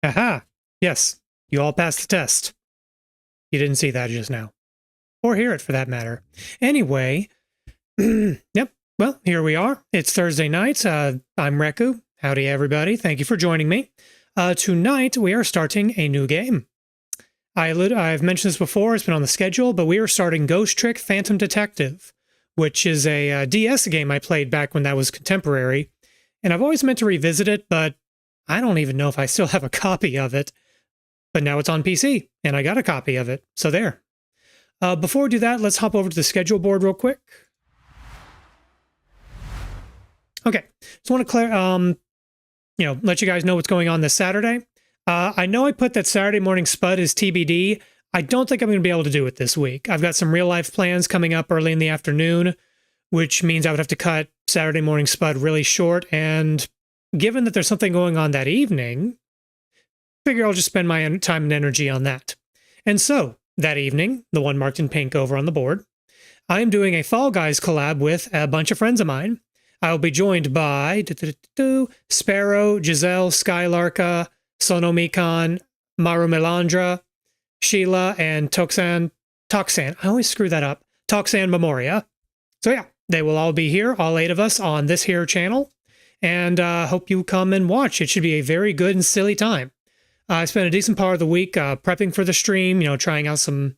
Aha! Yes, you all passed the test. You didn't see that just now. Or hear it, for that matter. Anyway, yep, well, here we are. It's Thursday night. I'm Reku. Howdy, everybody. Thank you for joining me. Tonight, we are starting a new game. I've mentioned this before, it's been on the schedule, but we are starting Ghost Trick Phantom Detective, which is a DS game I played back when that was contemporary. And I've always meant to revisit it, but I don't even know if I still have a copy of it. But now it's on PC, and I got a copy of it, so there. Before we do that, let's hop over to the schedule board real quick. Okay, just want to let you guys know what's going on this Saturday. I know I put that Saturday morning spud is TBD. I don't think I'm going to be able to do it this week. I've got some real life plans coming up early in the afternoon, which means I would have to cut Saturday morning spud really short. And given that there's something going on that evening, I figure I'll just spend my time and energy on that. And so that evening, the one marked in pink over on the board, I'm doing a Fall Guys collab with a bunch of friends of mine. I'll be joined by Sparrow, Giselle, Skylarka, Sonomikon, Maru Melandra, Sheila, and Toxan. I always screw that up. Toxan Memoria. So yeah, they will all be here, all 8 of us on this here channel. And hope you come and watch. It should be a very good and silly time. I spent a decent part of the week prepping for the stream, trying out some,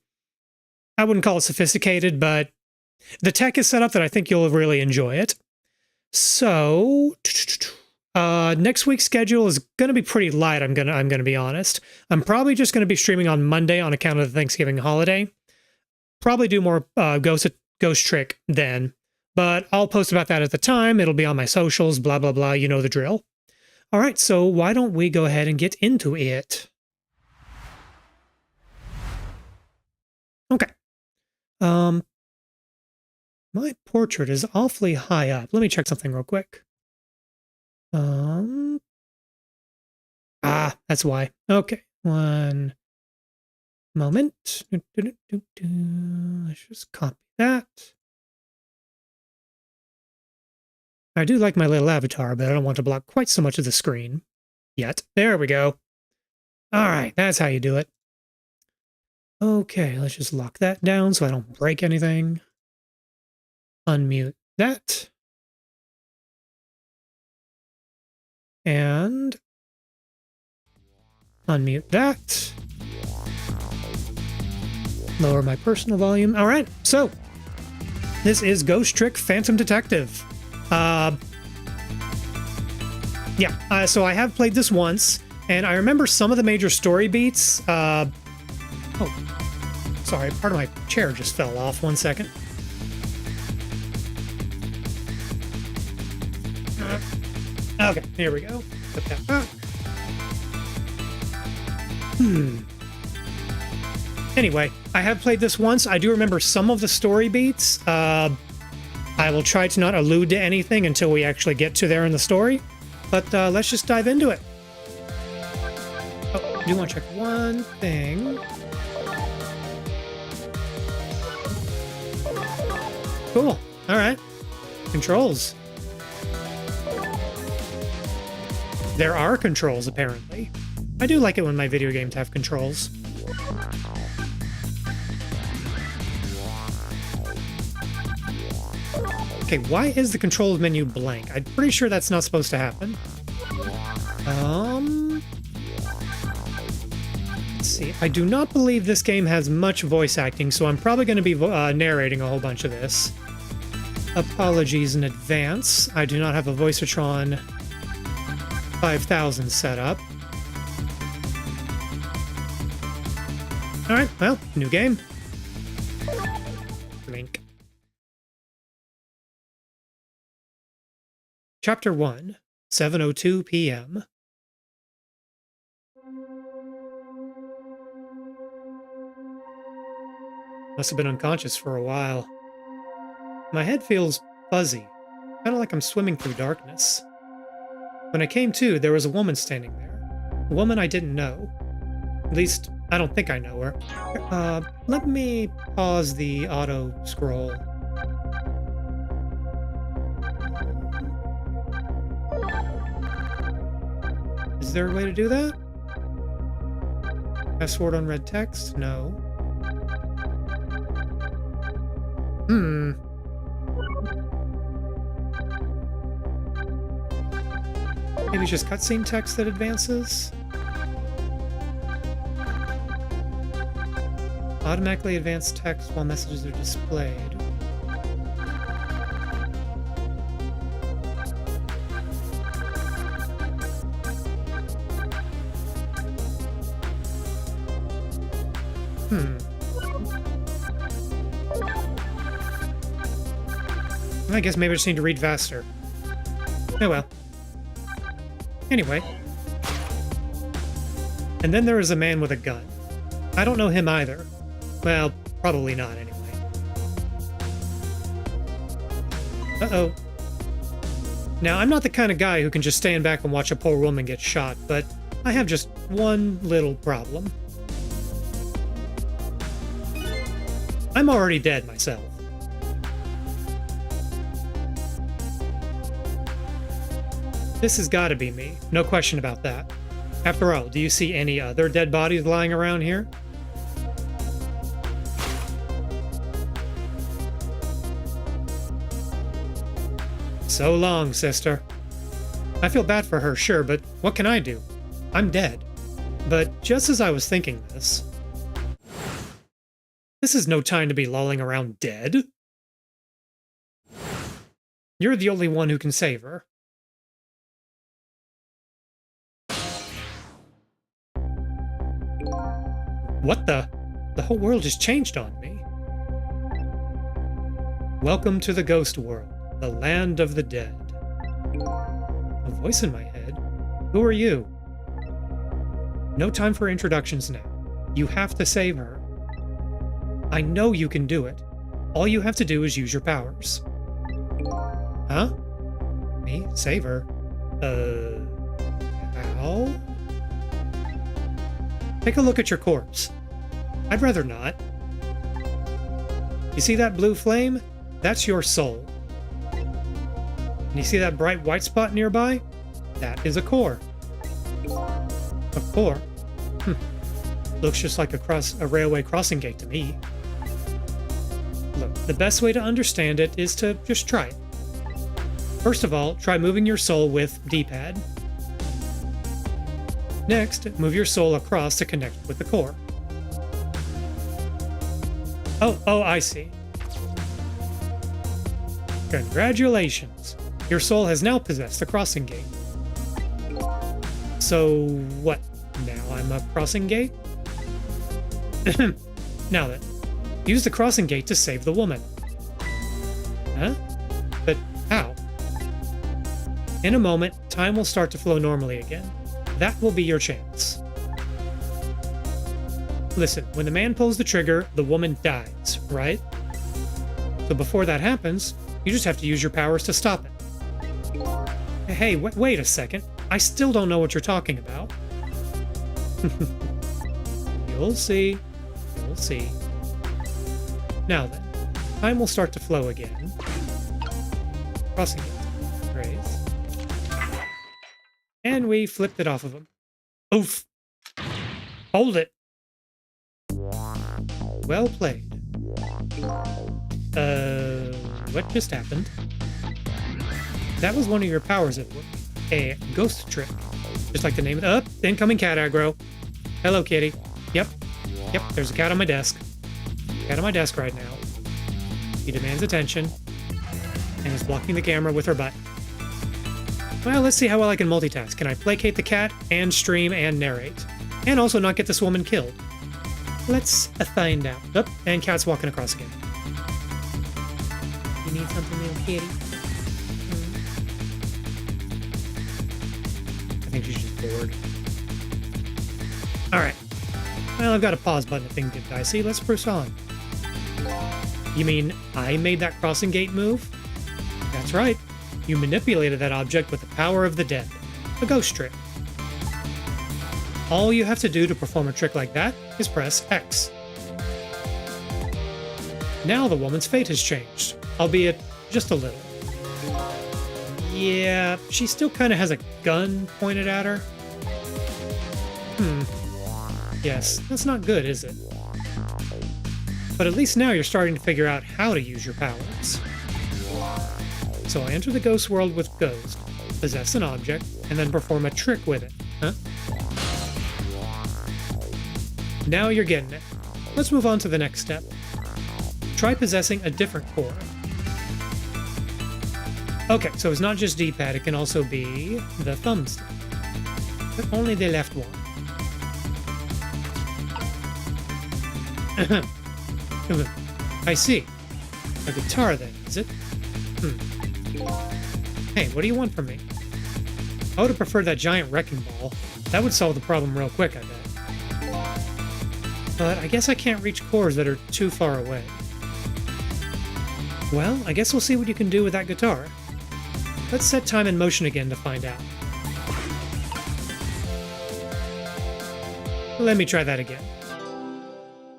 I wouldn't call it sophisticated, but the tech is set up that I think you'll really enjoy it. So next week's schedule is going to be pretty light. I'm gonna be honest. I'm probably just going to be streaming on Monday on account of the Thanksgiving holiday. Probably do more Ghost Trick then, but I'll post about that at the time. It'll be on my socials. Blah blah blah. You know the drill. All right. So why don't we go ahead and get into it? Okay. My portrait is awfully high up. Let me check something real quick. That's why. Okay, one moment. Let's just copy that. I do like my little avatar, but I don't want to block quite so much of the screen yet. There we go. All right, that's how you do it. Okay, let's just lock that down so I don't break anything. Unmute that. And unmute that. Lower my personal volume. All right, so this is Ghost Trick Phantom Detective. So I have played this once, and I remember some of the major story beats. Oh, sorry, part of my chair just fell off. 1 second. Okay, here we go. Put that back. Anyway, I have played this once. I do remember some of the story beats. I will try to not allude to anything until we actually get to there in the story. But let's just dive into it. Oh, I do want to check one thing. Cool. All right. Controls. There are controls, apparently. I do like it when my video games have controls. Okay, why is the controls menu blank? I'm pretty sure that's not supposed to happen. Let's see. I do not believe this game has much voice acting, so I'm probably going to be narrating a whole bunch of this. Apologies in advance. I do not have a Voiceatron 5000 set up. All right, well, new game. Link. Chapter 1, 7:02 p.m. Must have been unconscious for a while. My head feels fuzzy, kind of like I'm swimming through darkness. When I came to, there was a woman standing there. A woman I didn't know. At least, I don't think I know her. Let me pause the auto scroll. Is there a way to do that? Password on red text? No. Maybe it's just cutscene text that advances? Automatically advance text while messages are displayed. I guess maybe I just need to read faster. Oh well. Anyway. And then there is a man with a gun. I don't know him either. Well, probably not anyway. Uh-oh. Now, I'm not the kind of guy who can just stand back and watch a poor woman get shot, but I have just one little problem. I'm already dead myself. This has got to be me. No question about that. After all, do you see any other dead bodies lying around here? So long, sister. I feel bad for her, sure, but what can I do? I'm dead. But just as I was thinking this is no time to be lolling around dead. You're the only one who can save her. What the? The whole world just changed on me. Welcome to the ghost world, the land of the dead. A voice in my head. Who are you? No time for introductions now. You have to save her. I know you can do it. All you have to do is use your powers. Huh? Me? Save her? How? Take a look at your corpse. I'd rather not. You see that blue flame? That's your soul. And you see that bright white spot nearby? That is a core. A core? Looks just like a railway crossing gate to me. Look, the best way to understand it is to just try it. First of all, try moving your soul with D-pad. Next, move your soul across to connect with the core. Oh, I see. Congratulations! Your soul has now possessed the crossing gate. So, what? Now I'm a crossing gate? Now then, use the crossing gate to save the woman. Huh? But how? In a moment, time will start to flow normally again. That will be your chance. Listen, when the man pulls the trigger, the woman dies, right? So before that happens, you just have to use your powers to stop it. Hey, wait a second. I still don't know what you're talking about. You'll see. You'll see. Now then, time will start to flow again. Crossing it. Praise. And we flipped it off of him. Oof. Hold it. Well played. What just happened? That was one of your powers at work. A ghost trick. Just like the name of the... incoming cat aggro. Hello, kitty. Yep, there's a cat on my desk. Cat on my desk right now. He demands attention. And is blocking the camera with her butt. Well, let's see how well I can multitask. Can I placate the cat, and stream, and narrate? And also not get this woman killed. Let's find out. Oh, and cat's walking across again. You need something, little kitty? I think she's just bored. Alright. Well, I've got a pause button if things get dicey. Let's press on. You mean I made that crossing gate move? That's right. You manipulated that object with the power of the dead. A ghost trick. All you have to do to perform a trick like that is press X. Now the woman's fate has changed, albeit just a little. Yeah, she still kind of has a gun pointed at her. Yes, that's not good, is it? But at least now you're starting to figure out how to use your powers. So I enter the ghost world with Ghost, possess an object, and then perform a trick with it, huh? Now you're getting it. Let's move on to the next step. Try possessing a different core. Okay, so it's not just D-pad, it can also be the thumbstick. But only the left one. I see. A guitar then, is it? Hey, what do you want from me? I would have preferred that giant wrecking ball. That would solve the problem real quick, I bet. But I guess I can't reach cores that are too far away. Well, I guess we'll see what you can do with that guitar. Let's set time in motion again to find out. Let me try that again.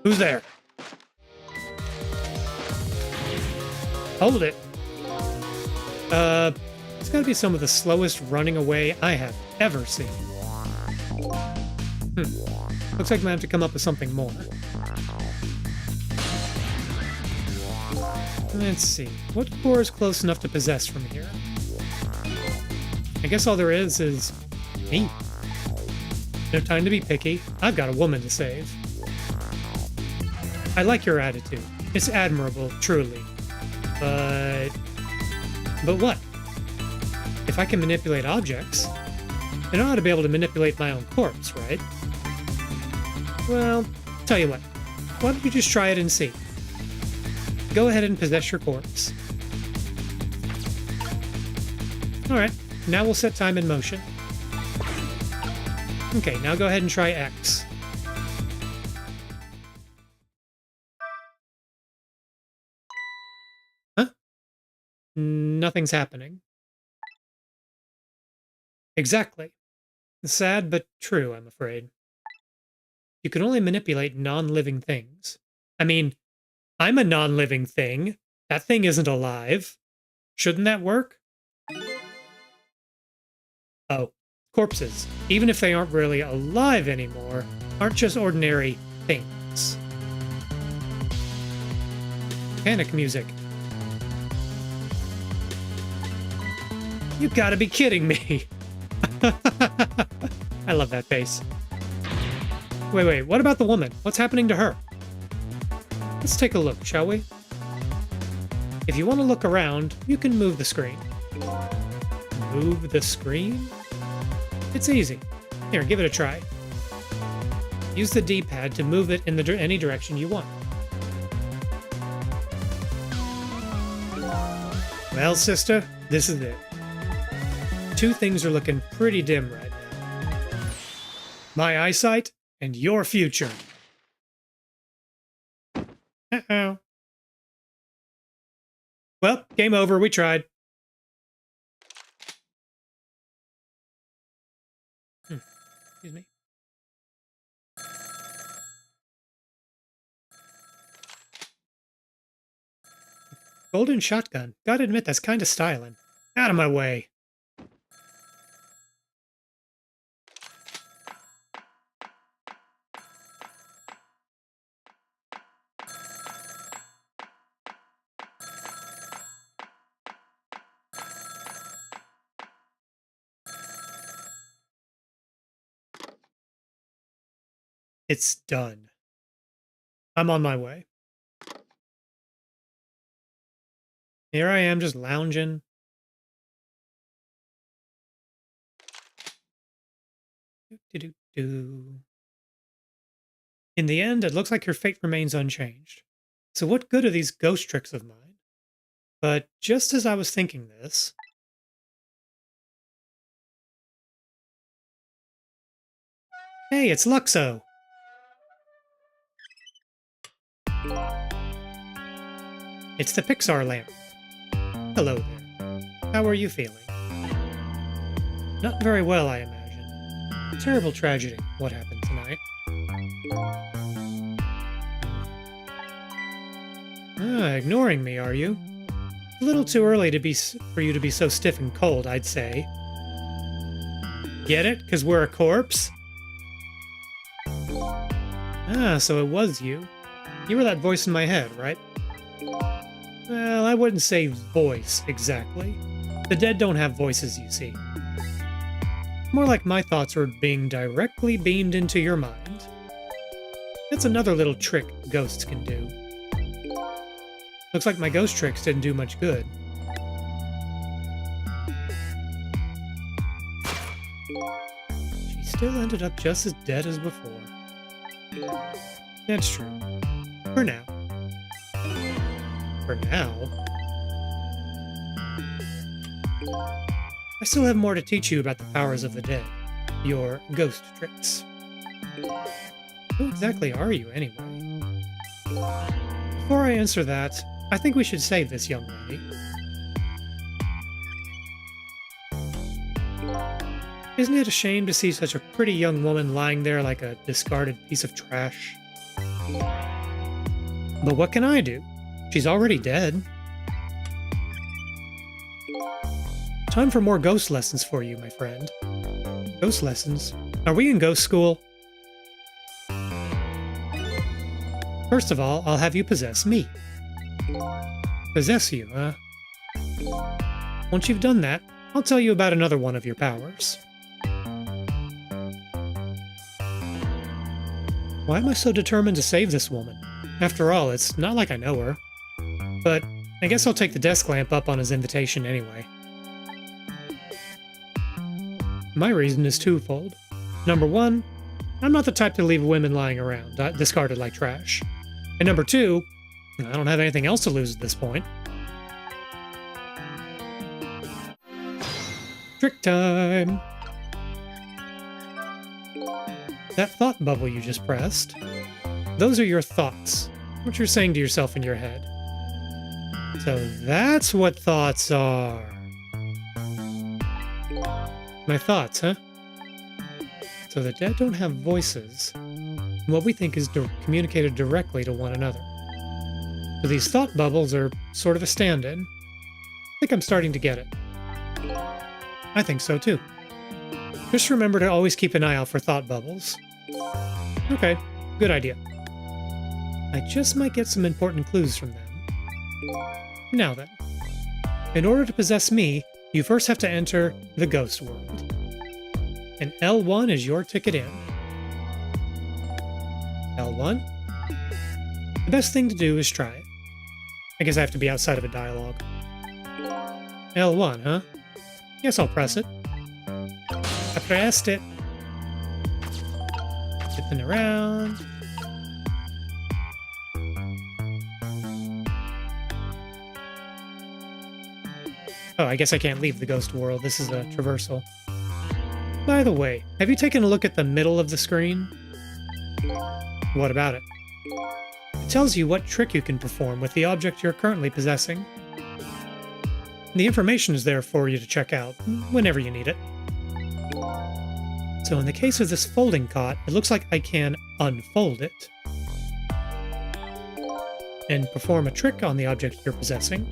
Who's there? Hold it. It's gotta be some of the slowest running away I have ever seen. Looks like I'm gonna have to come up with something more. Let's see. What core is close enough to possess from here? I guess all there is me. No time to be picky. I've got a woman to save. I like your attitude. It's admirable, truly. But what? If I can manipulate objects, then I ought to be able to manipulate my own corpse, right? Well, tell you what. Why don't you just try it and see? Go ahead and possess your corpse. Alright, now we'll set time in motion. Okay, now go ahead and try X. Huh? Nothing's happening. Exactly. Sad but true, I'm afraid. You can only manipulate non-living things. I mean, I'm a non-living thing. That thing isn't alive. Shouldn't that work? Oh, corpses, even if they aren't really alive anymore, aren't just ordinary things. Panic music. You gotta be kidding me. I love that bass. Wait, what about the woman? What's happening to her? Let's take a look, shall we? If you want to look around, you can move the screen. Move the screen? It's easy. Here, give it a try. Use the D-pad to move it in any direction you want. Well, sister, this is it. Two things are looking pretty dim right now. My eyesight and your future. Uh-oh. Well, game over. We tried. Excuse me. Golden shotgun. Gotta admit, that's kind of styling. Out of my way. It's done. I'm on my way. Here I am just lounging. In the end, it looks like your fate remains unchanged. So what good are these ghost tricks of mine? But just as I was thinking this... Hey, it's Luxo! It's the Pixar lamp. Hello there. How are you feeling? Not very well, I imagine. Terrible tragedy, what happened tonight. Ignoring me, are you? A little too early for you to be so stiff and cold, I'd say. Get it? 'Cause we're a corpse? Ah, so it was you. You were that voice in my head, right? Well, I wouldn't say voice, exactly. The dead don't have voices, you see. More like my thoughts were being directly beamed into your mind. That's another little trick ghosts can do. Looks like my ghost tricks didn't do much good. She still ended up just as dead as before. That's true. For now. For now? I still have more to teach you about the powers of the dead. Your ghost tricks. Who exactly are you, anyway? Before I answer that, I think we should save this young lady. Isn't it a shame to see such a pretty young woman lying there like a discarded piece of trash? But what can I do? She's already dead. Time for more ghost lessons for you, my friend. Ghost lessons? Are we in ghost school? First of all, I'll have you possess me. Possess you, huh? Once you've done that, I'll tell you about another one of your powers. Why am I so determined to save this woman? After all, it's not like I know her. But I guess I'll take the desk lamp up on his invitation anyway. My reason is twofold. Number one, I'm not the type to leave women lying around, discarded like trash. And number two, I don't have anything else to lose at this point. Trick time! That thought bubble you just pressed, those are your thoughts, what you're saying to yourself in your head. So that's what thoughts are. My thoughts, huh? So the dead don't have voices. What we think is communicated directly to one another. So these thought bubbles are sort of a stand-in. I think I'm starting to get it. I think so too. Just remember to always keep an eye out for thought bubbles. Okay, good idea. I just might get some important clues from them. Now then, in order to possess me, you first have to enter the ghost world. And L1 is your ticket in. L1? The best thing to do is try it. I guess I have to be outside of a dialogue. L1, huh? Yes, I'll press it. I pressed it. Zipping around. Oh, I guess I can't leave the ghost world. This is a traversal. By the way, have you taken a look at the middle of the screen? What about it? It tells you what trick you can perform with the object you're currently possessing. The information is there for you to check out whenever you need it. So in the case of this folding cot, it looks like I can unfold it and perform a trick on the object you're possessing.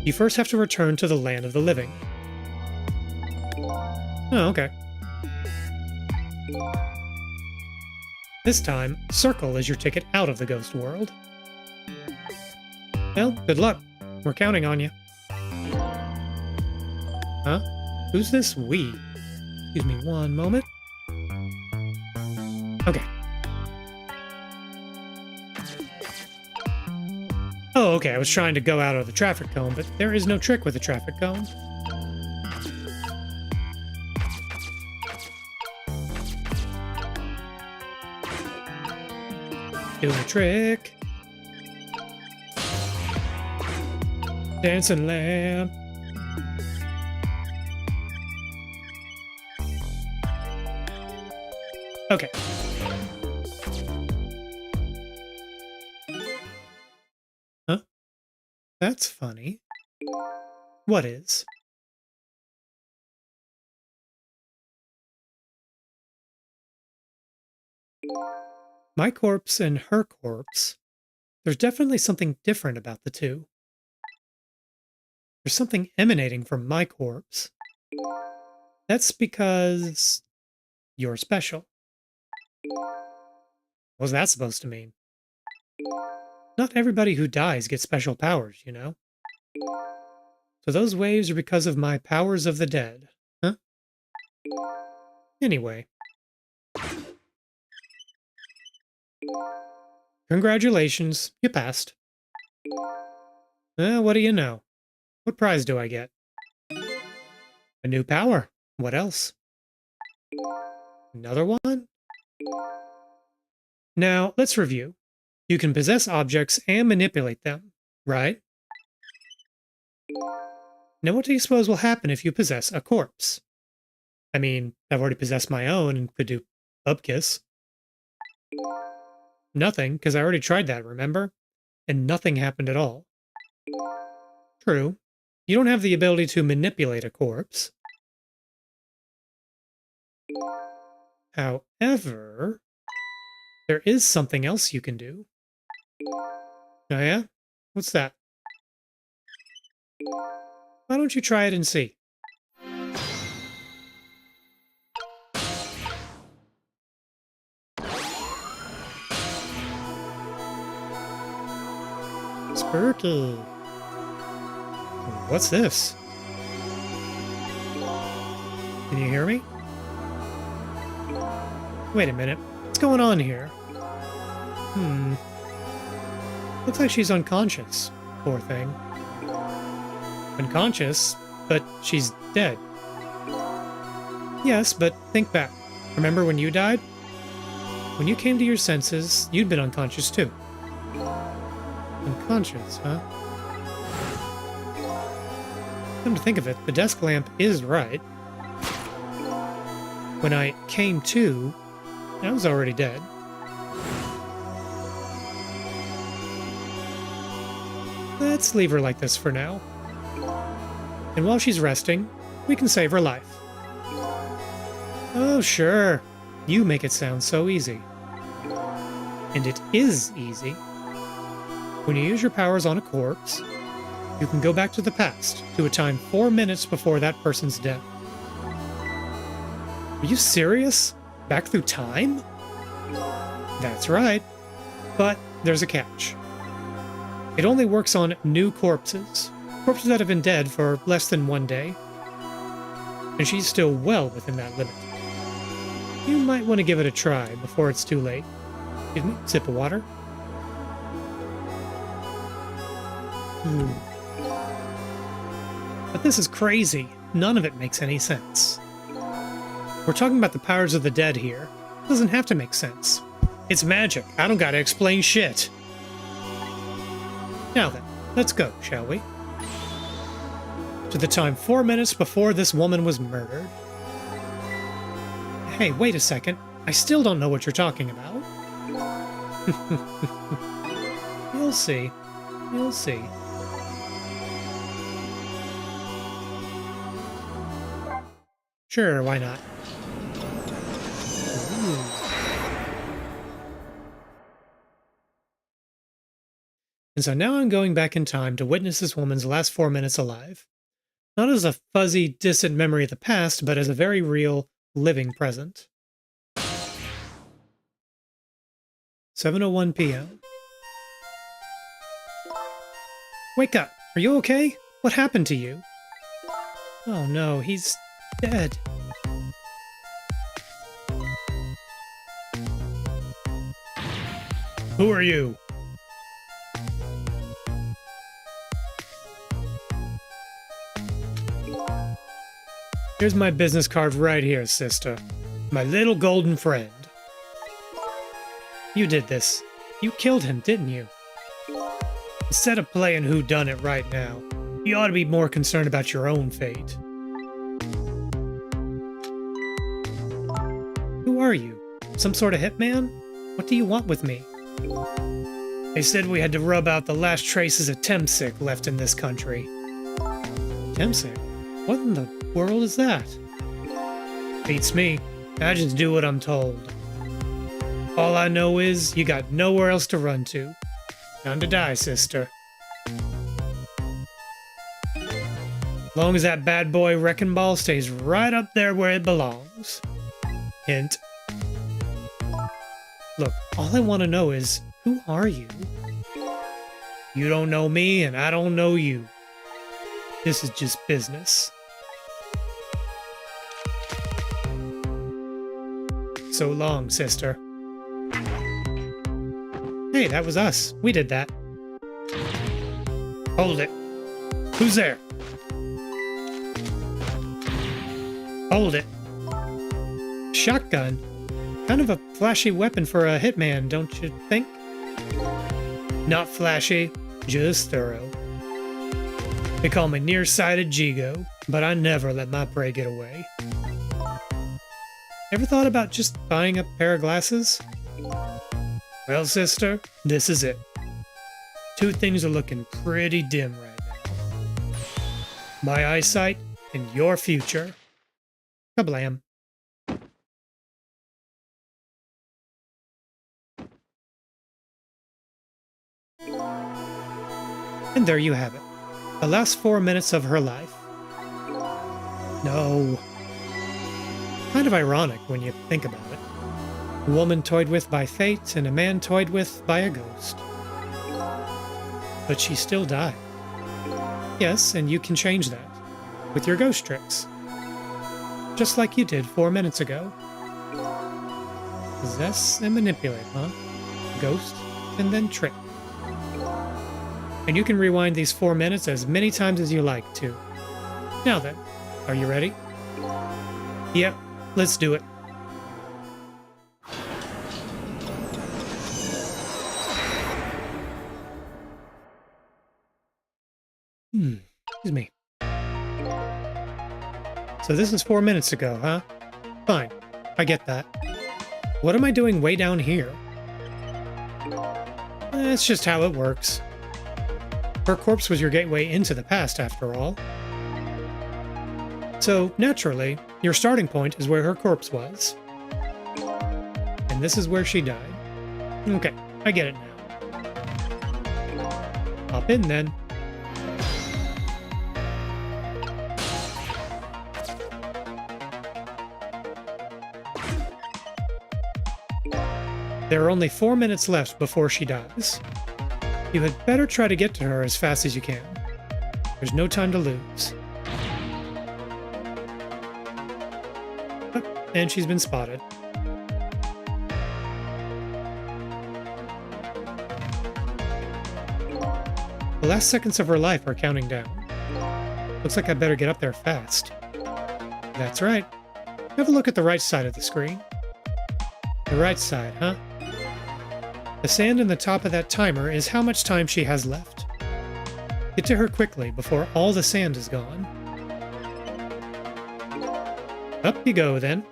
You first have to return to the land of the living. Oh, okay. This time, circle is your ticket out of the ghost world. Well, good luck. We're counting on you. Huh? Who's this we? Excuse me one moment. Okay. Oh, okay, I was trying to go out of the traffic cone, but there is no trick with a traffic cone. Doing a trick. Dancing lamp. Okay. Huh? That's funny. What is? My corpse and her corpse. There's definitely something different about the two. There's something emanating from my corpse. That's because you're special. What's that supposed to mean? Not everybody who dies gets special powers, you know? So those waves are because of my powers of the dead. Huh? Anyway. Congratulations, you passed. What do you know? What prize do I get? A new power. What else? Another one? Now, let's review. You can possess objects and manipulate them, right? Now, what do you suppose will happen if you possess a corpse? I mean, I've already possessed my own and could do upkiss. Nothing, because I already tried that, remember? And nothing happened at all. True. You don't have the ability to manipulate a corpse. However, there is something else you can do. Oh yeah? What's that? Why don't you try it and see? Spooky. What's this? Can you hear me? Wait a minute. What's going on here? Looks like she's unconscious. Poor thing. Unconscious, but she's dead. Yes, but think back. Remember when you died? When you came to your senses, you'd been unconscious too. Unconscious, huh? Come to think of it, the desk lamp is right. When I came to, I was already dead. Let's leave her like this for now. And while she's resting, we can save her life. Oh, sure. You make it sound so easy. And it is easy. When you use your powers on a corpse, you can go back to the past, to a time 4 minutes before that person's death. Are you serious? Back through time? That's right. But there's a catch. It only works on new corpses. Corpses that have been dead for less than 1 day. And she's still well within that limit. You might want to give it a try before it's too late. Excuse me, sip of water. But this is crazy. None of it makes any sense. We're talking about the powers of the dead here. It doesn't have to make sense. It's magic. I don't gotta explain shit. Now then, let's go, shall we? To the time 4 minutes before this woman was murdered. Hey, wait a second. I still don't know what you're talking about. You'll see. You'll see. Sure, why not? And so now I'm going back in time to witness this woman's last 4 minutes alive. Not as a fuzzy, distant memory of the past, but as a very real, living present. 7:01 p.m. Wake up! Are you okay? What happened to you? Oh no, he's dead. Who are you? Here's my business card right here, sister. My little golden friend. You did this. You killed him, didn't you? Instead of playing whodunit right now, you ought to be more concerned about your own fate. Who are you? Some sort of hitman? What do you want with me? They said we had to rub out the last traces of Temsic left in this country. Temsic? What in the world is that? Beats me. I just do what I'm told. All I know is you got nowhere else to run to. Time to die, sister. Long as that bad boy wrecking ball stays right up there where it belongs. Hint. Look, all I want to know is, who are you? You don't know me, and I don't know you. This is just business. So long, sister. Hey, that was us. We did that. Hold it. Who's there? Hold it. Shotgun? Kind of a flashy weapon for a hitman, don't you think? Not flashy, just thorough. They call me nearsighted Jigo, but I never let my prey get away. Ever thought about just buying a pair of glasses? Well, sister, this is it. Two things are looking pretty dim right now. My eyesight and your future. Kablam. And there you have it. The last 4 minutes of her life. No. Kind of ironic when you think about it. A woman toyed with by fate and a man toyed with by a ghost. But she still died. Yes, and you can change that. With your ghost tricks. Just like you did 4 minutes ago. Possess and manipulate, huh? Ghost and then trick. And you can rewind these 4 minutes as many times as you like to. Now then, are you ready? Yep, let's do it. Excuse me. So this is 4 minutes ago, huh? Fine, I get that. What am I doing way down here? That's just how it works. Her corpse was your gateway into the past, after all. So, naturally, your starting point is where her corpse was. And this is where she died. Okay, I get it now. Hop in, then. There are only 4 minutes left before she dies. You had better try to get to her as fast as you can. There's no time to lose. Oh, and she's been spotted. The last seconds of her life are counting down. Looks like I better get up there fast. That's right. Have a look at the right side of the screen. The right side, huh? The sand in the top of that timer is how much time she has left. Get to her quickly before all the sand is gone. Up you go, then.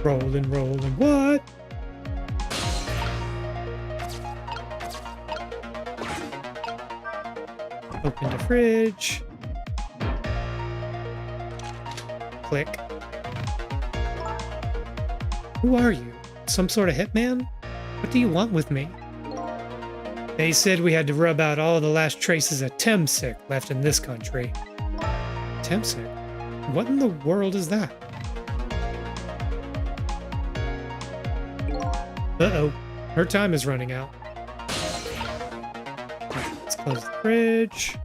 Rolling, rolling, what? Open the fridge. Click. Who are you? Some sort of hitman? What do you want with me? They said we had to rub out all the last traces of Temsic left in this country. Temsic? What in the world is that? Uh-oh. Her time is running out. Right, let's close the fridge.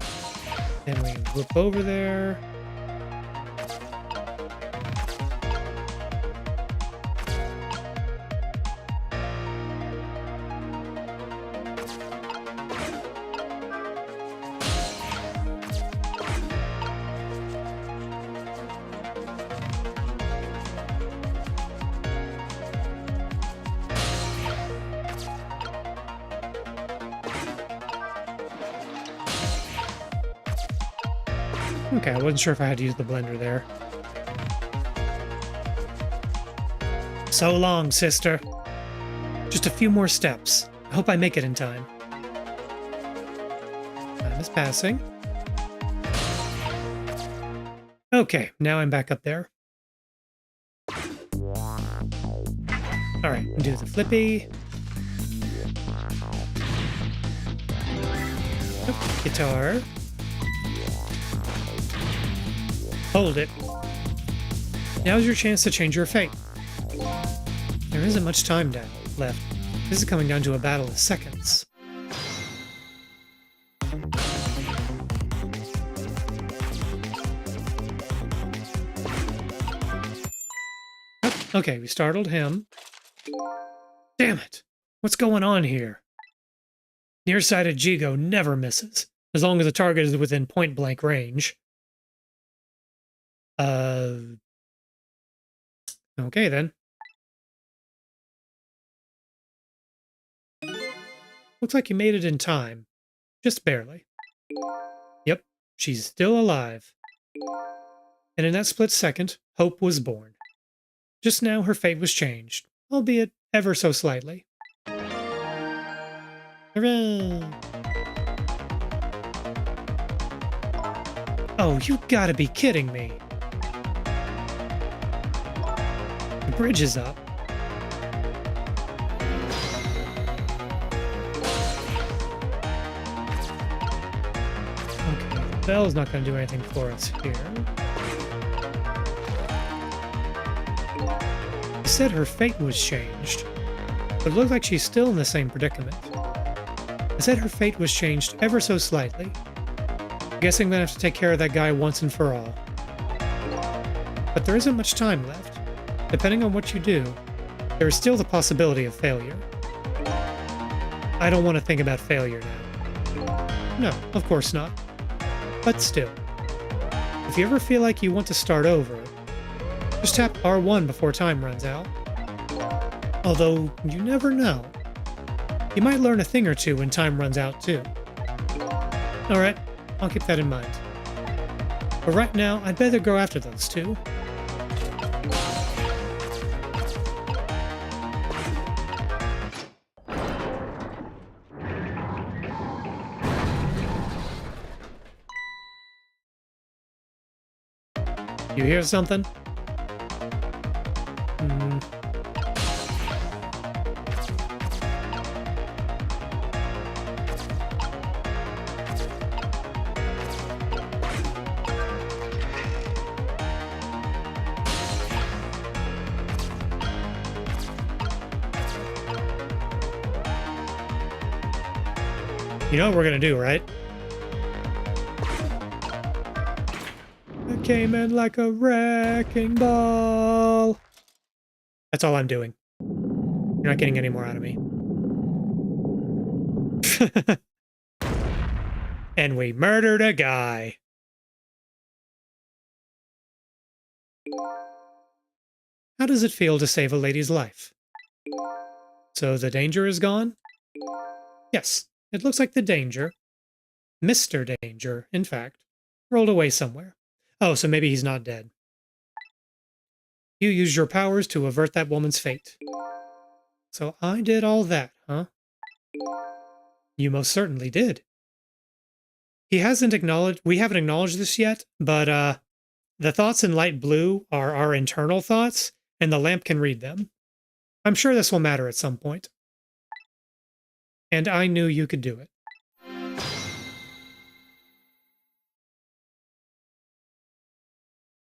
Then we can whip over there. Okay, I wasn't sure if I had to use the blender there. So long, sister. Just a few more steps. I hope I make it in time. Time is passing. Okay, now I'm back up there. Alright, do the flippy. Oh, guitar. Hold it. Now's your chance to change your fate. There isn't much time left. This is coming down to a battle of seconds. Okay, we startled him. Damn it! What's going on here? Nearsighted Jigo never misses, as long as the target is within point-blank range. Okay then. Looks like you made it in time. Just barely. Yep, she's still alive. And in that split second, hope was born. Just now her fate was changed, albeit ever so slightly. Hooray! Oh, you gotta be kidding me. The bridge is up. Okay, the bell's not gonna do anything for us here. He said her fate was changed, but it looked like she's still in the same predicament. I said her fate was changed ever so slightly. I guess I'm gonna have to take care of that guy once and for all. But there isn't much time left. Depending on what you do, there is still the possibility of failure. I don't want to think about failure now. No, of course not. But still, if you ever feel like you want to start over, just tap R1 before time runs out. Although, you never know. You might learn a thing or two when time runs out too. Alright, I'll keep that in mind. But right now, I'd better go after those two. You hear something? You know what we're gonna do, right? I came in like a wrecking ball. That's all I'm doing. You're not getting any more out of me. And we murdered a guy. How does it feel to save a lady's life? So the danger is gone? Yes, it looks like the danger, Mr. Danger, in fact, rolled away somewhere. Oh, so maybe he's not dead. You used your powers to avert that woman's fate. So I did all that, huh? You most certainly did. We haven't acknowledged this yet, but the thoughts in light blue are our internal thoughts, and the lamp can read them. I'm sure this will matter at some point. And I knew you could do it.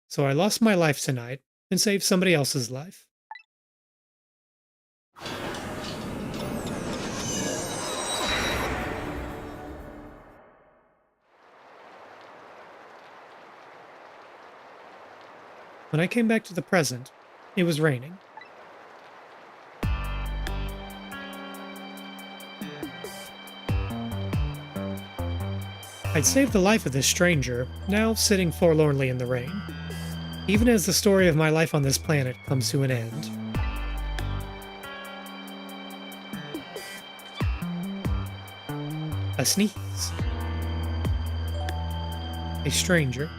So I lost my life tonight and saved somebody else's life. When I came back to the present, it was raining. I'd saved the life of this stranger, now sitting forlornly in the rain, even as the story of my life on this planet comes to an end. A sneeze. A stranger.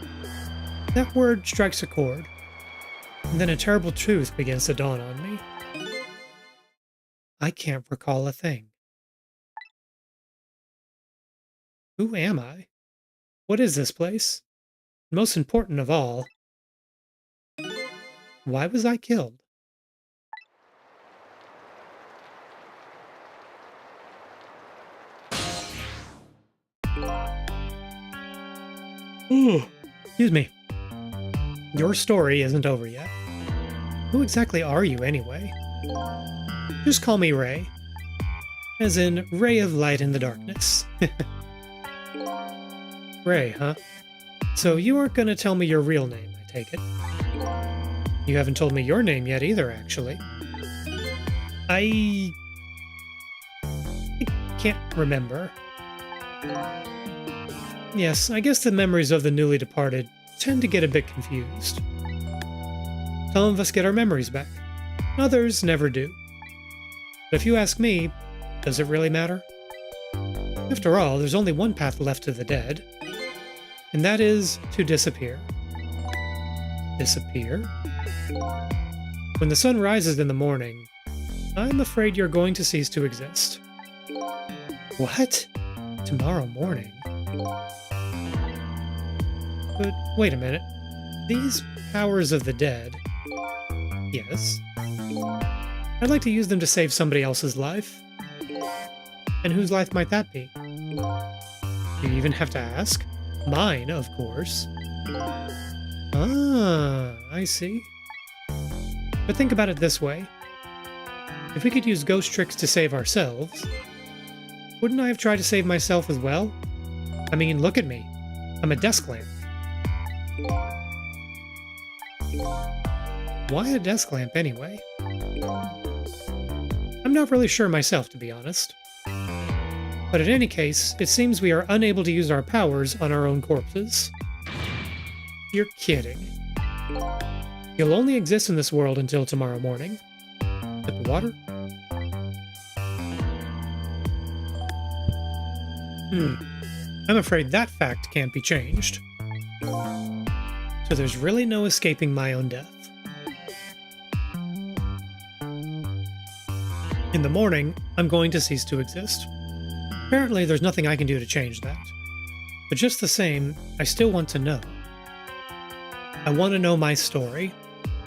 That word strikes a chord, and then a terrible truth begins to dawn on me. I can't recall a thing. Who am I? What is this place? Most important of all, why was I killed? Ooh, excuse me. Your story isn't over yet. Who exactly are you, anyway? Just call me Ray. As in, ray of light in the darkness. Ray, huh? So you aren't gonna tell me your real name, I take it. You haven't told me your name yet either, actually. I can't remember. Yes, I guess the memories of the newly departed tend to get a bit confused. Some of us get our memories back. Others never do. But if you ask me, does it really matter? After all, there's only one path left to the dead, and that is to disappear. Disappear? When the sun rises in the morning, I'm afraid you're going to cease to exist. What? Tomorrow morning? But wait a minute. These powers of the dead... Yes? I'd like to use them to save somebody else's life. And whose life might that be? Do you even have to ask? Mine, of course. Ah, I see. But think about it this way. If we could use ghost tricks to save ourselves, wouldn't I have tried to save myself as well? I mean, look at me. I'm a desk lamp. Why a desk lamp anyway? I'm not really sure myself, to be honest. But in any case, it seems we are unable to use our powers on our own corpses. You're kidding. You'll only exist in this world until tomorrow morning. Sip of water? I'm afraid that fact can't be changed. So there's really no escaping my own death. In the morning, I'm going to cease to exist. Apparently, there's nothing I can do to change that. But just the same, I still want to know. I want to know my story,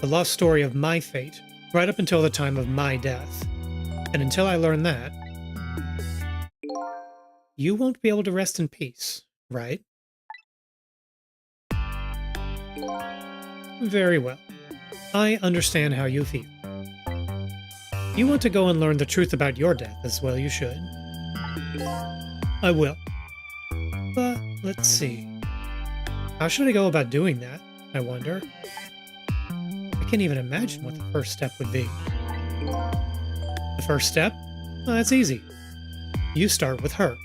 the lost story of my fate, right up until the time of my death. And until I learn that, you won't be able to rest in peace, right? Very well. I understand how you feel. You want to go and learn the truth about your death as well you should. I will. But, let's see. How should I go about doing that, I wonder? I can't even imagine what the first step would be. The first step? Well, that's easy. You start with her.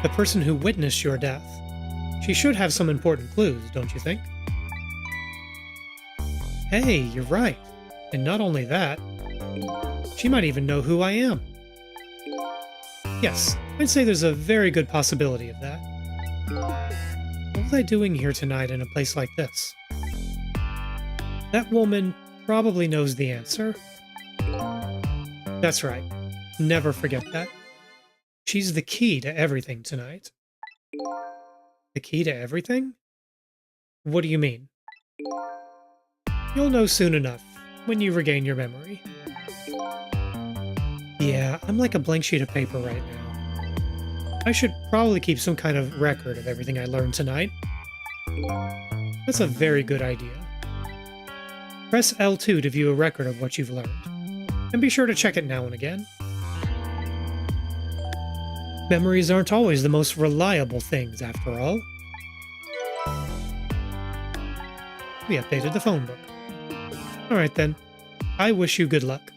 The person who witnessed your death. She should have some important clues, don't you think? Hey, you're right. And not only that, she might even know who I am. Yes, I'd say there's a very good possibility of that. What was I doing here tonight in a place like this? That woman probably knows the answer. That's right. Never forget that. She's the key to everything tonight. The key to everything? What do you mean? You'll know soon enough, when you regain your memory. Yeah, I'm like a blank sheet of paper right now. I should probably keep some kind of record of everything I learned tonight. That's a very good idea. Press L2 to view a record of what you've learned, and be sure to check it now and again. Memories aren't always the most reliable things, after all. We updated the phone book. Alright then. I wish you good luck.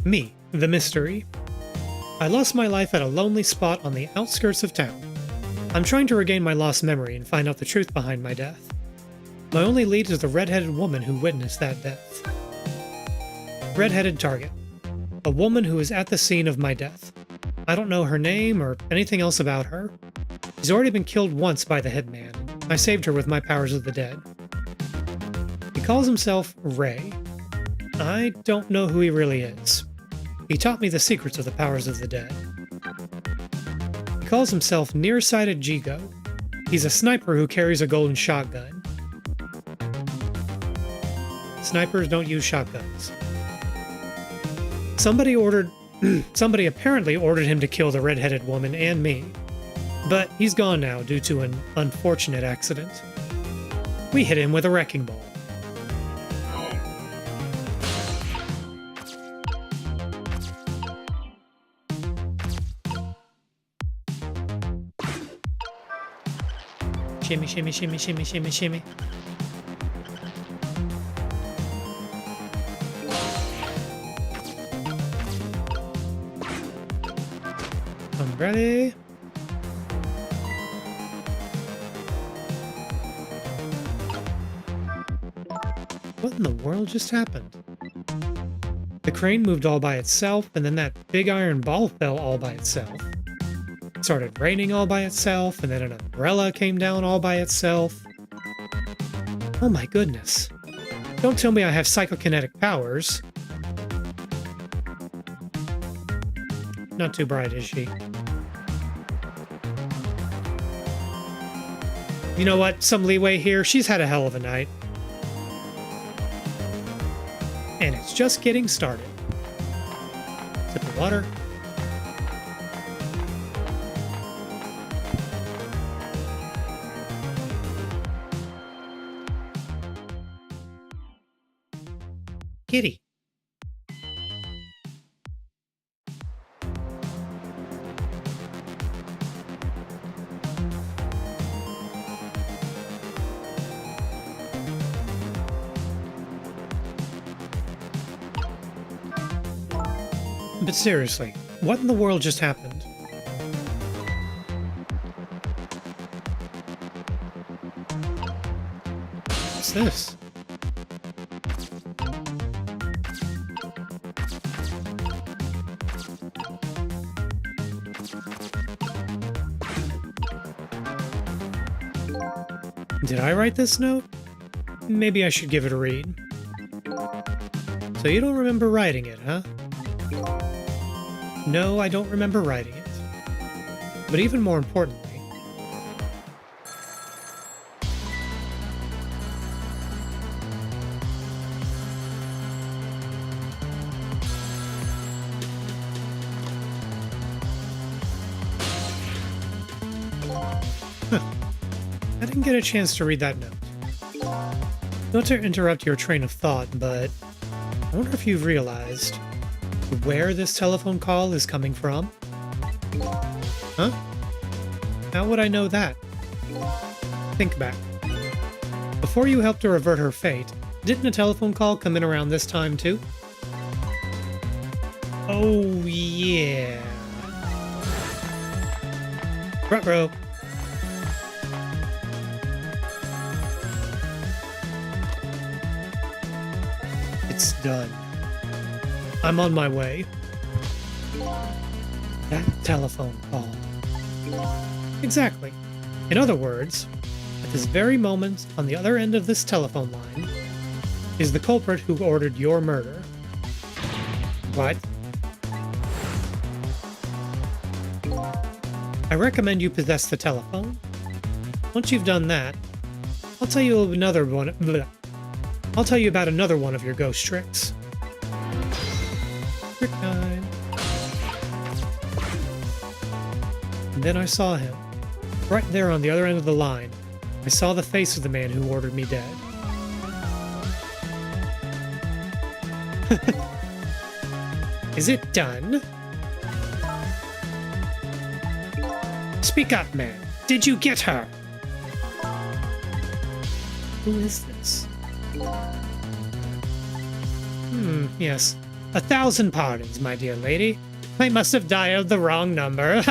Me, the mystery. I lost my life at a lonely spot on the outskirts of town. I'm trying to regain my lost memory and find out the truth behind my death. My only lead is the red-headed woman who witnessed that death. Red-headed target. A woman who is at the scene of my death. I don't know her name or anything else about her. She's already been killed once by the hitman. I saved her with my powers of the dead. He calls himself Ray. I don't know who he really is. He taught me the secrets of the powers of the dead. He calls himself Nearsighted Jigo. He's a sniper who carries a golden shotgun. snipers don't use shotguns. Somebody apparently ordered him to kill the red-headed woman and me. But he's gone now due to an unfortunate accident. We hit him with a wrecking ball. Shimmy, shimmy, shimmy, shimmy, shimmy, shimmy. I'm ready. What in the world just happened? The crane moved all by itself, and then that big iron ball fell all by itself. It started raining all by itself, and then an umbrella came down all by itself. Oh my goodness. Don't tell me I have psychokinetic powers. Not too bright, is she? You know what? Some leeway here. She's had a hell of a night. And it's just getting started. Sip of water. Kitty. But seriously, what in the world just happened? What's this? Did I write this note? Maybe I should give it a read. So you don't remember writing it, huh? No, I don't remember writing it. But even more importantly... I didn't get a chance to read that note. Not to interrupt your train of thought, but I wonder if you've realized where this telephone call is coming from? Huh? How would I know that? Think back. Before you helped her avert her fate, didn't a telephone call come in around this time too? Oh yeah. Ruh-roh. It's done. I'm on my way. That telephone call. Exactly. In other words, at this very moment, on the other end of this telephone line, is the culprit who ordered your murder. What? I recommend you possess the telephone. Once you've done that, I'll tell you another one. Bleh. I'll tell you about another one of your ghost tricks. Trick time. And then I saw him. Right there on the other end of the line. I saw the face of the man who ordered me dead. Is it done? Speak up, man. Did you get her? Who is this? Yes. 1,000 pardons, my dear lady. I must have dialed the wrong number.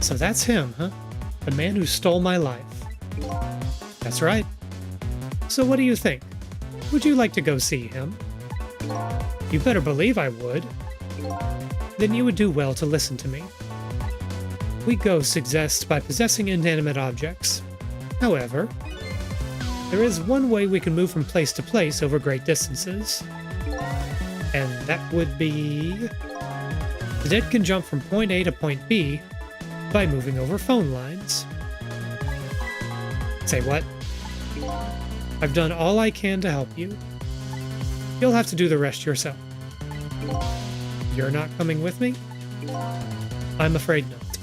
So that's him, huh? The man who stole my life. That's right. So what do you think? Would you like to go see him? You better believe I would. Then you would do well to listen to me. We ghosts exist by possessing inanimate objects. However, there is one way we can move from place to place over great distances. And that would be... The dead can jump from point A to point B by moving over phone lines. Say what? I've done all I can to help you. You'll have to do the rest yourself. You're not coming with me? I'm afraid not.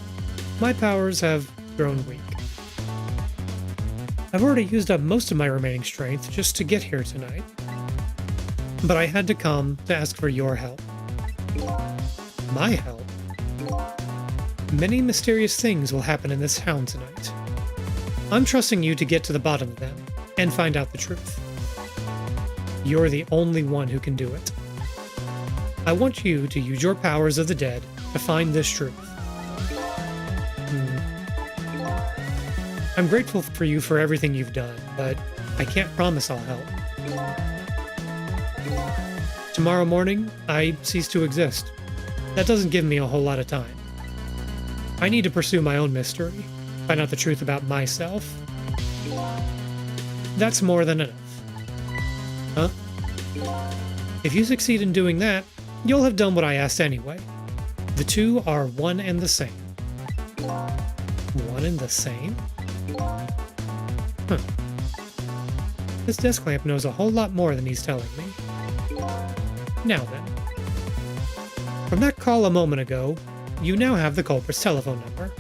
My powers have grown weak. I've already used up most of my remaining strength just to get here tonight. But I had to come to ask for your help. My help? Many mysterious things will happen in this town tonight. I'm trusting you to get to the bottom of them and find out the truth. You're the only one who can do it. I want you to use your powers of the dead to find this truth. I'm grateful for you for everything you've done, but I can't promise I'll help. Tomorrow morning, I cease to exist. That doesn't give me a whole lot of time. I need to pursue my own mystery, find out the truth about myself. That's more than enough. Huh? If you succeed in doing that, you'll have done what I asked anyway. The two are one and the same. One and the same? Huh. This desk lamp knows a whole lot more than he's telling me. Now then. From that call a moment ago, you now have the culprit's telephone number.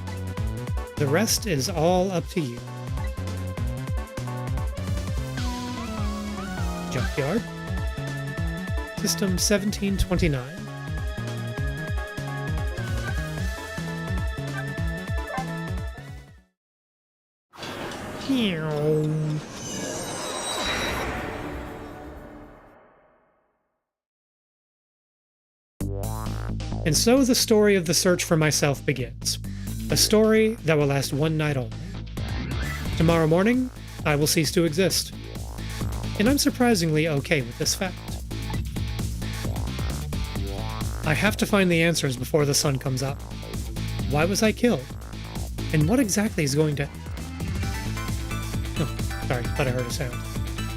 The rest is all up to you. Junkyard. System 1729. And so the story of the search for myself begins. A story that will last one night only. Tomorrow morning, I will cease to exist. And I'm surprisingly okay with this fact. I have to find the answers before the sun comes up. Why was I killed? And what exactly is going to... Oh, sorry, thought I heard a sound.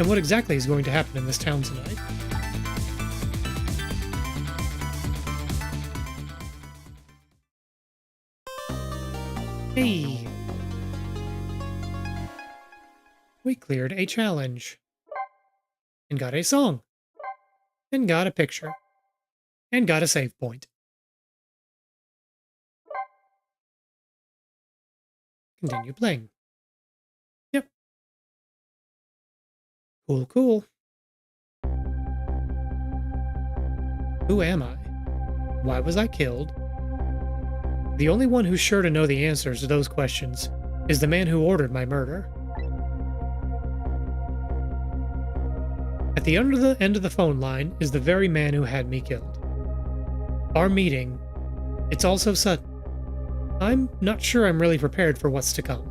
And what exactly is going to happen in this town tonight? Hey! We cleared a challenge. And got a song. And got a picture. And got a save point. Continue playing. Yep. Cool, cool. Who am I? Why was I killed? The only one who's sure to know the answers to those questions is the man who ordered my murder. At the end of the phone line is the very man who had me killed. Our meeting, it's all so sudden. I'm not sure I'm really prepared for what's to come.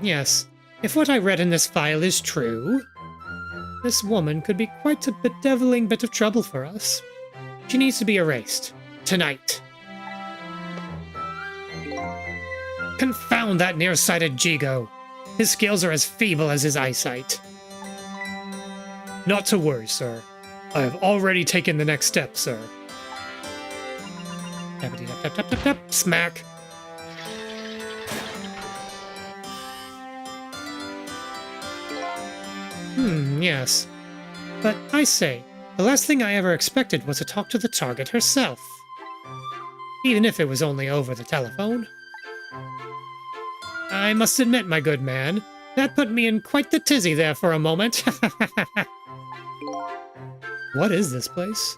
Yes. If what I read in this file is true, this woman could be quite a bedeviling bit of trouble for us. She needs to be erased. Tonight. Confound that nearsighted Jigo. His skills are as feeble as his eyesight. Not to worry, sir. I have already taken the next step, sir. Tap-a-dee-tap-tap-tap-tap-tap. Smack. Yes. But I say, the last thing I ever expected was to talk to the target herself. Even if it was only over the telephone. I must admit, my good man, that put me in quite the tizzy there for a moment. What is this place?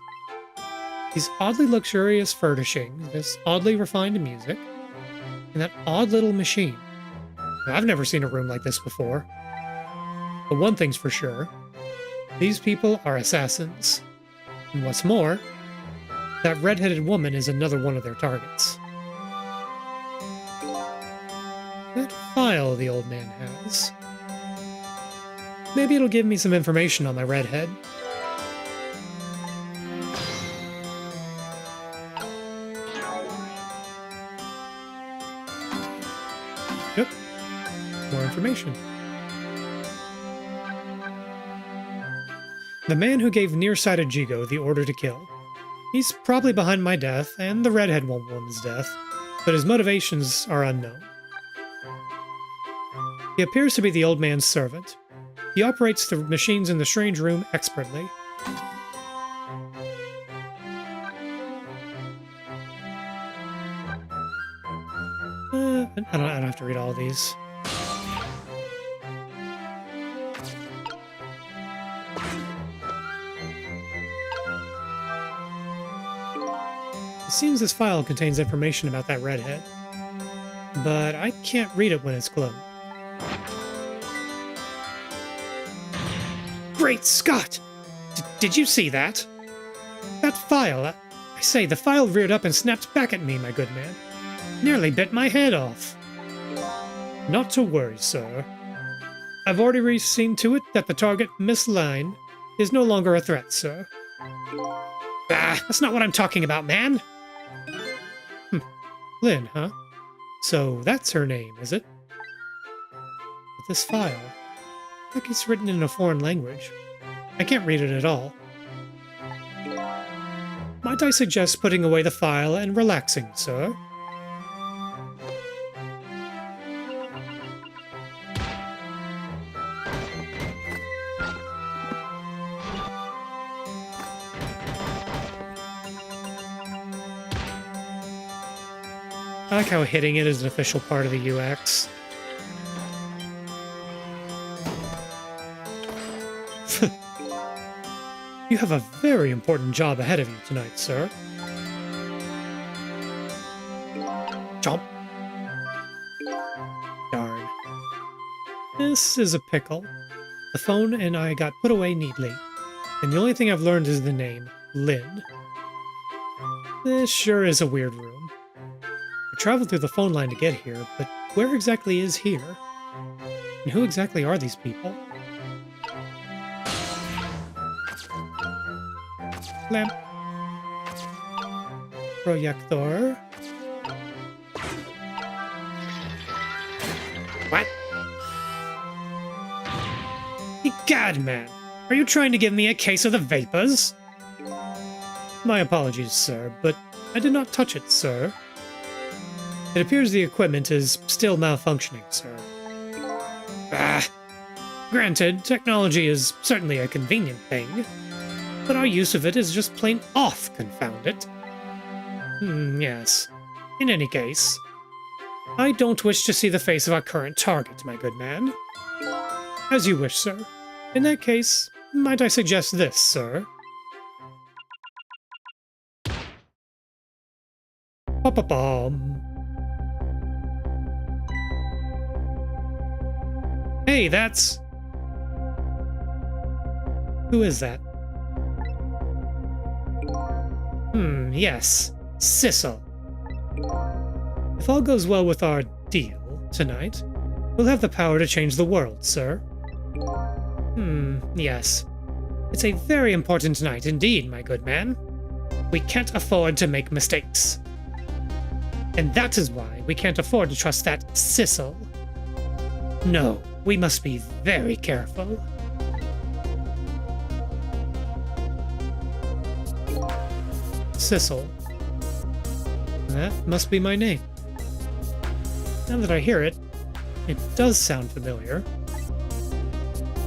These oddly luxurious furnishings, this oddly refined music, and that odd little machine. I've never seen a room like this before. But one thing's for sure, these people are assassins. And what's more, that red-headed woman is another one of their targets. That file the old man has. Maybe it'll give me some information on my redhead. Yep. More information. The man who gave nearsighted Jigo the order to kill. He's probably behind my death and the redhead woman's death, but his motivations are unknown. He appears to be the old man's servant. He operates the machines in the strange room expertly. I don't have to read all of these. It seems this file contains information about that redhead, but I can't read it when it's closed. Great Scott! Did you see that? That file, I say, the file reared up and snapped back at me, my good man. Nearly bit my head off. Not to worry, sir. I've already seen to it that the target, Miss Line, is no longer a threat, sir. Ah, that's not what I'm talking about, man! Lynn, huh? So that's her name, is it? But this file, like it's written in a foreign language. I can't read it at all. Might I suggest putting away the file and relaxing, sir? I like how hitting it is an official part of the UX. You have a very important job ahead of you tonight, sir. Jump. Darn. This is a pickle. The phone and I got put away neatly, and the only thing I've learned is the name, Lynn. This sure is a weird room. I traveled through the phone line to get here, but where exactly is here? And who exactly are these people? Lamp. Projector. What? Egad, man! Are you trying to give me a case of the vapors? My apologies, sir, but I did not touch it, sir. It appears the equipment is still malfunctioning, sir. Ah! Granted, technology is certainly a convenient thing, but our use of it is just plain off, confound it. Yes. In any case, I don't wish to see the face of our current target, my good man. As you wish, sir. In that case, might I suggest this, sir? Pop-a-bomb. Hey, that's... Who is that? Yes. Sissel. If all goes well with our deal tonight, we'll have the power to change the world, sir. Yes. It's a very important night indeed, my good man. We can't afford to make mistakes. And that is why we can't afford to trust that Sissel. No, we must be very careful. Sissel. That must be my name. Now that I hear it, it does sound familiar.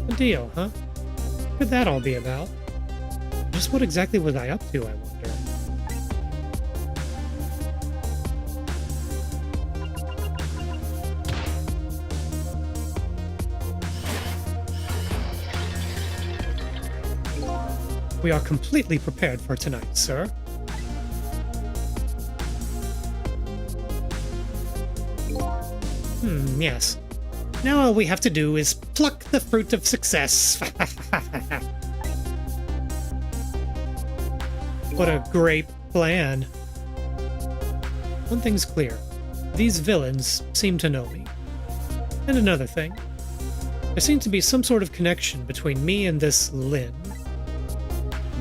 The deal, huh? What could that all be about? Just what exactly was I up to, I wonder? We are completely prepared for tonight, sir. Yes. Now all we have to do is pluck the fruit of success. What a great plan. One thing's clear. These villains seem to know me. And another thing. There seems to be some sort of connection between me and this Lynn.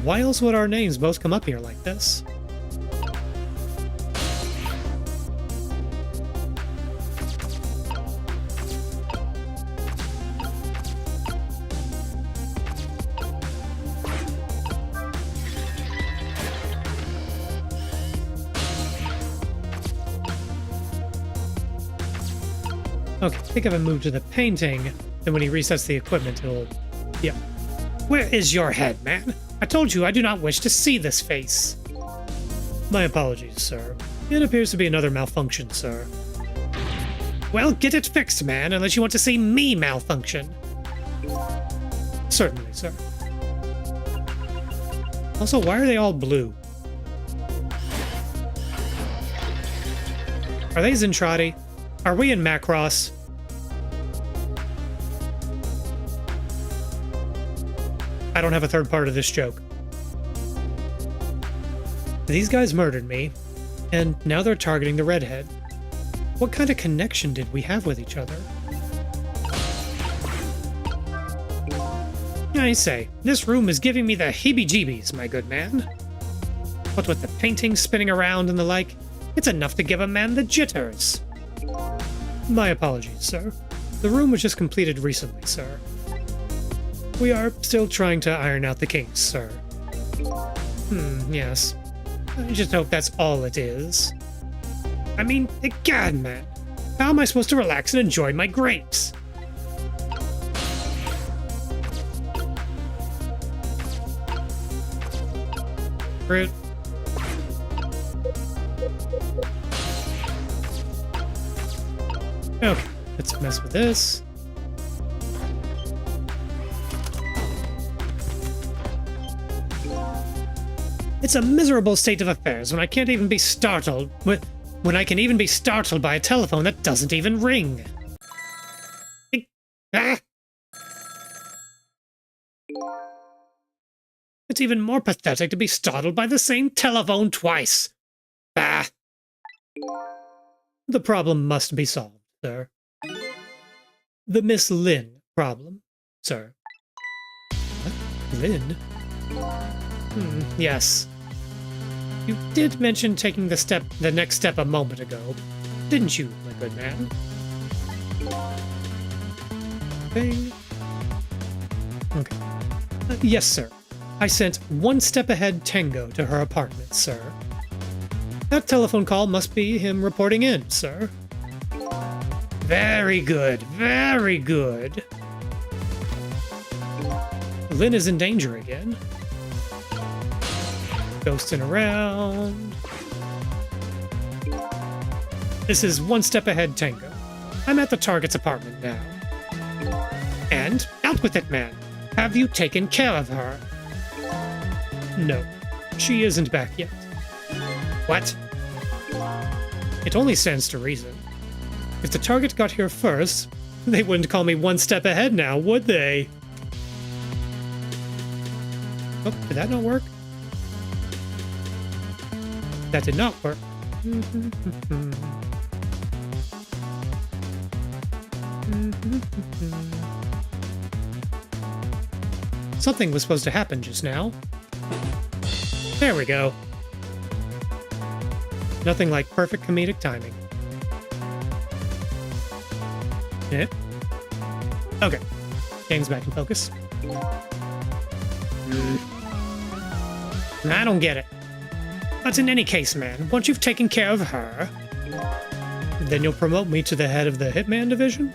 Why else would our names both come up here like this? Okay, I think if I move to the painting, then when he resets the equipment, it'll... Yeah. Where is your head, man? I told you I do not wish to see this face. My apologies, sir. It appears to be another malfunction, sir. Well, get it fixed, man, unless you want to see me malfunction. Certainly, sir. Also, why are they all blue? Are they Zentradi? Are we in Macross? I don't have a third part of this joke. These guys murdered me, and now they're targeting the redhead. What kind of connection did we have with each other? I say, this room is giving me the heebie-jeebies, my good man. What with the painting spinning around and the like, it's enough to give a man the jitters. My apologies, sir. The room was just completed recently, sir. We are still trying to iron out the kinks, sir. Yes. I just hope that's all it is. I mean, egad, man. How am I supposed to relax and enjoy my grapes? Fruit. Okay, let's mess with this. It's a miserable state of affairs when I can't even be startled when I can even be startled by a telephone that doesn't even ring. It's even more pathetic to be startled by the same telephone twice. Bah. The problem must be solved, sir. The Miss Lynn problem, sir. What? Lynn? Yes. You did mention taking the next step a moment ago, didn't you, my good man? Bing. Okay. Yes, sir. I sent one step ahead Tango to her apartment, sir. That telephone call must be him reporting in, sir. Very good, very good. Lynn is in danger again. Ghosting around. This is one step ahead Tango. I'm at the target's apartment now. And out with it, man. Have you taken care of her? No, she isn't back yet. What? It only stands to reason. If the target got here first, they wouldn't call me one step ahead now, would they? Oh, did that not work? That did not work. Something was supposed to happen just now. There we go. Nothing like perfect comedic timing. Yeah. Okay. Game's back in focus. I don't get it. But in any case, man, once you've taken care of her, then you'll promote me to the head of the Hitman division?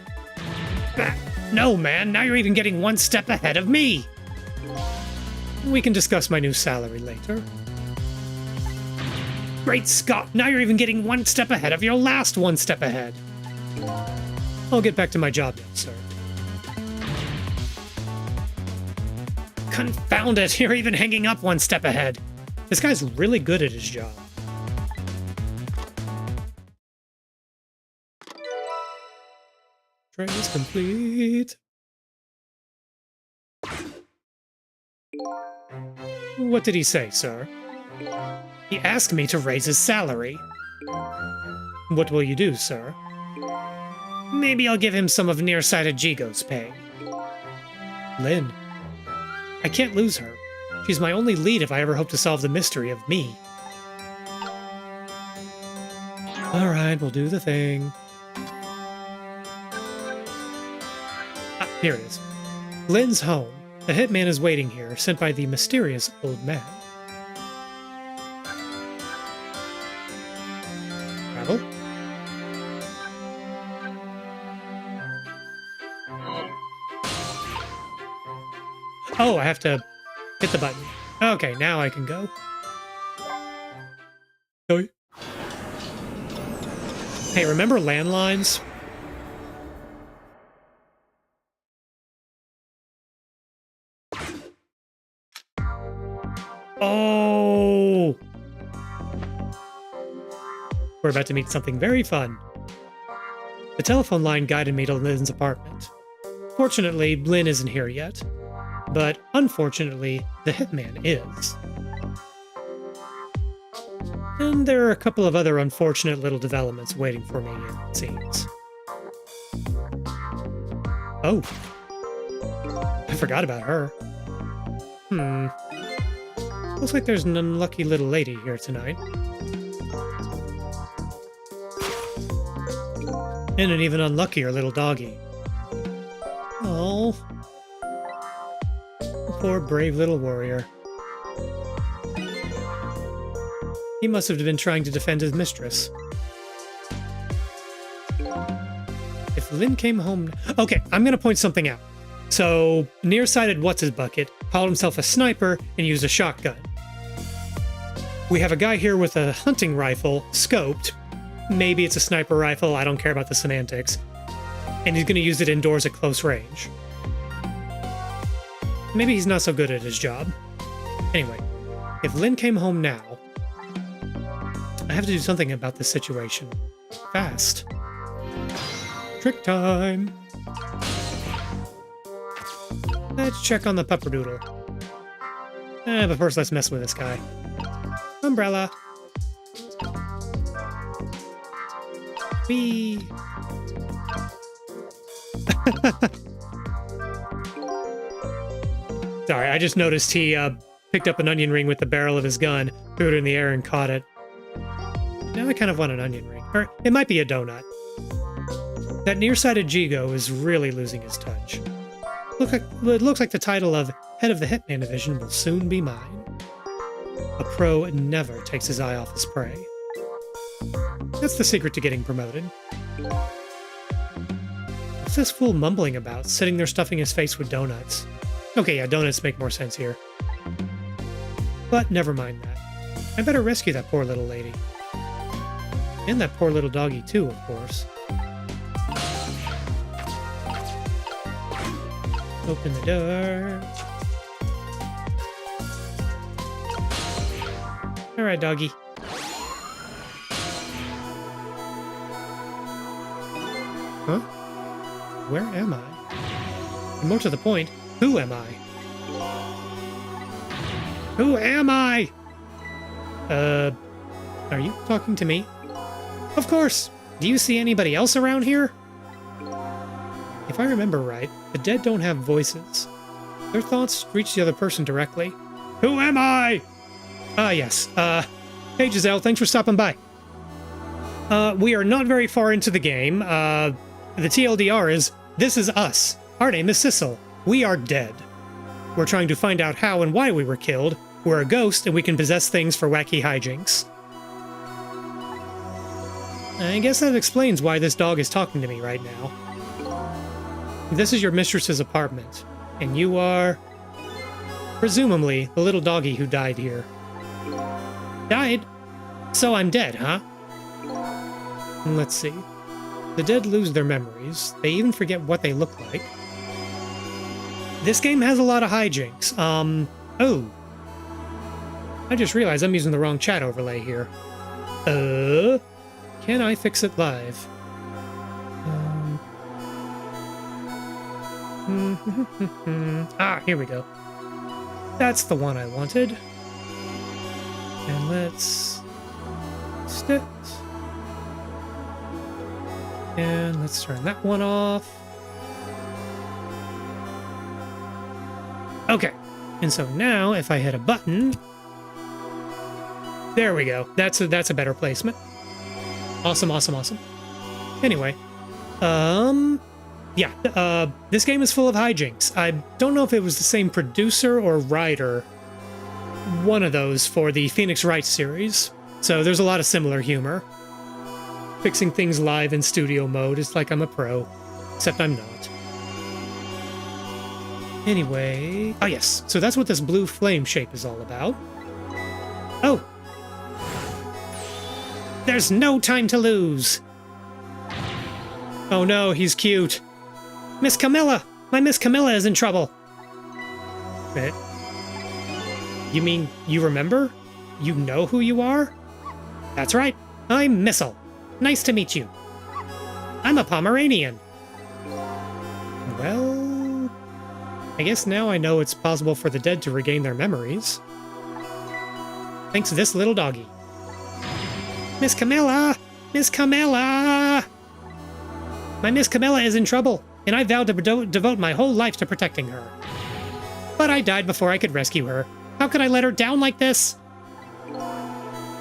No, man, now you're even getting one step ahead of me. We can discuss my new salary later. Great Scott, now you're even getting one step ahead of your last one step ahead. I'll get back to my job now, sir. Confound it, you're even hanging up one step ahead. This guy's really good at his job. Train is complete. What did he say, sir? He asked me to raise his salary. What will you do, sir? Maybe I'll give him some of nearsighted Jigo's pay. Lynn. I can't lose her. She's my only lead if I ever hope to solve the mystery of me. Alright, we'll do the thing. Ah, here it is. Lynn's home. The hitman is waiting here, sent by the mysterious old man. Travel? Oh, I have to hit the button. Okay, now I can go. Oh. Hey, remember landlines? Oh! We're about to meet something very fun. The telephone line guided me to Lynn's apartment. Fortunately, Lynn isn't here yet. But unfortunately, the hitman is. And there are a couple of other unfortunate little developments waiting for me, it seems. Oh. I forgot about her. Looks like there's an unlucky little lady here tonight. And an even unluckier little doggy. Oh. Poor brave little warrior. He must have been trying to defend his mistress. If Lynn came home... Okay, I'm gonna point something out. So, nearsighted What's-His-Bucket called himself a sniper and used a shotgun. We have a guy here with a hunting rifle, scoped. Maybe it's a sniper rifle, I don't care about the semantics. And he's gonna use it indoors at close range. Maybe he's not so good at his job. Anyway, if Lynn came home now, I have to do something about this situation. Fast. Trick time! Let's check on the pupperdoodle. But first let's mess with this guy. Umbrella! Whee! Sorry, I just noticed he picked up an onion ring with the barrel of his gun, threw it in the air, and caught it. Now I kind of want an onion ring. Or it might be a donut. That nearsighted Jigo is really losing his touch. It looks like the title of Head of the Hitman Division will soon be mine. A pro never takes his eye off his prey. That's the secret to getting promoted. What's this fool mumbling about, sitting there stuffing his face with donuts? Okay, yeah, donuts make more sense here. But never mind that. I better rescue that poor little lady. And that poor little doggy too, of course. Open the door. Alright, doggy. Huh? Where am I? And more to the point, who am I? Who am I? Are you talking to me? Of course! Do you see anybody else around here? If I remember right, the dead don't have voices. Their thoughts reach the other person directly. Who am I? Ah, yes. Hey Giselle, thanks for stopping by. We are not very far into the game. The TLDR is, this is us. Our name is Sissel. We are dead. We're trying to find out how and why we were killed. We're a ghost and we can possess things for wacky hijinks. I guess that explains why this dog is talking to me right now. This is your mistress's apartment, and you are, presumably, the little doggy who died here. Died? So I'm dead, huh? Let's see. The dead lose their memories. They even forget what they look like. This game has a lot of hijinks. Oh. I just realized I'm using the wrong chat overlay here. Can I fix it live? Here we go. That's the one I wanted. And let's sit. And let's turn that one off. Okay. And so now if I hit a button, there we go. That's a better placement. Awesome, awesome, awesome. Anyway, yeah, this game is full of hijinks. I don't know if it was the same producer or writer, one of those for the Phoenix Wright series. So there's a lot of similar humor. Fixing things live in studio mode is like I'm a pro, except I'm not. Anyway... Oh, yes. So that's what this blue flame shape is all about. Oh! There's no time to lose! Oh no, he's cute. Miss Camilla! My Miss Camilla is in trouble! You mean you remember? You know who you are? That's right. I'm Missile. Nice to meet you. I'm a Pomeranian. Well... I guess now I know it's possible for the dead to regain their memories. Thanks to this little doggy. Miss Camilla! Miss Camilla! My Miss Camilla is in trouble, and I vowed to devote my whole life to protecting her. But I died before I could rescue her. How could I let her down like this?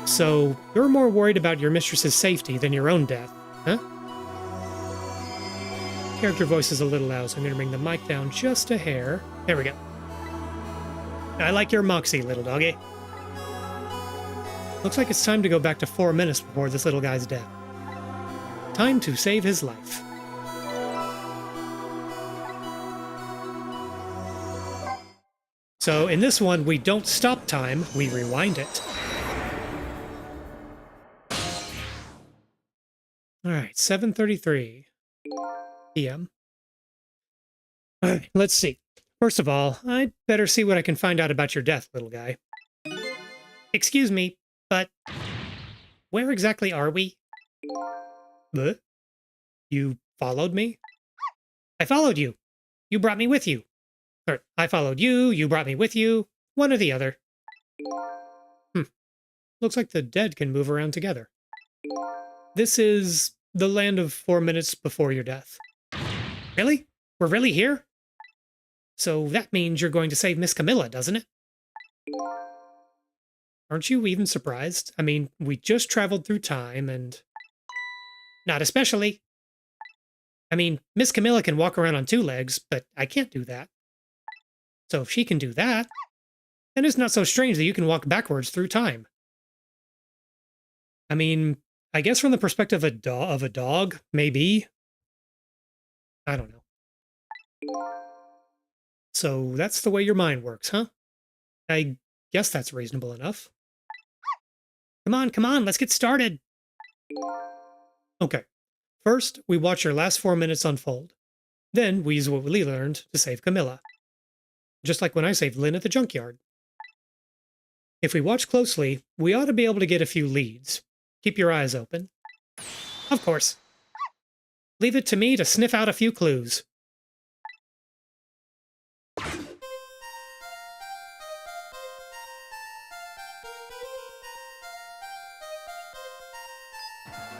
So, you're more worried about your mistress's safety than your own death, huh? Character voice is a little loud, so I'm going to bring the mic down just a hair. There we go. I like your moxie, little doggy. Looks like it's time to go back to 4 minutes before this little guy's death. Time to save his life. So in this one, we don't stop time, we rewind it. Alright, 7:33 p.m. Alright, let's see. First of all, I'd better see what I can find out about your death, little guy. Excuse me, but where exactly are we? What? You followed me? I followed you. You brought me with you. Or, I followed you, you brought me with you. One or the other. Looks like the dead can move around together. This is the land of 4 minutes before your death. Really? We're really here? So that means you're going to save Miss Camilla, doesn't it? Aren't you even surprised? I mean, we just traveled through time and... Not especially. I mean, Miss Camilla can walk around on 2 legs, but I can't do that. So if she can do that, then it's not so strange that you can walk backwards through time. I mean, I guess from the perspective of a dog, maybe. I don't know. So that's the way your mind works, huh? I guess that's reasonable enough. Come on, let's get started. Okay. First, we watch your last 4 minutes unfold. Then we use what we learned to save Camilla. Just like when I saved Lynn at the junkyard. If we watch closely, we ought to be able to get a few leads. Keep your eyes open. Of course. Leave it to me to sniff out a few clues.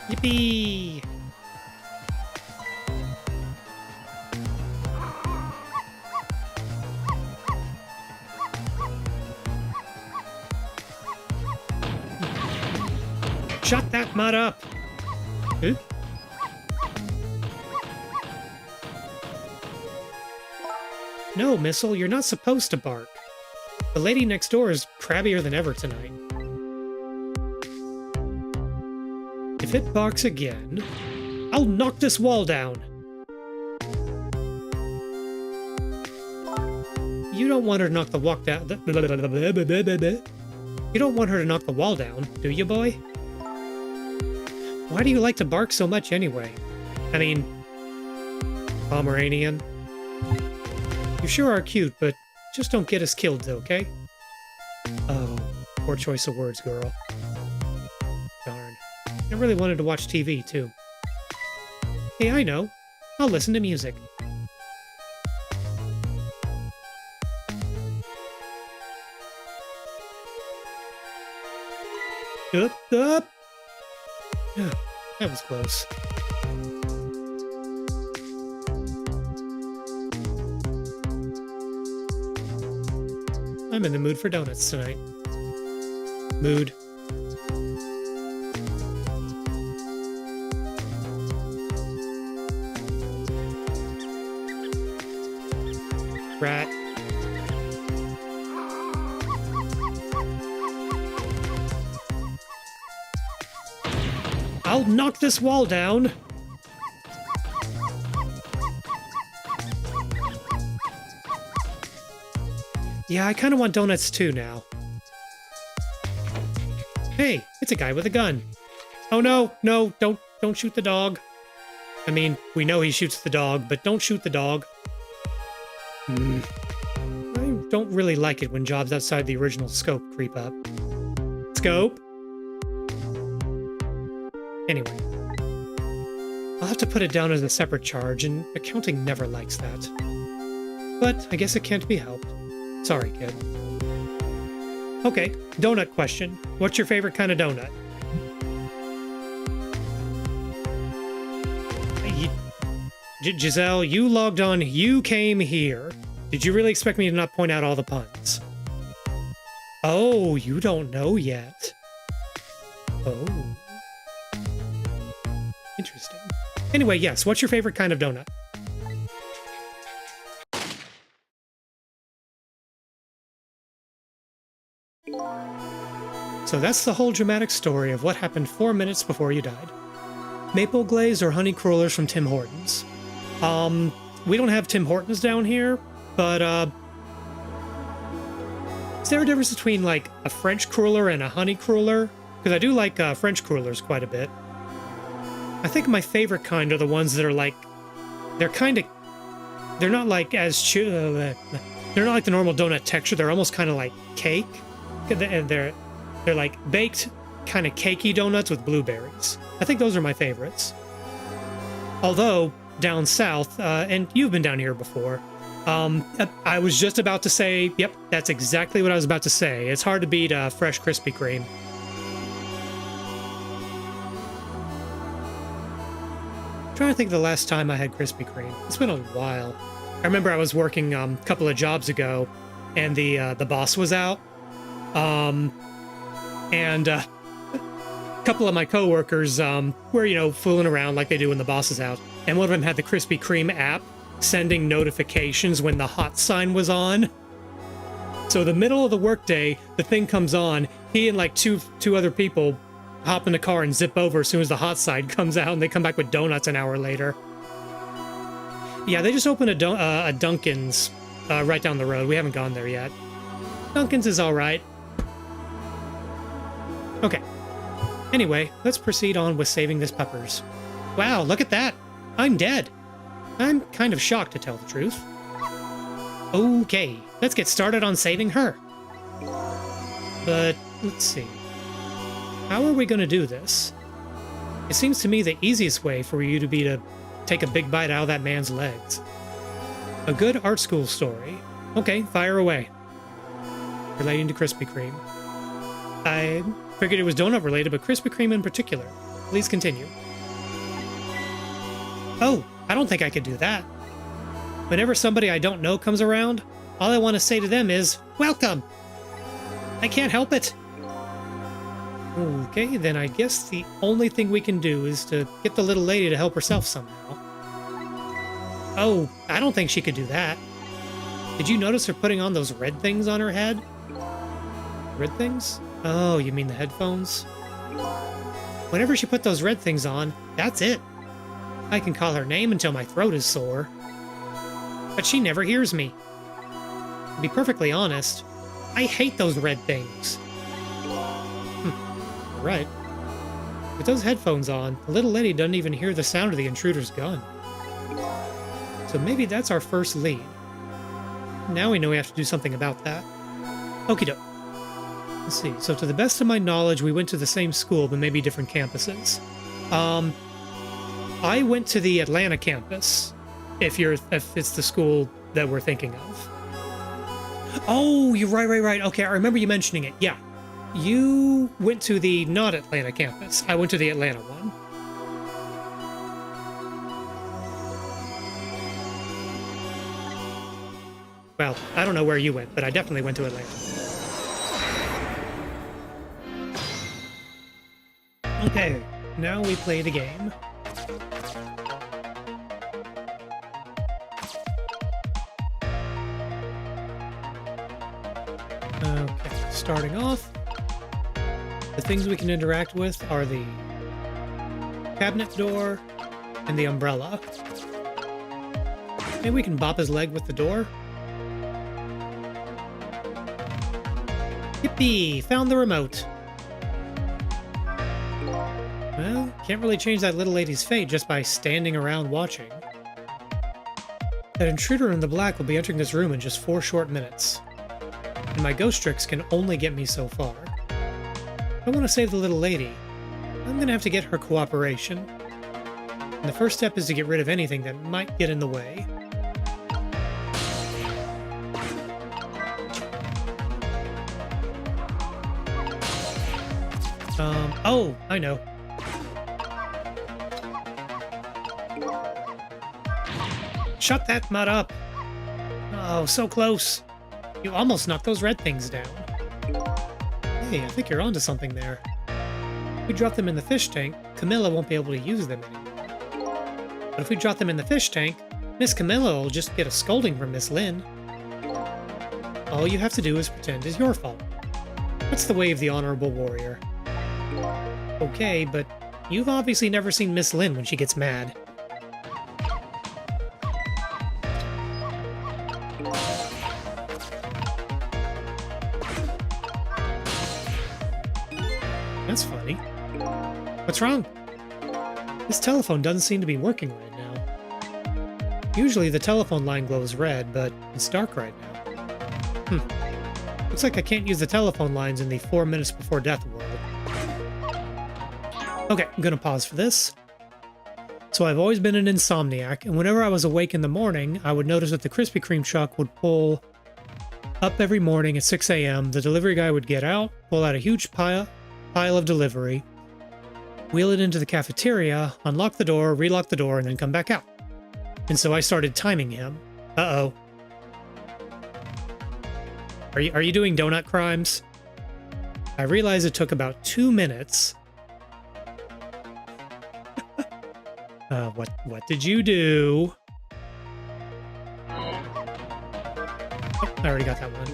Yippee! Shut that mud up! Huh? No, Missile, you're not supposed to bark. The lady next door is crabbier than ever tonight. If it barks again, I'll knock this wall down. You don't want her to knock the walk down. You don't want her to knock the wall down, do you, boy? Why do you like to bark so much anyway? I mean, Pomeranian. You sure are cute, but just don't get us killed, okay? Oh, poor choice of words, girl. Darn. I really wanted to watch TV, too. Hey, I know. I'll listen to music. Up! That was close. I'm in the mood for donuts tonight. Mood. Rat. I'll knock this wall down. Yeah, I kind of want donuts too now. Hey, it's a guy with a gun. Oh no, no, don't shoot the dog. I mean, we know he shoots the dog, but don't shoot the dog. I don't really like it when jobs outside the original scope creep up. Scope? Anyway. I'll have to put it down as a separate charge, and accounting never likes that. But I guess it can't be helped. Sorry, kid. Okay, donut question. What's your favorite kind of donut? Giselle, you logged on, you came here. Did you really expect me to not point out all the puns? Oh, you don't know yet. Oh. Interesting. Anyway, yes, what's your favorite kind of donut? So that's the whole dramatic story of what happened 4 minutes before you died. Maple glaze or honey crullers from Tim Hortons. We don't have Tim Hortons down here, but is there a difference between like a French cruller and a honey cruller? Because I do like French crullers quite a bit. I think my favorite kind are the ones that are like, they're not like they're not like the normal donut texture. They're almost kind of like cake. And they're like baked, kind of cakey donuts with blueberries. I think those are my favorites. Although down south, and you've been down here before, I was just about to say, yep, that's exactly what I was about to say. It's hard to beat fresh Krispy Kreme. I'm trying to think of the last time I had Krispy Kreme. It's been a while. I remember I was working a couple of jobs ago, and the boss was out. And a couple of my coworkers were, fooling around like they do when the boss is out. And one of them had the Krispy Kreme app sending notifications when the hot sign was on. So the middle of the workday, the thing comes on. He and like two other people hop in the car and zip over as soon as the hot sign comes out, and they come back with donuts an hour later. Yeah, they just opened a Dunkin's right down the road. We haven't gone there yet. Dunkin's is all right. Okay. Anyway, let's proceed on with saving this peppers. Wow, look at that. I'm dead. I'm kind of shocked, to tell the truth. Okay, let's get started on saving her. But let's see. How are we going to do this? It seems to me the easiest way for you to be to take a big bite out of that man's legs. A good art school story. Okay, fire away. Relating to Krispy Kreme. I figured it was donut related, but Krispy Kreme in particular. Please continue. Oh, I don't think I could do that. Whenever somebody I don't know comes around, all I want to say to them is, welcome! I can't help it. Okay, then I guess the only thing we can do is to get the little lady to help herself somehow. Oh, I don't think she could do that. Did you notice her putting on those red things on her head? Red things? Oh, you mean the headphones? Whenever she put those red things on, that's it. I can call her name until my throat is sore. But she never hears me. To be perfectly honest, I hate those red things. Right. With those headphones on, the little lady doesn't even hear the sound of the intruder's gun. So maybe that's our first lead. Now we know we have to do something about that. Okie doke. Let's see. So to the best of my knowledge, we went to the same school, but maybe different campuses. I went to the Atlanta campus, if it's the school that we're thinking of. Oh, you're right. Okay, I remember you mentioning it. Yeah. You went to the not Atlanta campus. I went to the Atlanta one. Well, I don't know where you went, but I definitely went to Atlanta. Okay, now we play the game. Okay, starting off, the things we can interact with are the cabinet door and the umbrella. Maybe we can bop his leg with the door. Yippee! Found the remote. Well, can't really change that little lady's fate just by standing around watching. That intruder in the black will be entering this room in just 4 short minutes. And my ghost tricks can only get me so far. If I want to save the little lady, I'm gonna have to get her cooperation. And the first step is to get rid of anything that might get in the way. Oh, I know. Shut that mud up. Oh, so close. You almost knocked those red things down. Hey, I think you're onto something there. If we drop them in the fish tank, Camilla won't be able to use them anymore. But if we drop them in the fish tank, Miss Camilla will just get a scolding from Miss Lynn. All you have to do is pretend it's your fault. That's the way of the honorable warrior. Okay, but you've obviously never seen Miss Lynn when she gets mad. That's funny. What's wrong? This telephone doesn't seem to be working right now. Usually the telephone line glows red, but it's dark right now. Looks like I can't use the telephone lines in the 4 minutes before death world. Okay, I'm gonna pause for this. So I've always been an insomniac, and whenever I was awake in the morning, I would notice that the Krispy Kreme truck would pull up every morning at 6 a.m. The delivery guy would get out, pull out a huge pile of delivery, wheel it into the cafeteria, unlock the door, relock the door, and then come back out. And so I started timing him. Uh-oh. Are you doing donut crimes? I realized it took about 2 minutes. What did you do? Oh, I already got that one.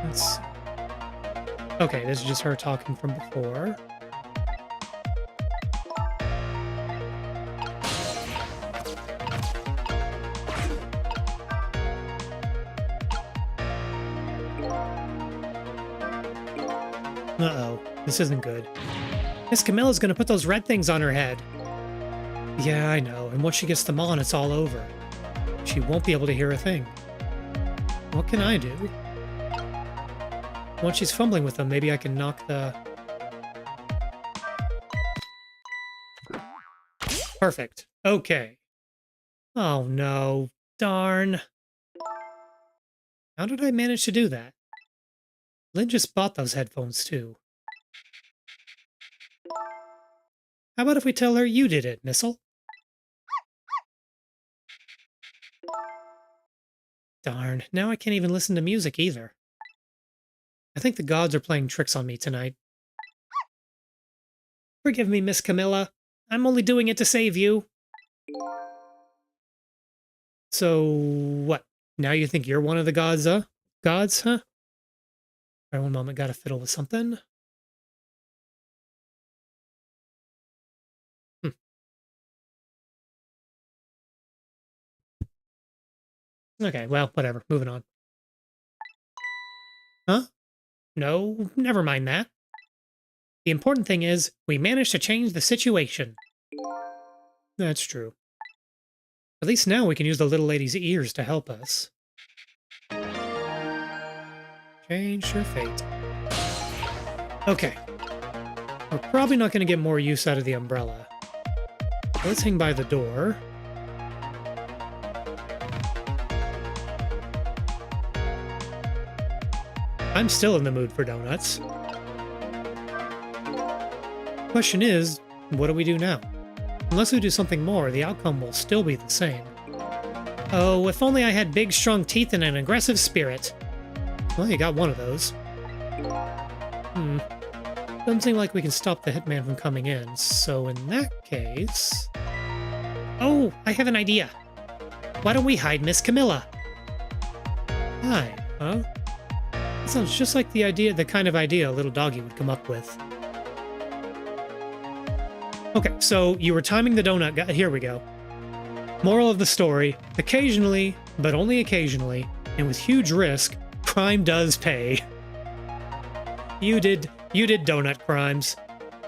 Let's see. Okay, this is just her talking from before. Uh-oh, this isn't good. Miss Camilla's gonna put those red things on her head. Yeah, I know, and once she gets them on, it's all over. She won't be able to hear a thing. What can I do? Once she's fumbling with them, maybe I can knock the... Perfect. Okay. Oh no. Darn. How did I manage to do that? Lynn just bought those headphones too. How about if we tell her you did it, Missile? Darn, now I can't even listen to music either. I think the gods are playing tricks on me tonight. Forgive me, Miss Camilla. I'm only doing it to save you. So, what? Now you think you're one of the gods, Gods, huh? All right, one moment, gotta fiddle with something. Okay, well, whatever. Moving on. Huh? No, never mind that. The important thing is, we managed to change the situation. That's true. At least now we can use the little lady's ears to help us. Change her fate. Okay. We're probably not going to get more use out of the umbrella. Let's hang by the door. I'm still in the mood for donuts. Question is, what do we do now? Unless we do something more, the outcome will still be the same. Oh, if only I had big, strong teeth and an aggressive spirit. Well, you got one of those. Doesn't seem like we can stop the hitman from coming in, so in that case... Oh, I have an idea. Why don't we hide Miss Camilla? Hi, huh? That sounds just like the kind of idea a little doggy would come up with. Okay, so you were timing the donut guy. Here we go. Moral of the story, occasionally, but only occasionally, and with huge risk, crime does pay. You did donut crimes.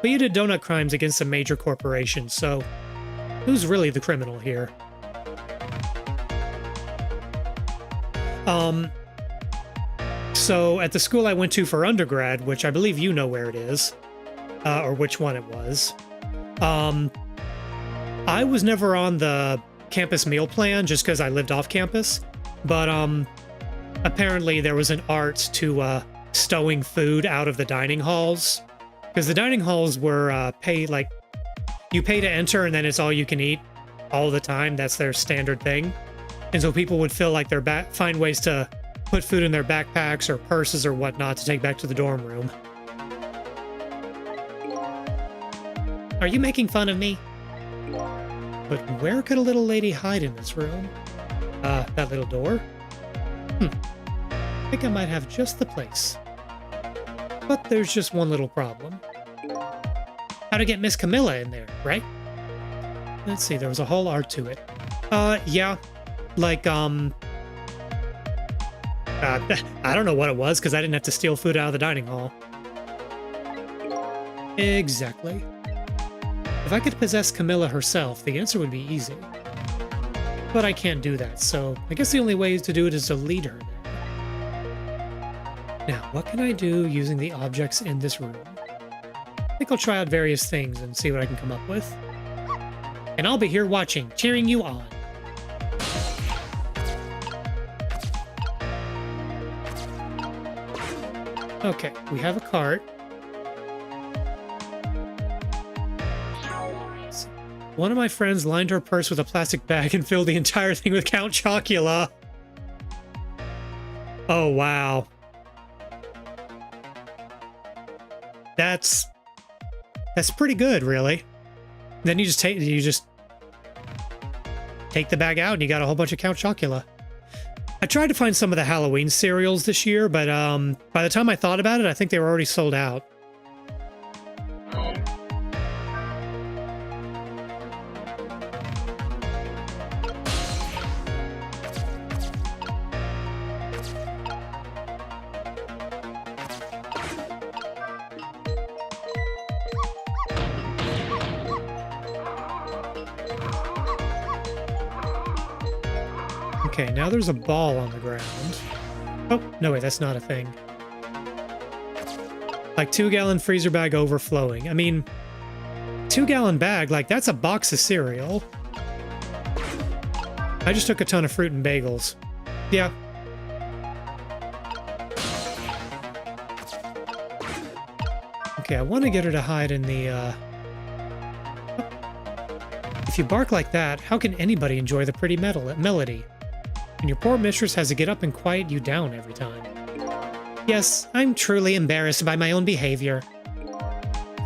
But you did donut crimes against a major corporation, so who's really the criminal here? So at the school I went to for undergrad, which I believe you know where it is, or which one it was, I was never on the campus meal plan just because I lived off campus, but apparently there was an art to stowing food out of the dining halls, because the dining halls were you pay to enter and then it's all you can eat all the time. That's their standard thing. And so people would feel like find ways to put food in their backpacks or purses or whatnot to take back to the dorm room. Are you making fun of me? But where could a little lady hide in this room? That little door? I think I might have just the place. But there's just one little problem. How to get Miss Camilla in there, right? Let's see, there was a whole art to it. Yeah. Like, I don't know what it was, because I didn't have to steal food out of the dining hall. Exactly. If I could possess Camilla herself, the answer would be easy. But I can't do that, so I guess the only way to do it is to lead her there. Now, what can I do using the objects in this room? I think I'll try out various things and see what I can come up with. And I'll be here watching, cheering you on. Okay, we have a cart. One of my friends lined her purse with a plastic bag and filled the entire thing with Count Chocula. Oh, wow. That's pretty good, really. Then you just take the bag out and you got a whole bunch of Count Chocula. I tried to find some of the Halloween cereals this year, but by the time I thought about it, I think they were already sold out. Okay, now there's a ball on the ground. Oh, no, wait, that's not a thing. Like 2-gallon freezer bag overflowing. I mean, 2-gallon bag, like that's a box of cereal. I just took a ton of fruit and bagels. Yeah. Okay, I want to get her to hide in the, If you bark like that, how can anybody enjoy the pretty melody? And your poor mistress has to get up and quiet you down every time. Yes, I'm truly embarrassed by my own behavior.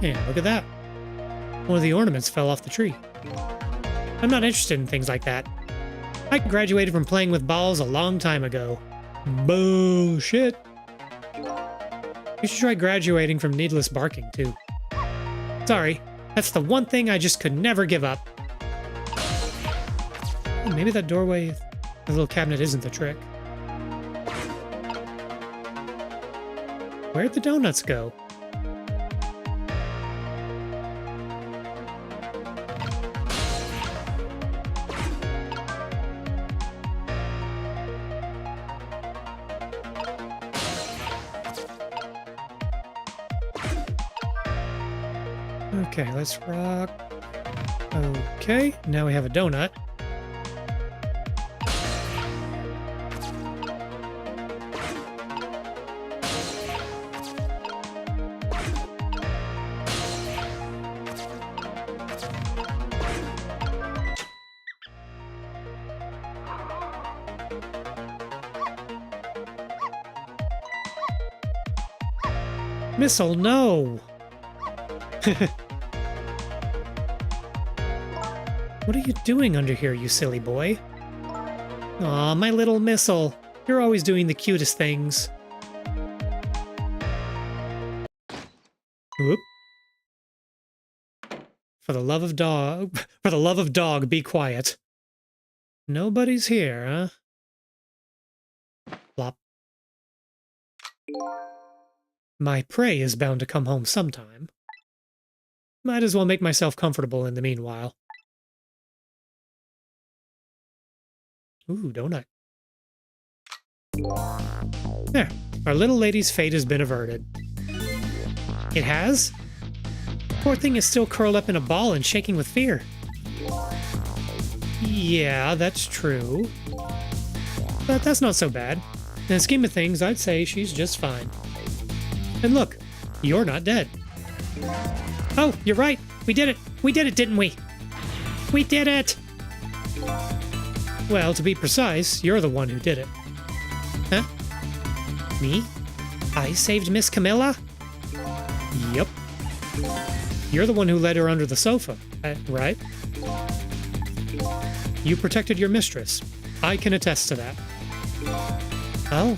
Yeah, look at that. One of the ornaments fell off the tree. I'm not interested in things like that. I graduated from playing with balls a long time ago. Bullshit. You should try graduating from needless barking, too. Sorry, that's the one thing I just could never give up. Maybe that doorway, the little cabinet, isn't the trick. Where'd the donuts go? Okay, let's rock. Okay, now we have a donut. Missile, no! What are you doing under here, you silly boy? Aw, my little missile. You're always doing the cutest things. Whoop. For the love of dog, be quiet. Nobody's here, huh? Plop. My prey is bound to come home sometime. Might as well make myself comfortable in the meanwhile. Ooh, donut. There. Our little lady's fate has been averted. It has? Poor thing is still curled up in a ball and shaking with fear. Yeah, that's true. But that's not so bad. In the scheme of things, I'd say she's just fine. And look, you're not dead. Oh, you're right. We did it. We did it, didn't we? We did it! Well, to be precise, you're the one who did it. Huh? Me? I saved Miss Camilla? Yep. You're the one who led her under the sofa, right? You protected your mistress. I can attest to that. Oh.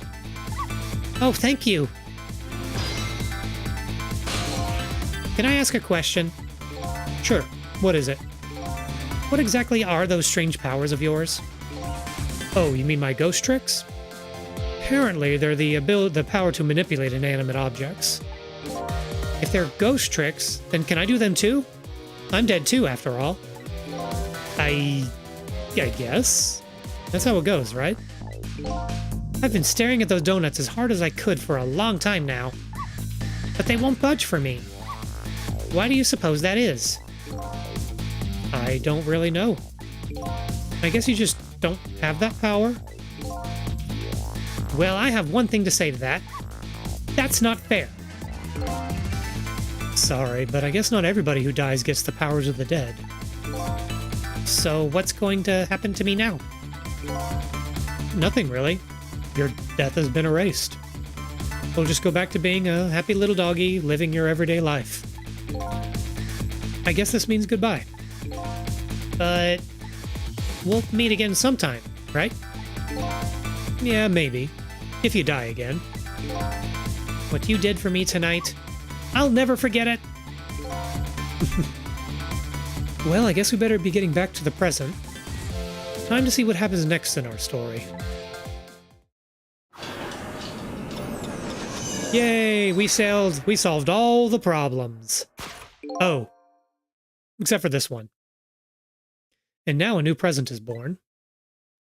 Oh, thank you. Can I ask a question? Sure. What is it? What exactly are those strange powers of yours? Oh, you mean my ghost tricks? Apparently, they're the power to manipulate inanimate objects. If they're ghost tricks, then can I do them too? I'm dead too, after all. I guess. That's how it goes, right? I've been staring at those donuts as hard as I could for a long time now. But they won't budge for me. Why do you suppose that is? I don't really know. I guess you just don't have that power? Well, I have one thing to say to that. That's not fair. Sorry, but I guess not everybody who dies gets the powers of the dead. So what's going to happen to me now? Nothing, really. Your death has been erased. We'll just go back to being a happy little doggy, living your everyday life. I guess this means goodbye. But we'll meet again sometime, right? Yeah, maybe. If you die again. What you did for me tonight, I'll never forget it. Well, I guess we better be getting back to the present. Time to see what happens next in our story. Yay, we solved all the problems. Oh. Except for this one. And now a new present is born.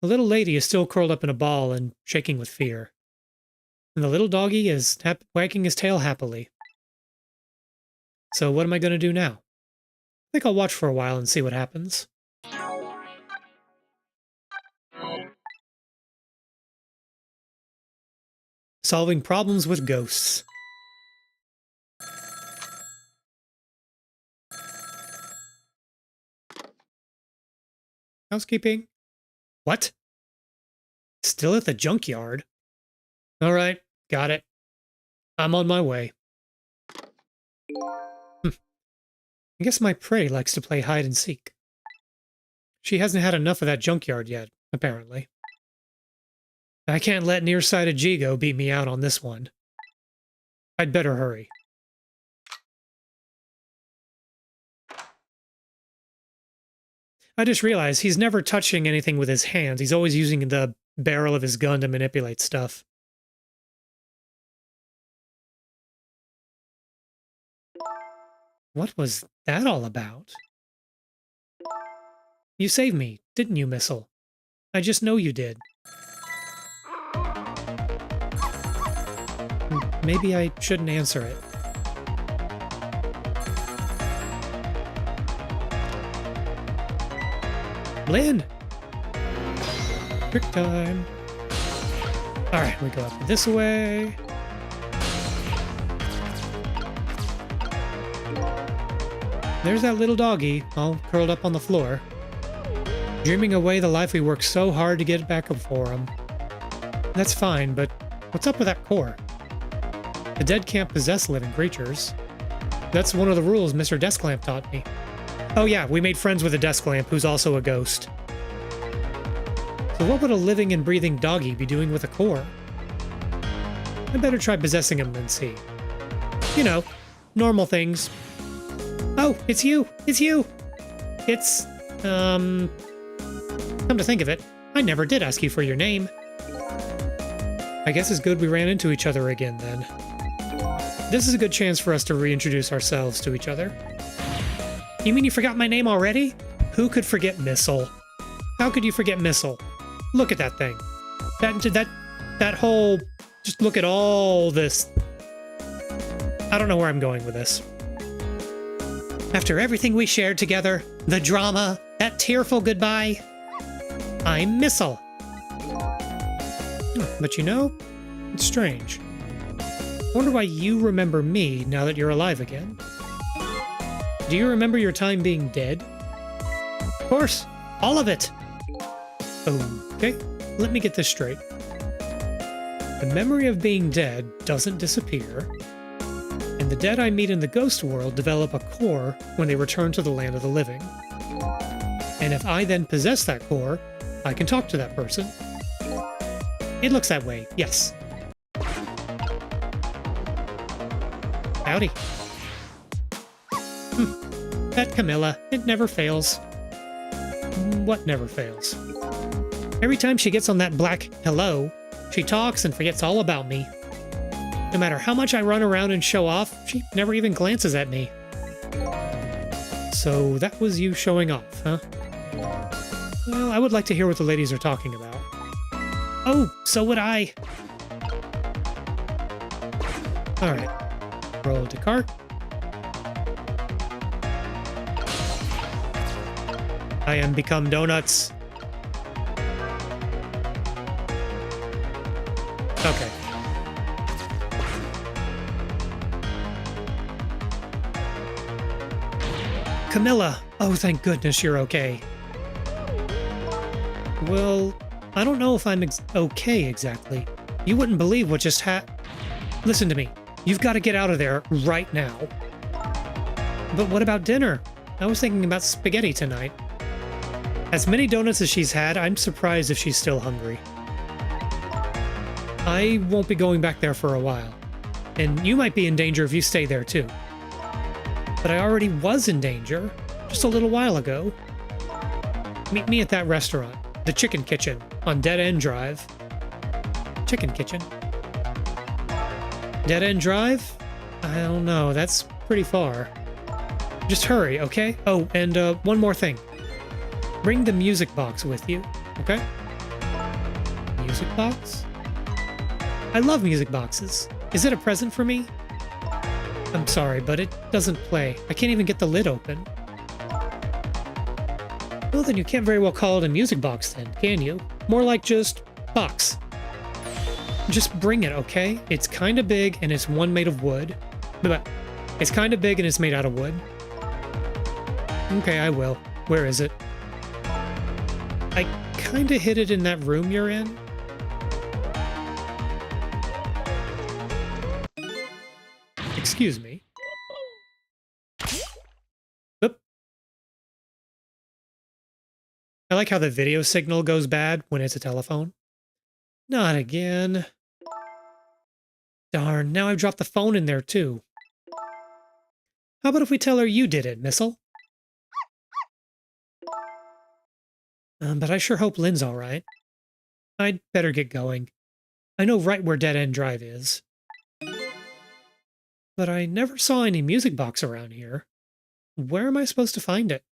The little lady is still curled up in a ball and shaking with fear. And the little doggy is wagging his tail happily. So what am I going to do now? I think I'll watch for a while and see what happens. Solving problems with ghosts. Housekeeping. What? Still at the junkyard? All right, got it. I'm on my way. I guess my prey likes to play hide and seek. She hasn't had enough of that junkyard yet, apparently. I can't let nearsighted Jigo beat me out on this one. I'd better hurry. I just realized he's never touching anything with his hands. He's always using the barrel of his gun to manipulate stuff. What was that all about? You saved me, didn't you, Missile? I just know you did. Maybe I shouldn't answer it. Lynn! Trick time. Alright, we go up this way. There's that little doggy, all curled up on the floor. Dreaming away the life we worked so hard to get back up for him. That's fine, but what's up with that core? The dead can't possess living creatures. That's one of the rules Mr. Desklamp taught me. Oh yeah, we made friends with a desk lamp who's also a ghost. But what would a living and breathing doggy be doing with a core? I better try possessing him and see. You know, normal things. Oh, it's you! It's you! It's, come to think of it, I never did ask you for your name. I guess it's good we ran into each other again, then. This is a good chance for us to reintroduce ourselves to each other. You mean you forgot my name already? Who could forget Missile? How could you forget Missile? Look at that thing. That whole... Just look at all this. I don't know where I'm going with this. After everything we shared together, the drama, that tearful goodbye, I'm Missile. But you know, it's strange. I wonder why you remember me now that you're alive again. Do you remember your time being dead? Of course, all of it. Okay, let me get this straight. The memory of being dead doesn't disappear, and the dead I meet in the ghost world develop a core when they return to the land of the living. And if I then possess that core, I can talk to that person. It looks that way, yes. Howdy. That Camilla, it never fails. What never fails? Every time she gets on that black hello, she talks and forgets all about me. No matter how much I run around and show off, she never even glances at me. So that was you showing off, huh? Well, I would like to hear what the ladies are talking about. Oh, so would I. Alright. Roll to cart. I am become donuts. Okay. Camilla! Oh, thank goodness you're okay. Well, I don't know if I'm okay exactly. You wouldn't believe what just Listen to me. You've got to get out of there right now. But what about dinner? I was thinking about spaghetti tonight. As many donuts as she's had, I'm surprised if she's still hungry. I won't be going back there for a while. And you might be in danger if you stay there too. But I already was in danger just a little while ago. Meet me at that restaurant, the Chicken Kitchen, on Dead End Drive. Chicken Kitchen? Dead End Drive? I don't know, that's pretty far. Just hurry, okay? Oh, and one more thing. Bring the music box with you, okay? Music box? I love music boxes. Is it a present for me? I'm sorry, but it doesn't play. I can't even get the lid open. Well, then you can't very well call it a music box then, can you? More like just box. Just bring it, okay? It's kind of big and it's one made of wood. But it's kind of big and it's made out of wood. Okay, I will. Where is it? I kind of hid it in that room you're in. Excuse me. Oop. I like how the video signal goes bad when it's a telephone. Not again. Darn, now I've dropped the phone in there too. How about if we tell her you did it, Missile? But I sure hope Lynn's alright. I'd better get going. I know right where Dead End Drive is. But I never saw any music box around here. Where am I supposed to find it?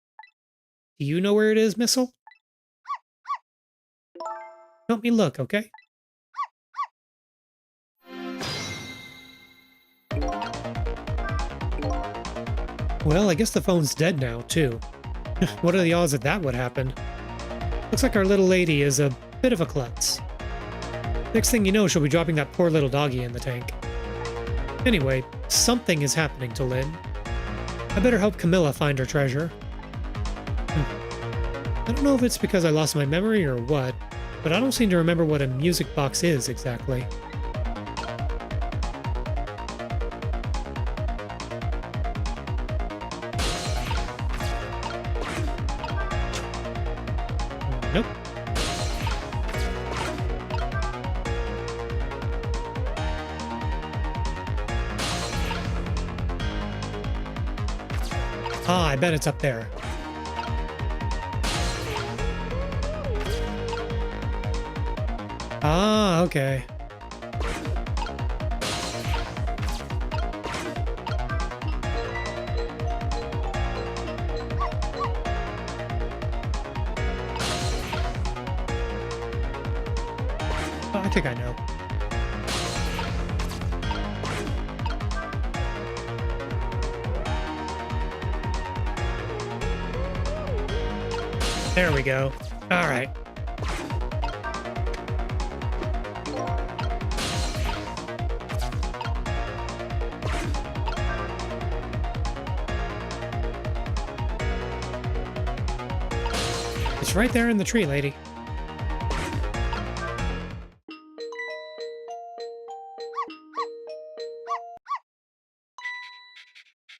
Do you know where it is, Missile? Help me look, okay? Well, I guess the phone's dead now, too. What are the odds that that would happen? Looks like our little lady is a bit of a klutz. Next thing you know, she'll be dropping that poor little doggy in the tank. Anyway, something is happening to Lynn. I better help Camilla find her treasure. I don't know if it's because I lost my memory or what, but I don't seem to remember what a music box is exactly. Nope. Ah, I bet it's up there. Ah, okay. Oh, I think I know. There we go. All right. It's right there in the tree, lady.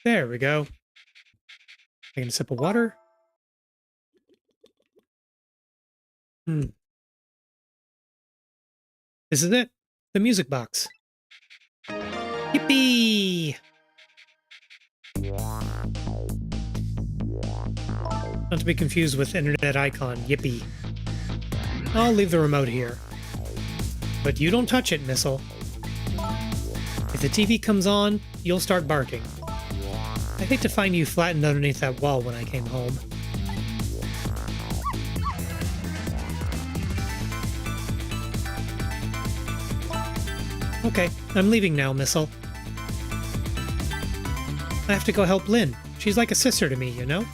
There we go. Taking a sip of water. Hmm. This is it. The music box. Yippee! Not to be confused with internet icon, yippee. I'll leave the remote here. But you don't touch it, Missile. If the TV comes on, you'll start barking. I hate to find you flattened underneath that wall when I came home. Okay, I'm leaving now, Missile. I have to go help Lynn. She's like a sister to me, you know?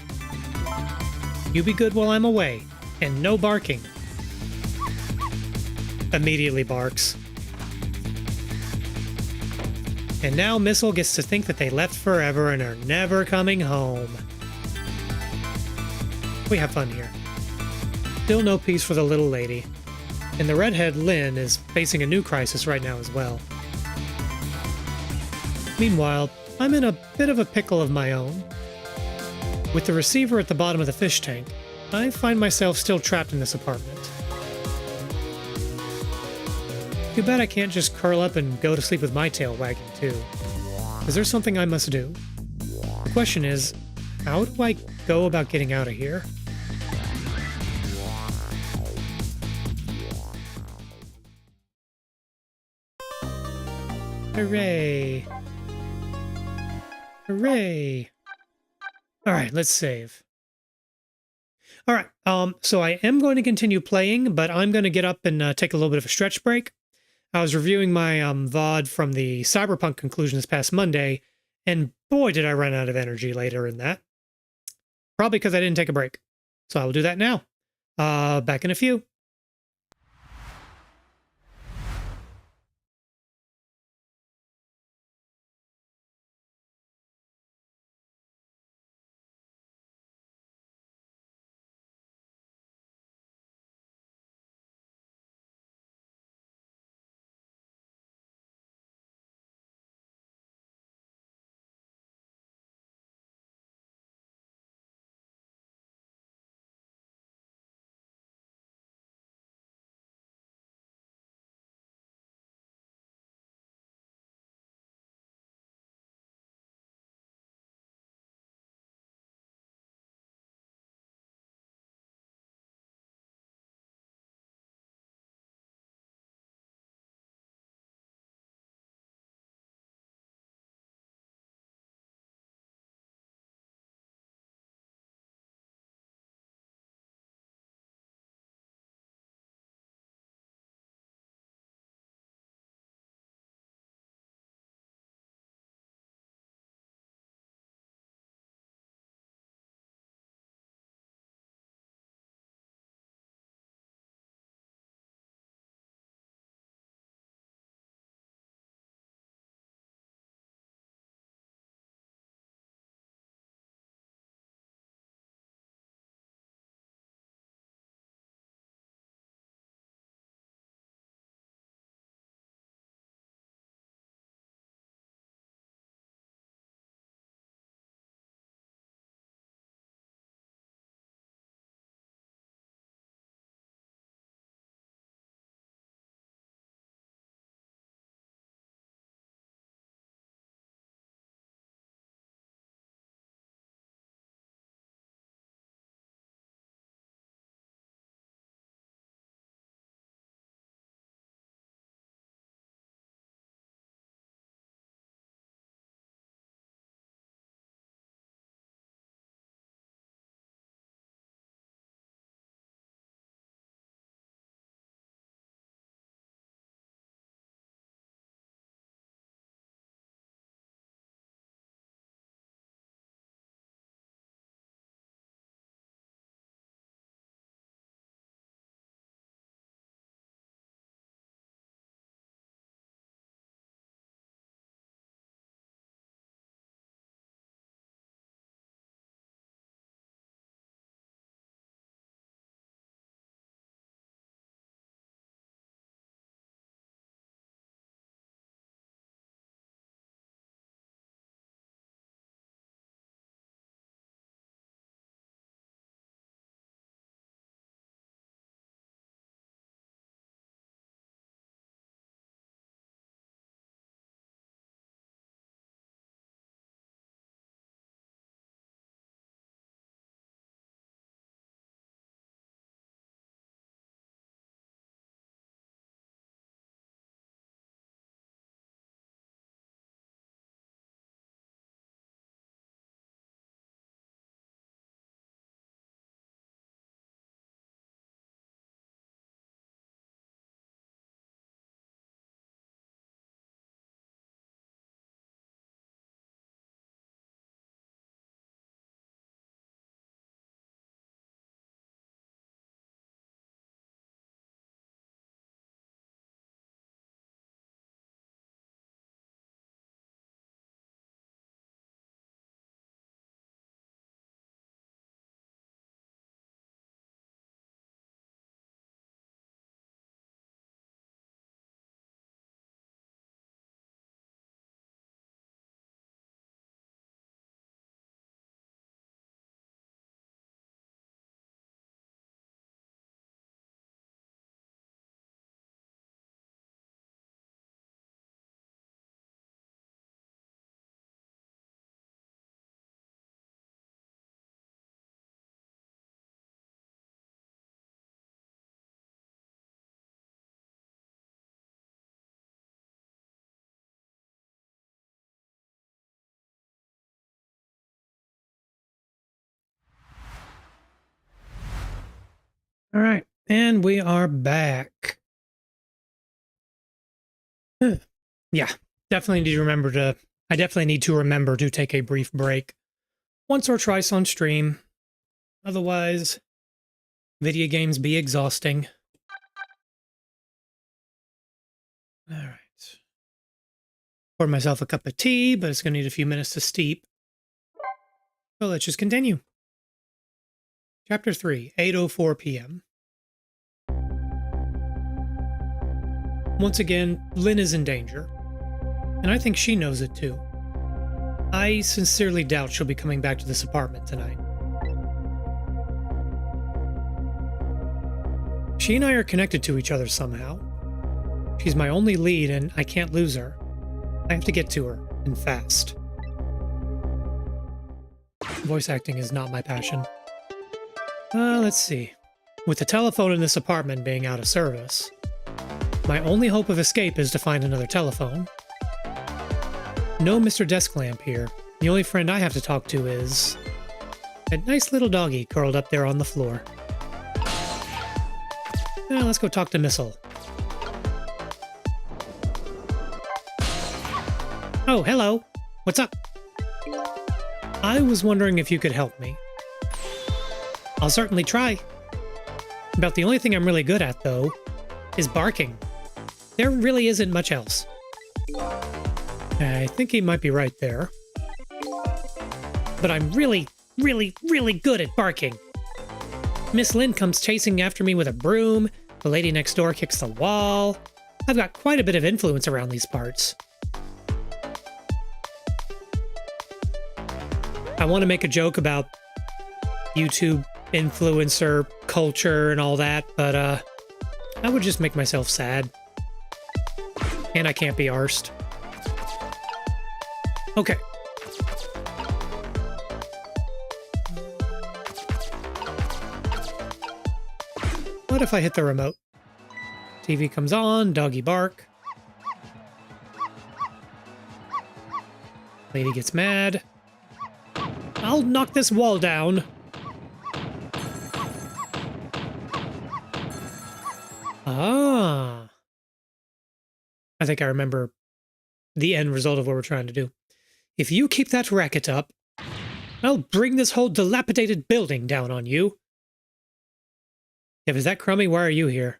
You be good while I'm away, and no barking. Immediately barks. And now Missile gets to think that they left forever and are never coming home. We have fun here. Still no peace for the little lady. And the redhead Lynn is facing a new crisis right now as well. Meanwhile, I'm in a bit of a pickle of my own. With the receiver at the bottom of the fish tank, I find myself still trapped in this apartment. Too bad I can't just curl up and go to sleep with my tail wagging too. Is there something I must do? The question is, how do I go about getting out of here? Hooray! Hooray! Alright, let's save. Alright, so I am going to continue playing, but I'm going to get up and take a little bit of a stretch break. I was reviewing my VOD from the Cyberpunk conclusion this past Monday, and boy did I run out of energy later in that. Probably because I didn't take a break. So I will do that now. Back in a few. All right, and we are back. Yeah, definitely need to remember to. I definitely need to remember to take a brief break once or twice on stream. Otherwise, video games be exhausting. All right. Pour myself a cup of tea, but it's going to need a few minutes to steep. So let's just continue. Chapter 3, 8:04 p.m. Once again, Lynn is in danger. And I think she knows it too. I sincerely doubt she'll be coming back to this apartment tonight. She and I are connected to each other somehow. She's my only lead and I can't lose her. I have to get to her, and fast. Voice acting is not my passion. Let's see. With the telephone in this apartment being out of service, my only hope of escape is to find another telephone. No Mr. Desk Lamp here. The only friend I have to talk to is a nice little doggy curled up there on the floor. Now let's go talk to Missile. Oh, hello. What's up? I was wondering if you could help me. I'll certainly try. About the only thing I'm really good at, though, is barking. There really isn't much else. I think he might be right there. But I'm really, really, really good at barking. Miss Lynn comes chasing after me with a broom. The lady next door kicks the wall. I've got quite a bit of influence around these parts. I want to make a joke about YouTube influencer culture and all that, but I would just make myself sad. And I can't be arsed. Okay. What if I hit the remote? TV comes on, doggy bark. Lady gets mad. I'll knock this wall down. Ah. I think I remember the end result of what we're trying to do. If you keep that racket up, I'll bring this whole dilapidated building down on you. If it's that crummy, why are you here?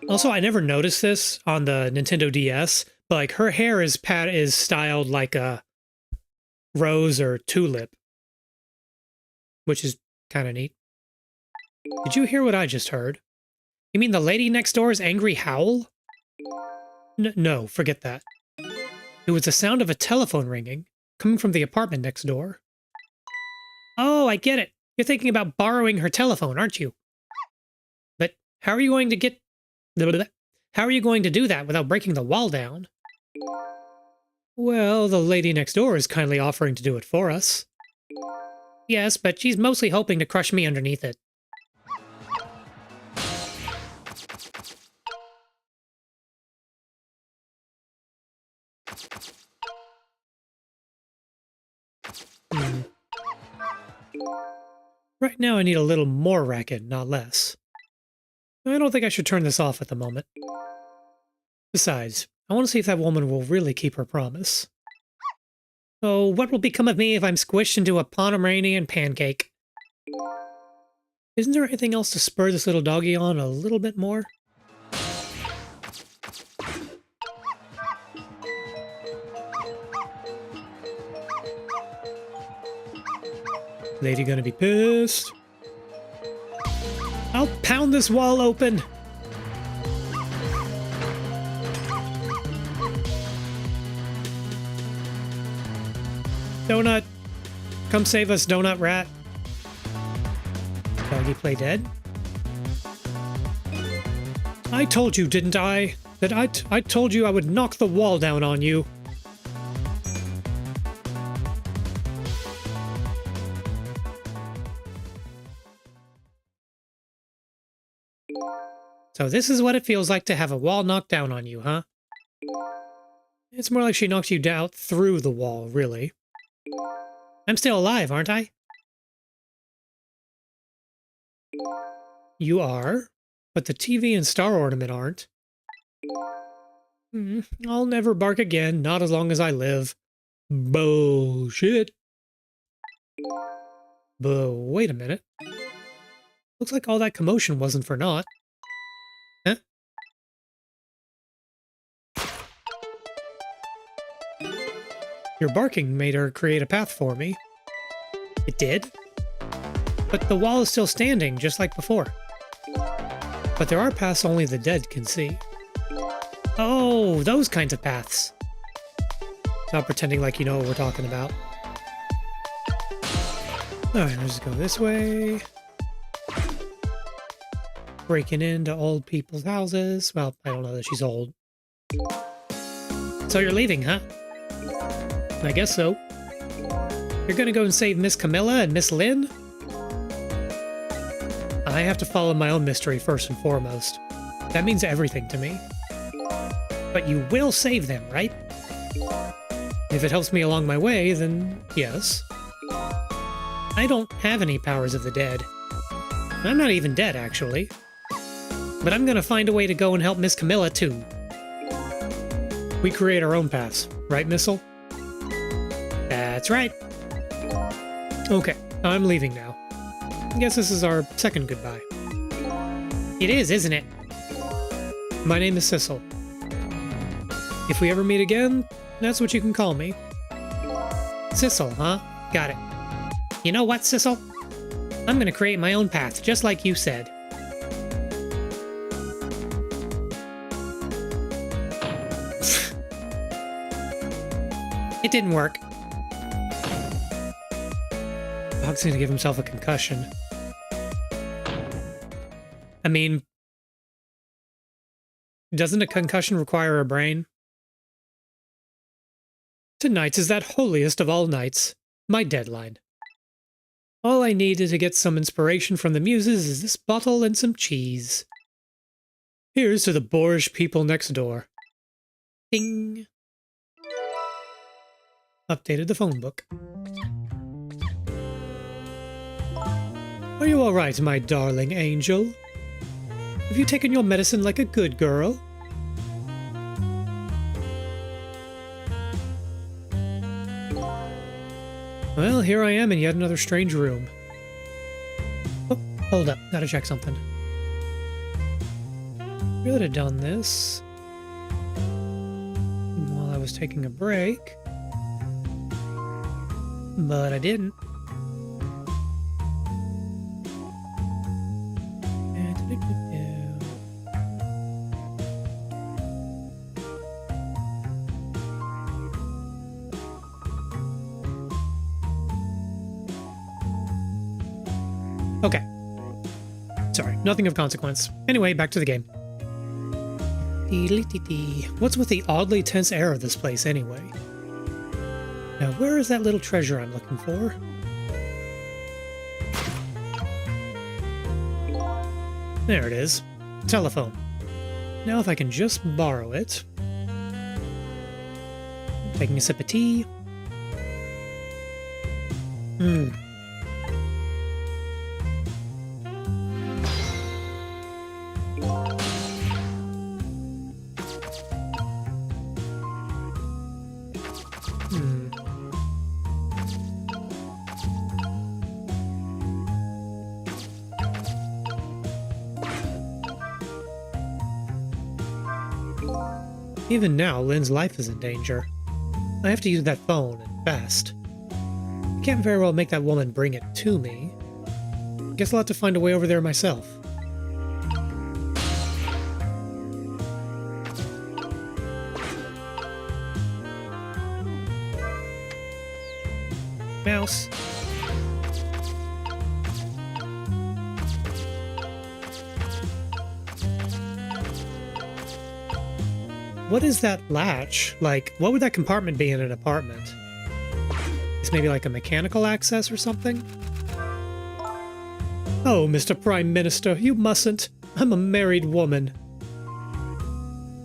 Also, I never noticed this on the Nintendo DS, but like her hair is styled like a rose or tulip, which is kind of neat. Did you hear what I just heard? You mean the lady next door's angry howl? No, forget that. It was the sound of a telephone ringing, coming from the apartment next door. Oh, I get it. You're thinking about borrowing her telephone, aren't you? But how are you going to get... How are you going to do that without breaking the wall down? Well, the lady next door is kindly offering to do it for us. Yes, but she's mostly hoping to crush me underneath it. Right now I need a little more racket, not less. I don't think I should turn this off at the moment. Besides, I want to see if that woman will really keep her promise. Oh, what will become of me if I'm squished into a Pomeranian pancake? Isn't there anything else to spur this little doggy on a little bit more? Lady gonna be pissed. I'll pound this wall open. Donut, come save us, Donut Rat. Doggy play dead? I told you, didn't I? That I told you I would knock the wall down on you. So this is what it feels like to have a wall knocked down on you, huh? It's more like she knocked you down through the wall, really. I'm still alive, aren't I? You are, but the TV and star ornament aren't. I'll never bark again, not as long as I live. Bullshit. But wait a minute. Looks like all that commotion wasn't for naught. Huh? Your barking made her create a path for me. It did? But the wall is still standing, just like before. But there are paths only the dead can see. Oh, those kinds of paths. Not pretending like you know what we're talking about. Alright, let's just go this way. Breaking into old people's houses. Well, I don't know that she's old. So you're leaving, huh? I guess so. You're gonna go and save Miss Camilla and Miss Lynn? I have to follow my own mystery first and foremost. That means everything to me. But you will save them, right? If it helps me along my way, then yes. I don't have any powers of the dead. I'm not even dead, actually. But I'm gonna find a way to go and help Miss Camilla, too. We create our own paths, right, Missile? That's right. Okay, I'm leaving now. I guess this is our second goodbye. It is, isn't it? My name is Sissel. If we ever meet again, that's what you can call me. Sissel, huh? Got it. You know what, Sissel? I'm gonna create my own path, just like you said. It didn't work. Dog's gonna give himself a concussion. I mean, doesn't a concussion require a brain? Tonight's is that holiest of all nights, my deadline. All I need to get some inspiration from the muses is this bottle and some cheese. Here's to the boorish people next door. Ding. Updated the phone book. Are you all right, my darling angel? Have you taken your medicine like a good girl? Well, here I am in yet another strange room. Oh, hold up. Gotta check something. Could have done this while I was taking a break. But I didn't. Okay. Sorry, nothing of consequence. Anyway, back to the game. What's with the oddly tense air of this place, anyway? Now, where is that little treasure I'm looking for? There it is. Telephone. Now if I can just borrow it. Taking a sip of tea. Even now, Lynn's life is in danger. I have to use that phone, and fast. I can't very well make that woman bring it to me. Guess I'll have to find a way over there myself. Mouse. What is that latch? Like, what would that compartment be in an apartment? It's maybe like a mechanical access or something? Oh, Mr. Prime Minister, you mustn't. I'm a married woman.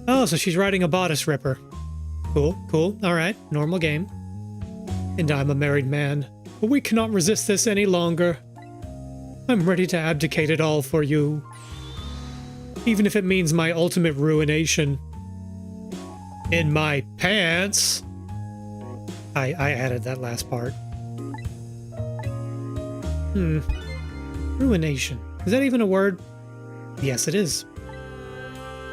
Oh, so she's riding a bodice ripper. Cool, cool. Alright, normal game. And I'm a married man, but we cannot resist this any longer. I'm ready to abdicate it all for you. Even if it means my ultimate ruination. In my pants. I added that last part. Ruination. Is that even a word? Yes, it is.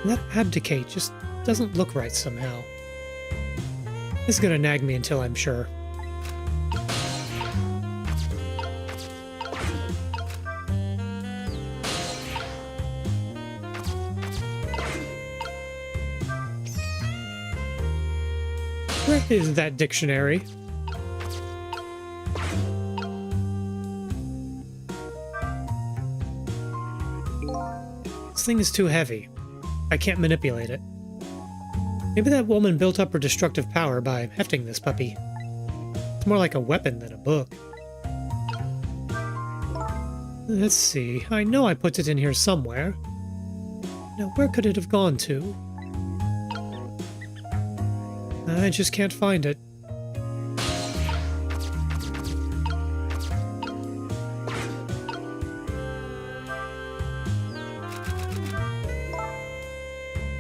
And that abdicate just doesn't look right somehow. This is gonna nag me until I'm sure. Where is that dictionary? This thing is too heavy. I can't manipulate it. Maybe that woman built up her destructive power by hefting this puppy. It's more like a weapon than a book. Let's see. I know I put it in here somewhere. Now, where could it have gone to? I just can't find it.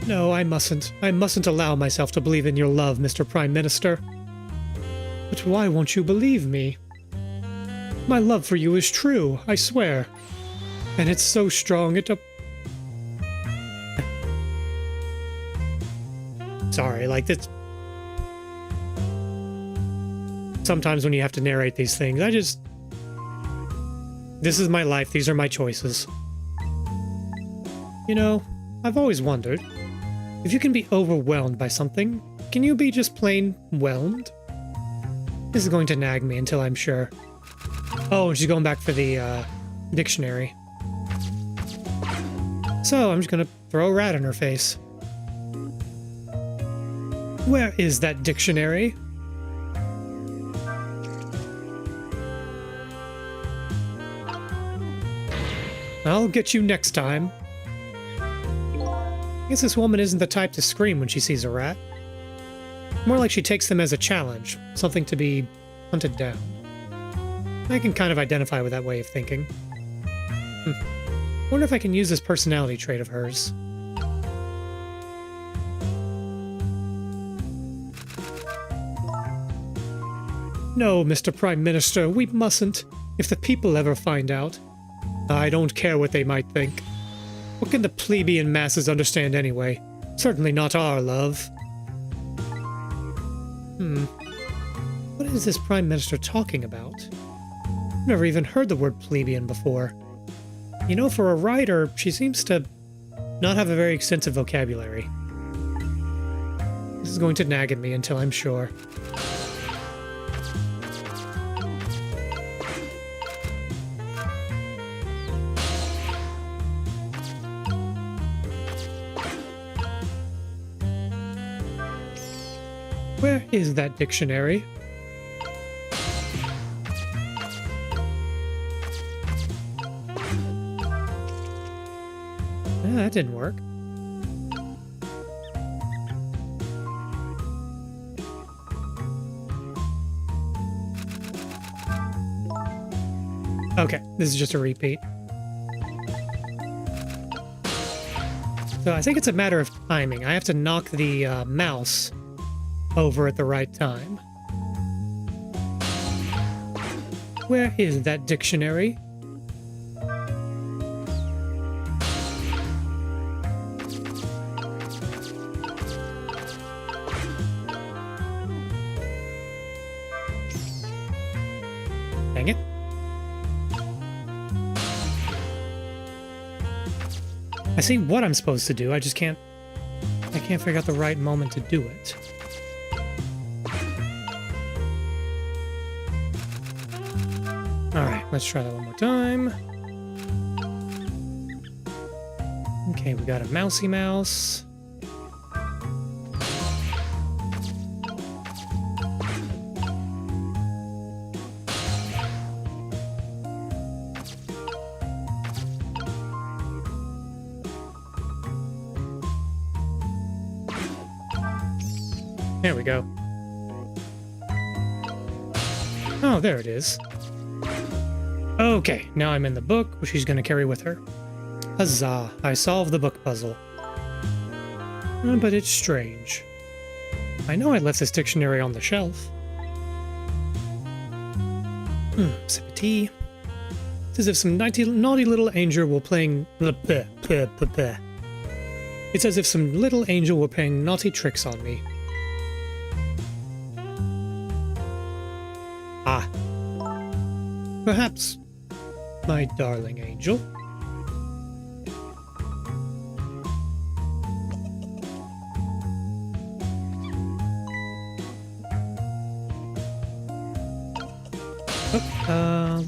No, I mustn't. I mustn't allow myself to believe in your love, Mr. Prime Minister. But why won't you believe me? My love for you is true, I swear. And it's so strong it... Sorry, like this... Sometimes when you have to narrate these things, this is my life, these are my choices. You know, I've always wondered, if you can be overwhelmed by something, can you be just plain whelmed? This is going to nag me until I'm sure. Oh, and she's going back for the dictionary. So I'm just gonna throw a rat in her face. Where is that dictionary? I'll get you next time. I guess this woman isn't the type to scream when she sees a rat. More like she takes them as a challenge, something to be hunted down. I can kind of identify with that way of thinking. Wonder if I can use this personality trait of hers. No, Mr. Prime Minister, we mustn't. If the people ever find out. I don't care what they might think. What can the plebeian masses understand anyway? Certainly not our love. What is this Prime Minister talking about? I've never even heard the word plebeian before. You know, for a writer, she seems to not have a very extensive vocabulary. This is going to nag at me until I'm sure. Where is that dictionary? That didn't work. Okay, this is just a repeat. So I think it's a matter of timing. I have to knock the mouse over at the right time. Where is that dictionary? Dang it. I see what I'm supposed to do, I can't figure out the right moment to do it. Alright, let's try that one more time. Okay, we got a mousy mouse. There we go. Oh, there it is. Okay, now I'm in the book, which she's going to carry with her. Huzzah, I solved the book puzzle. But it's strange. I know I left this dictionary on the shelf. Sip of tea. It's as if some naughty little angel were playing... It's as if some little angel were playing naughty tricks on me. Ah. Perhaps, my darling angel.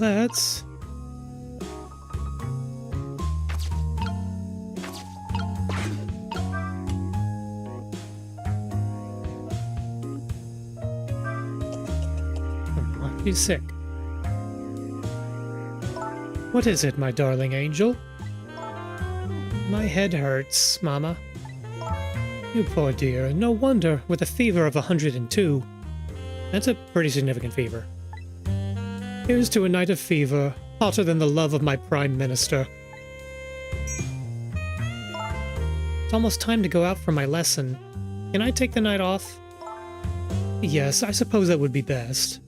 Let's... Oh, she's sick. What is it, my darling angel? My head hurts, Mama. You poor dear, no wonder, with a fever of 102. That's a pretty significant fever. Here's to a night of fever, hotter than the love of my Prime Minister. It's almost time to go out for my lesson. Can I take the night off? Yes, I suppose that would be best.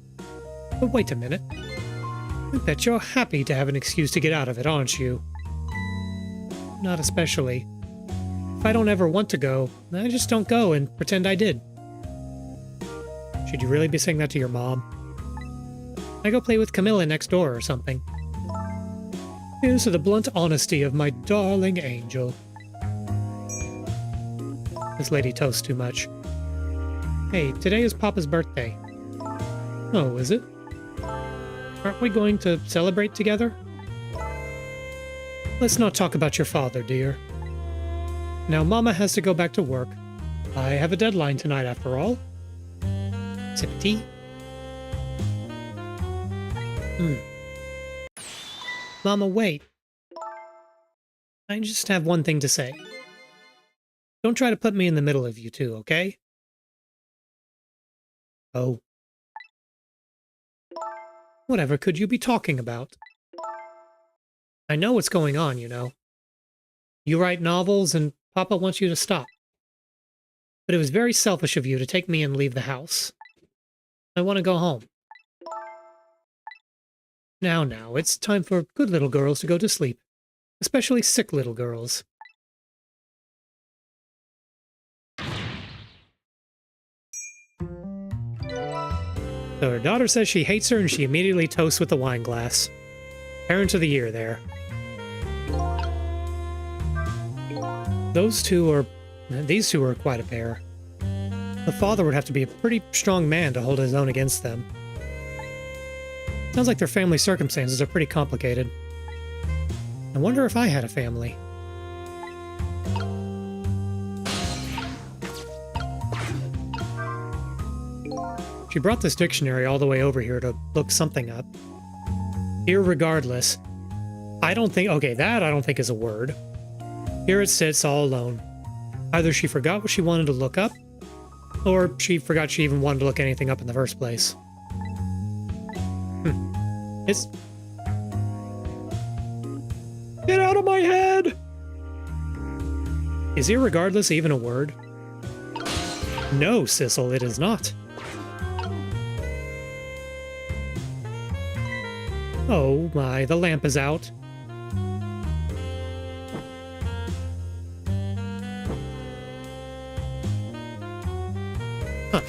But wait a minute. I bet you're happy to have an excuse to get out of it, aren't you? Not especially. If I don't ever want to go, I just don't go and pretend I did. Should you really be saying that to your mom? I go play with Camilla next door or something. Here's to the blunt honesty of my darling angel. This lady toasts too much. Hey, today is Papa's birthday. Oh, is it? Aren't we going to celebrate together? Let's not talk about your father, dear. Now Mama has to go back to work. I have a deadline tonight after all. Sip of tea. Mama, wait. I just have one thing to say. Don't try to put me in the middle of you two, okay? Oh. Whatever could you be talking about? I know what's going on, you know. You write novels and Papa wants you to stop. But it was very selfish of you to take me and leave the house. I want to go home. Now, it's time for good little girls to go to sleep. Especially sick little girls. So her daughter says she hates her and she immediately toasts with the wine glass. Parents of the year there. These two are quite a pair. The father would have to be a pretty strong man to hold his own against them. Sounds like their family circumstances are pretty complicated. I wonder if I had a family. She brought this dictionary all the way over here to look something up. Irregardless. I don't think is a word. Here it sits all alone. Either she forgot what she wanted to look up, or she forgot she even wanted to look anything up in the first place. It's... Get out of my head! Is irregardless even a word? No, Sissel, it is not. Oh my, the lamp is out. Huh.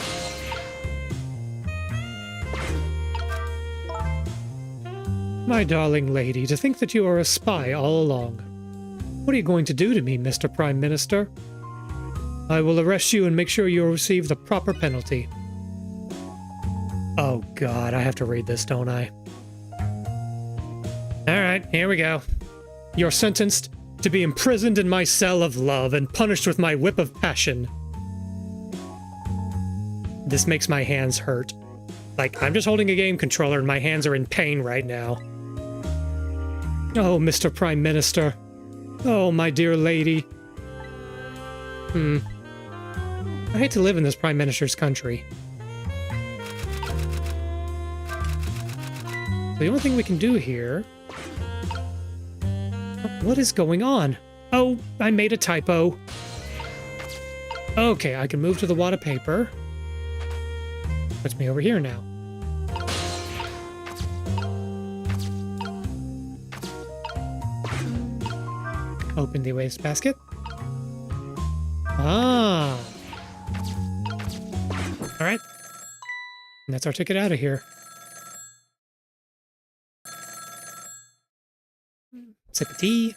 My darling lady, to think that you are a spy all along. What are you going to do to me, Mr. Prime Minister? I will arrest you and make sure you receive the proper penalty. Oh God, I have to read this, don't I? Alright, here we go. You're sentenced to be imprisoned in my cell of love and punished with my whip of passion. This makes my hands hurt. Like, I'm just holding a game controller and my hands are in pain right now. Oh, Mr. Prime Minister. Oh, my dear lady. I hate to live in this Prime Minister's country. The only thing we can do here... What is going on? Oh, I made a typo. Okay, I can move to the wad of paper. Puts me over here now. Open the wastebasket. Ah. All right. And that's our ticket out of here. Sip of tea.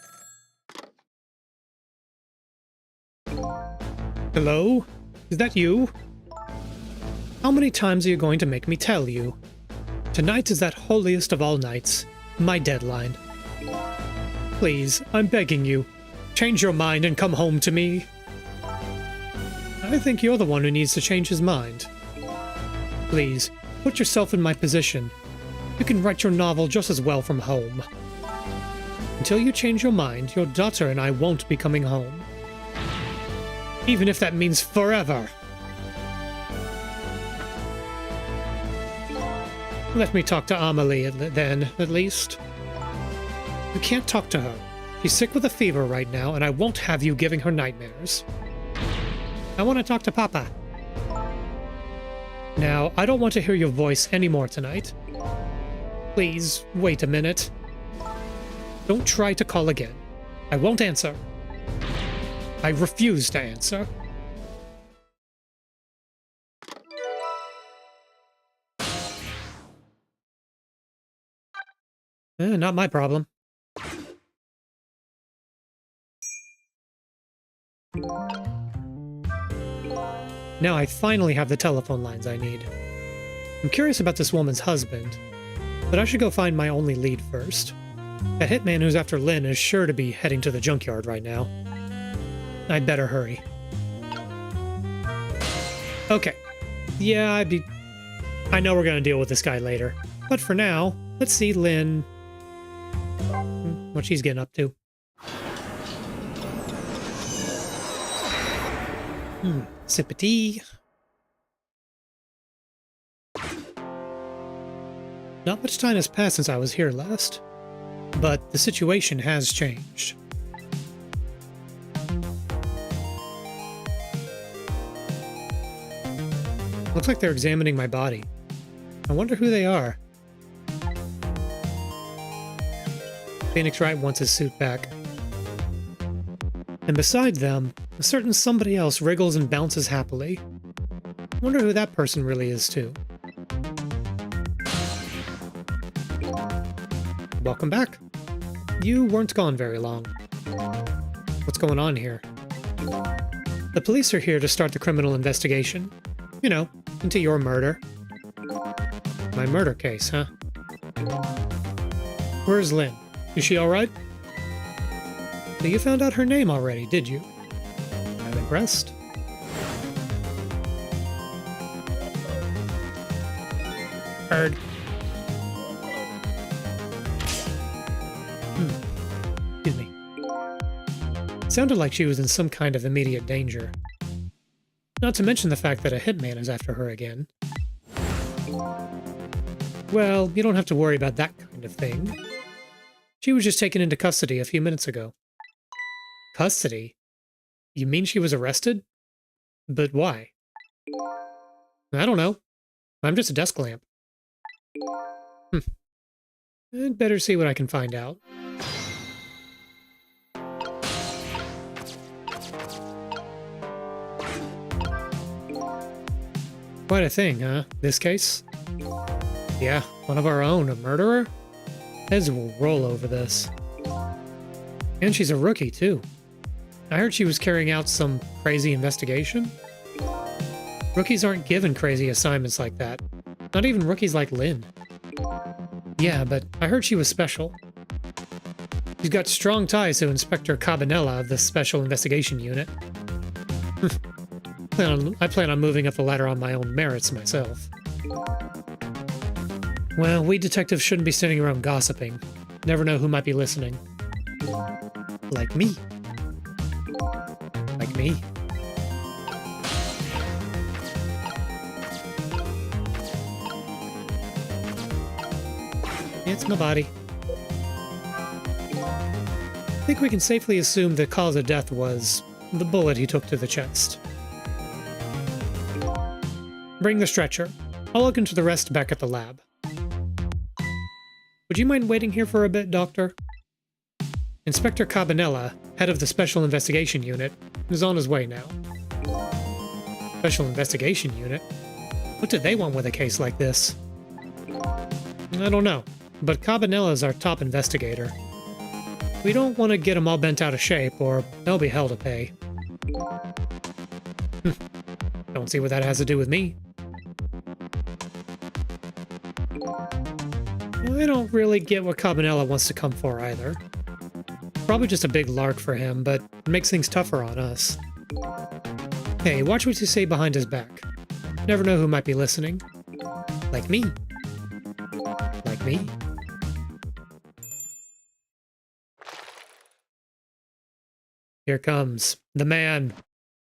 Hello? Is that you? How many times are you going to make me tell you? Tonight is that holiest of all nights, my deadline. Please, I'm begging you, change your mind and come home to me. I think you're the one who needs to change his mind. Please, put yourself in my position. You can write your novel just as well from home. Until you change your mind, your daughter and I won't be coming home. Even if that means forever. Let me talk to Amelie then, at least. You can't talk to her. She's sick with a fever right now, and I won't have you giving her nightmares. I want to talk to Papa. Now, I don't want to hear your voice anymore tonight. Please, wait a minute. Don't try to call again. I won't answer. I refuse to answer. Not my problem. Now I finally have the telephone lines I need. I'm curious about this woman's husband, but I should go find my only lead first. That hitman who's after Lynn is sure to be heading to the junkyard right now. I'd better hurry. Okay. Yeah, I know we're gonna deal with this guy later. But for now, let's see Lynn... what she's getting up to. Sip of tea. Not much time has passed since I was here last, but the situation has changed. Looks like they're examining my body. I wonder who they are. Phoenix Wright wants his suit back. And beside them, a certain somebody else wriggles and bounces happily. I wonder who that person really is, too. Welcome back. You weren't gone very long. What's going on here? The police are here to start the criminal investigation. You know, into your murder. My murder case, huh? Where's Lynn? Is she alright? So you found out her name already, did you? I'm impressed. Heard. Excuse me. It sounded like she was in some kind of immediate danger. Not to mention the fact that a hitman is after her again. Well, you don't have to worry about that kind of thing. She was just taken into custody a few minutes ago. Custody? You mean she was arrested? But why? I don't know. I'm just a desk lamp. I'd better see what I can find out. Quite a thing, huh? This case? Yeah, one of our own, a murderer? Heads will roll over this. And she's a rookie, too. I heard she was carrying out some crazy investigation. Rookies aren't given crazy assignments like that. Not even rookies like Lynn. Yeah, but I heard she was special. She's got strong ties to Inspector Cabanella of the Special Investigation Unit. I plan on moving up the ladder on my own merits myself. Well, we detectives shouldn't be sitting around gossiping. Never know who might be listening. Like me. Like me. It's my body. I think we can safely assume the cause of death was the bullet he took to the chest. Bring the stretcher. I'll look into the rest back at the lab. Would you mind waiting here for a bit, Doctor? Inspector Cabanella, head of the Special Investigation Unit, is on his way now. Special Investigation Unit? What do they want with a case like this? I don't know, but Cabanella's our top investigator. We don't want to get him all bent out of shape, or there'll be hell to pay. Don't see what that has to do with me. I don't really get what Cabanella wants to come for either. Probably just a big lark for him, but it makes things tougher on us. Hey, watch what you say behind his back. Never know who might be listening. Like me. Like me. Here comes the man,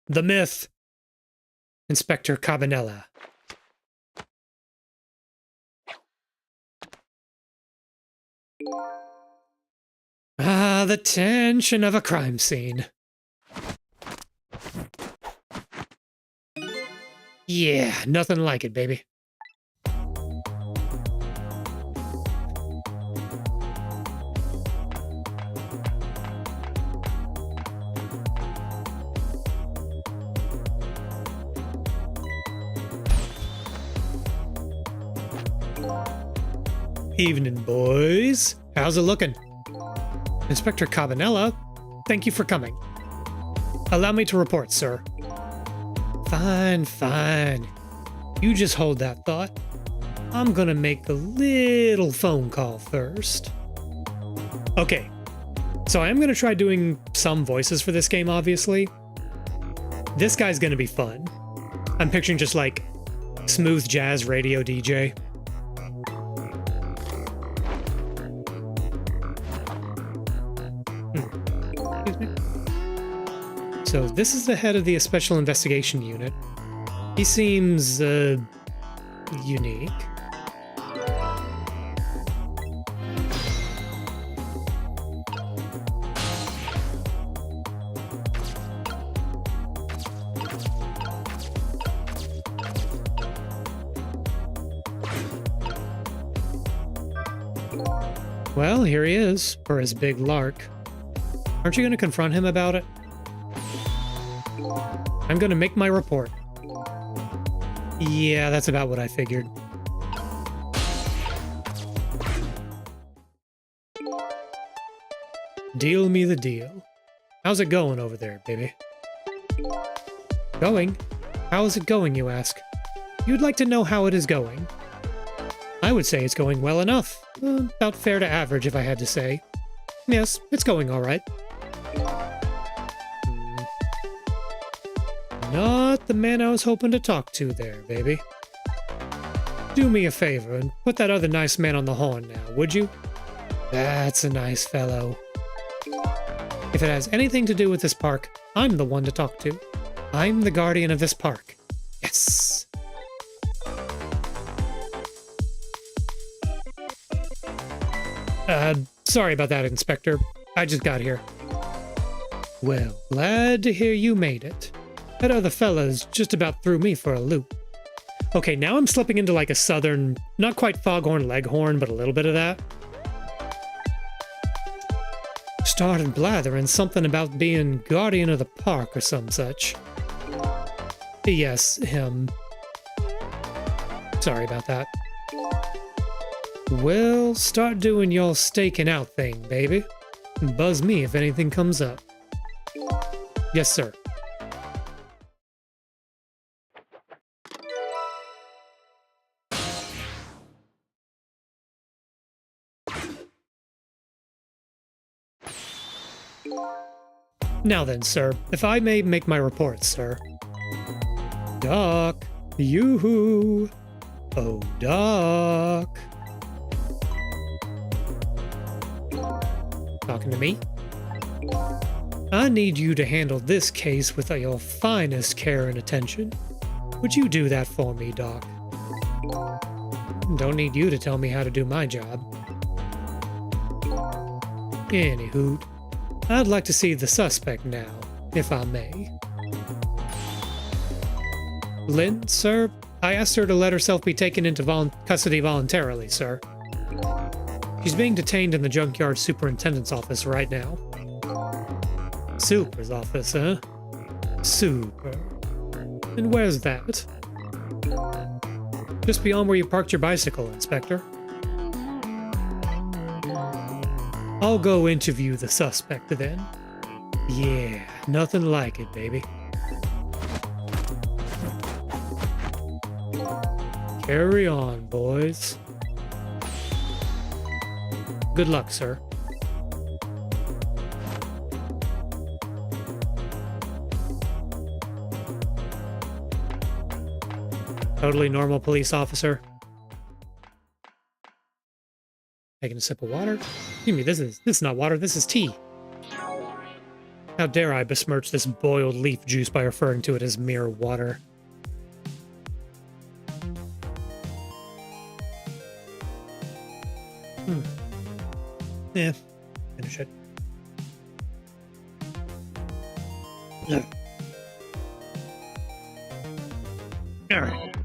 the myth, Inspector Cabanella. Ah, the tension of a crime scene. Yeah, nothing like it, baby. Evening, boys. How's it looking? Inspector Cabanella, thank you for coming. Allow me to report, sir. Fine, fine. You just hold that thought. I'm gonna make a little phone call first. Okay, so I am gonna try doing some voices for this game, obviously. This guy's gonna be fun. I'm picturing just like smooth jazz radio DJ. So this is the head of the Special Investigation Unit. He seems, unique. Well, here he is, for his big lark. Aren't you going to confront him about it? I'm going to make my report. Yeah, that's about what I figured. Deal me the deal. How's it going over there, baby? Going? How is it going, you ask? You'd like to know how it is going. I would say it's going well enough. About fair to average, if I had to say. Yes, it's going all right. Not the man I was hoping to talk to there, baby. Do me a favor and put that other nice man on the horn now, would you? That's a nice fellow. If it has anything to do with this park, I'm the one to talk to. I'm the guardian of this park. Yes! Sorry about that, Inspector. I just got here. Well, glad to hear you made it. That other fella's just about threw me for a loop. Okay, now I'm slipping into like a southern, not quite foghorn leghorn, but a little bit of that. Started blathering something about being guardian of the park or some such. Yes, him. Sorry about that. Well, start doing your staking out thing, baby. Buzz me if anything comes up. Yes, sir. Now then, sir, if I may make my report, sir. Doc. Yoo-hoo. Oh, Doc. Talking to me? I need you to handle this case with your finest care and attention. Would you do that for me, Doc? Don't need you to tell me how to do my job. Anywho, I'd like to see the suspect now, if I may. Lynn, sir? I asked her to let herself be taken into custody voluntarily, sir. She's being detained in the junkyard superintendent's office right now. Super's office, huh? Super. And where's that? Just beyond where you parked your bicycle, Inspector. I'll go interview the suspect then. Yeah, nothing like it, baby. Carry on, boys. Good luck, sir. Totally normal police officer. Taking a sip of water. Excuse me, this is not water, this is tea. How dare I besmirch this boiled leaf juice by referring to it as mere water. Yeah, finish it. Yeah. Alright.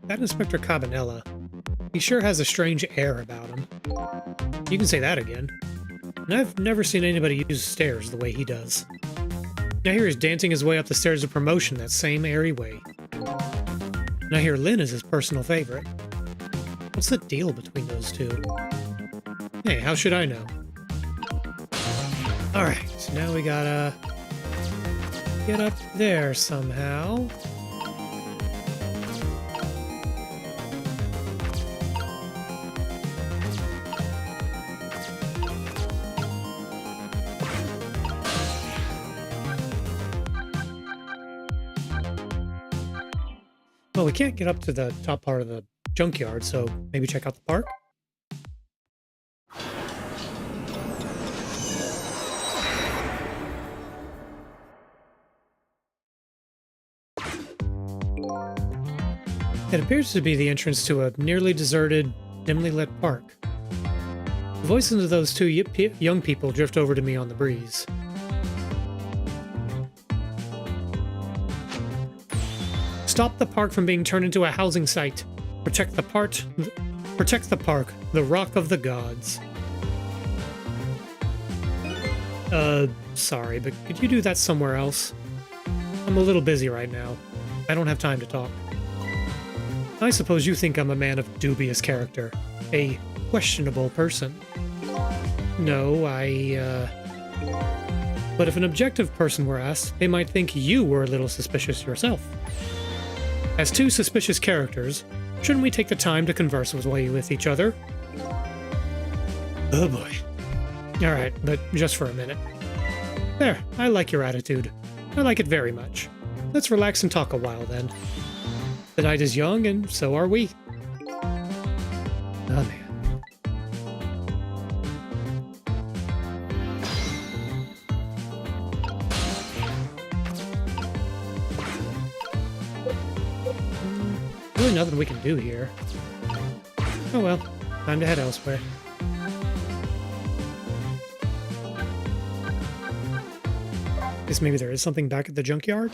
That Inspector Cabanella, he sure has a strange air about him. You can say that again. And I've never seen anybody use stairs the way he does. Now here he's dancing his way up the stairs of promotion that same airy way. Now here Lynn is his personal favorite. What's the deal between those two? Hey, how should I know? Alright, so now we gotta get up there somehow. Well, we can't get up to the top part of the junkyard, so maybe check out the park? It appears to be the entrance to a nearly deserted, dimly lit park. The voices of those two young people drift over to me on the breeze. Stop the park from being turned into a housing site. Protect the park, the rock of the gods. Sorry, but could you do that somewhere else? I'm a little busy right now. I don't have time to talk. I suppose you think I'm a man of dubious character. A questionable person. No, But if an objective person were asked, they might think you were a little suspicious yourself. As two suspicious characters, shouldn't we take the time to converse with each other? Oh boy. Alright, but just for a minute. There, I like your attitude. I like it very much. Let's relax and talk a while then. The night is young, and so are we. Oh man. Really nothing we can do here. Oh well, time to head elsewhere. Guess maybe there is something back at the junkyard?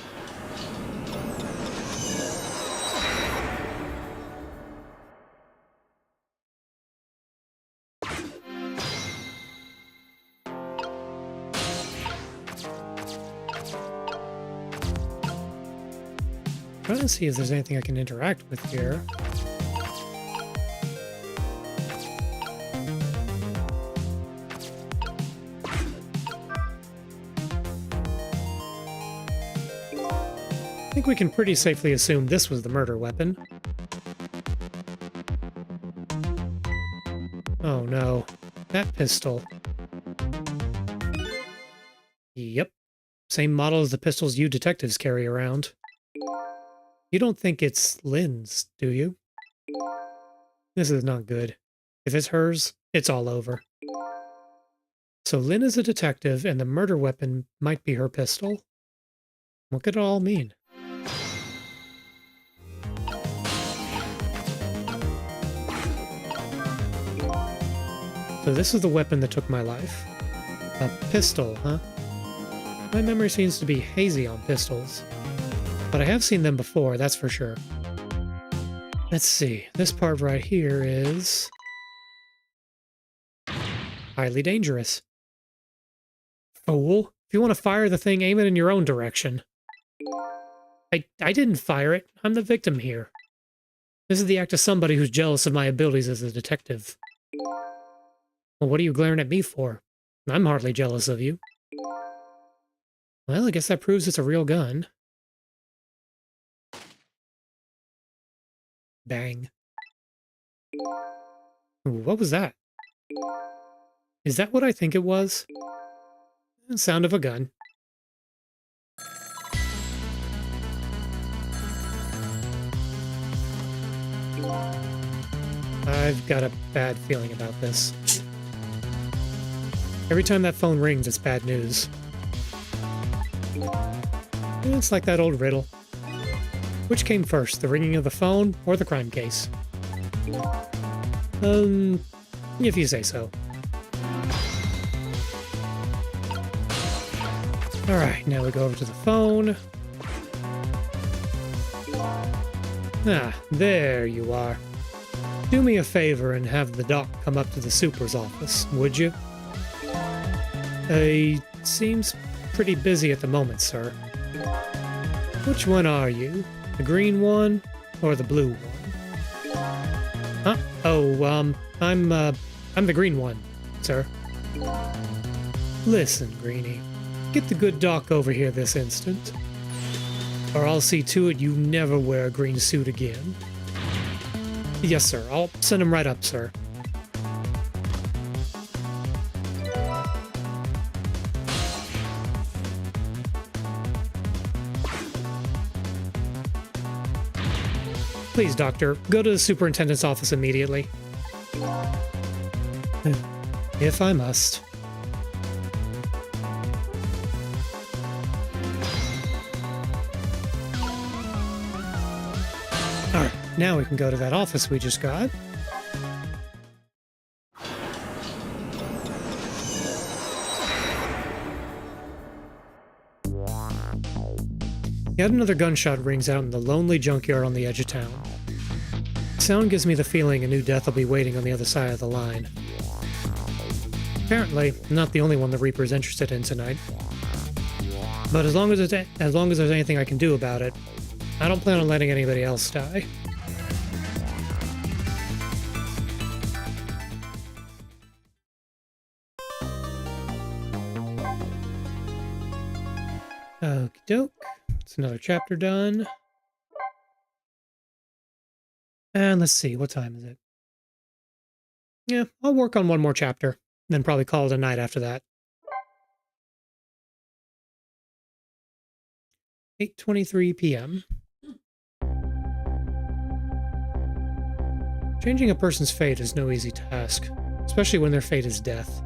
Trying to see if there's anything I can interact with here. I think we can pretty safely assume this was the murder weapon. Oh no, that pistol. Yep, same model as the pistols you detectives carry around. You don't think it's Lynn's, do you? This is not good. If it's hers, it's all over. So Lynn is a detective, and the murder weapon might be her pistol? What could it all mean? So this is the weapon that took my life. A pistol, huh? My memory seems to be hazy on pistols. But I have seen them before, that's for sure. Let's see. This part right here is highly dangerous. Fool. If you want to fire the thing, aim it in your own direction. I didn't fire it. I'm the victim here. This is the act of somebody who's jealous of my abilities as a detective. Well, what are you glaring at me for? I'm hardly jealous of you. Well, I guess that proves it's a real gun. Bang. Ooh, what was that? Is that what I think it was? The sound of a gun. I've got a bad feeling about this. Every time that phone rings, it's bad news. It's like that old riddle. Which came first, the ringing of the phone or the crime case? If you say so. Alright, now we go over to the phone. Ah, there you are. Do me a favor and have the doc come up to the super's office, would you? Seems pretty busy at the moment, sir. Which one are you? The green one or the blue one? Huh? Oh, I'm the green one, sir. Listen, Greenie. Get the good doc over here this instant, or I'll see to it you never wear a green suit again. Yes, sir. I'll send him right up, sir. Please, Doctor, go to the superintendent's office immediately. If I must. Alright, now we can go to that office we just got. Yet another gunshot rings out in the lonely junkyard on the edge of town. The sound gives me the feeling a new death will be waiting on the other side of the line. Apparently, I'm not the only one the Reaper's interested in tonight. But as long as there's anything I can do about it, I don't plan on letting anybody else die. Okie doke. It's another chapter done. And let's see, what time is it? Yeah, I'll work on one more chapter, then probably call it a night after that. 8:23 p.m. Changing a person's fate is no easy task, especially when their fate is death.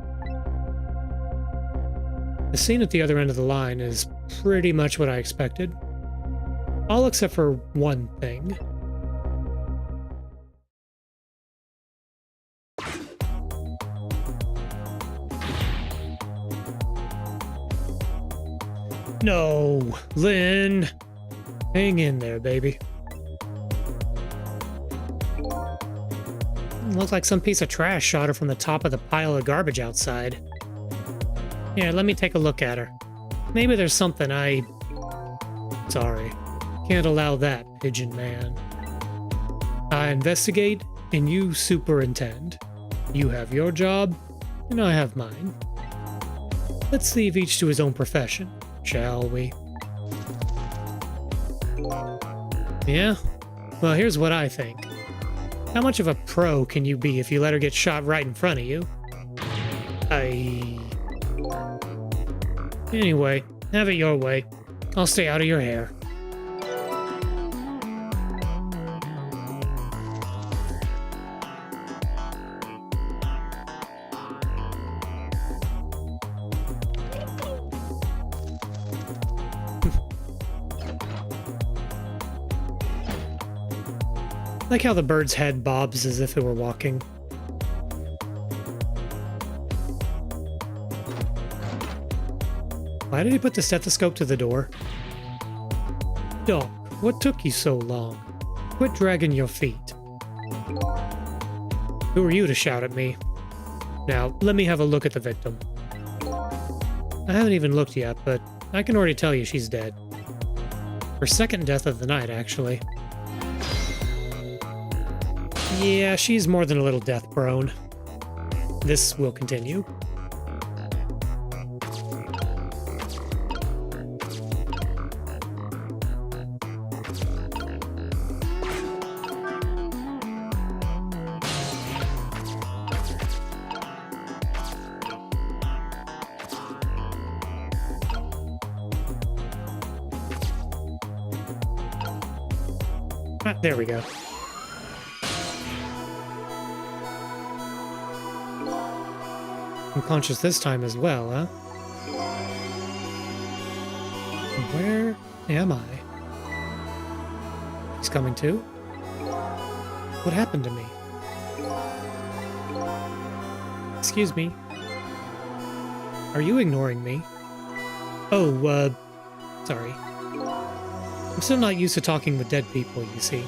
The scene at the other end of the line is pretty much what I expected. All except for one thing. No, Lynn. Hang in there, baby. Looks like some piece of trash shot her from the top of the pile of garbage outside. Here, let me take a look at her. Maybe there's something Sorry. Can't allow that, Pigeon Man. I investigate, and you superintend. You have your job, and I have mine. Let's leave each to his own profession, shall we? Yeah? Well, here's what I think. How much of a pro can you be if you let her get shot right in front of you? Anyway, have it your way. I'll stay out of your hair. Like how the bird's head bobs as if it were walking. Why did he put the stethoscope to the door? Doc, what took you so long? Quit dragging your feet. Who are you to shout at me? Now, let me have a look at the victim. I haven't even looked yet, but I can already tell you she's dead. Her second death of the night, actually. Yeah, she's more than a little death-prone. This will continue. Ah, there we go. Unconscious this time as well, huh? Where am I? He's coming too? What happened to me? Excuse me. Are you ignoring me? Oh, sorry. I'm still not used to talking with dead people, you see.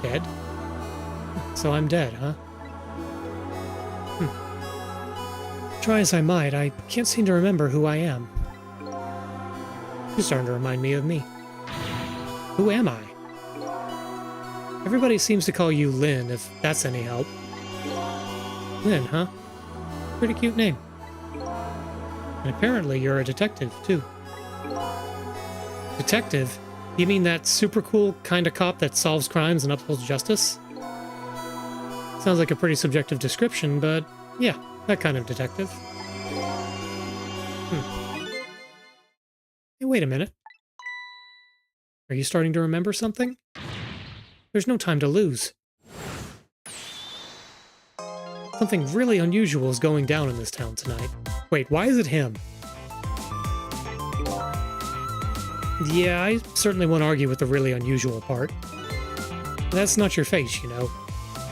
Dead? So I'm dead, huh? Try as I might, I can't seem to remember who I am. You're starting to remind me of me. Who am I? Everybody seems to call you Lynn, if that's any help. Lynn, huh? Pretty cute name. And apparently you're a detective, too. Detective? You mean that super cool kind of cop that solves crimes and upholds justice? Sounds like a pretty subjective description, but yeah, that kind of detective. Hey, wait a minute. Are you starting to remember something? There's no time to lose. Something really unusual is going down in this town tonight. Wait, why is it him? Yeah, I certainly won't argue with the really unusual part. That's not your face, you know.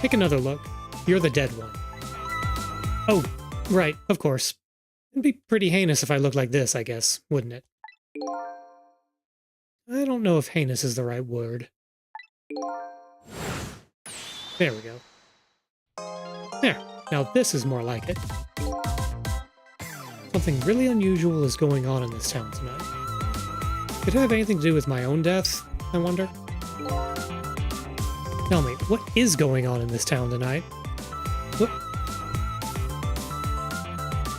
Take another look. You're the dead one. Oh, right, of course. It'd be pretty heinous if I looked like this, I guess, wouldn't it? I don't know if heinous is the right word. There we go. There, now this is more like it. Something really unusual is going on in this town tonight. Could it have anything to do with my own death, I wonder? Tell me, what is going on in this town tonight? Whoop.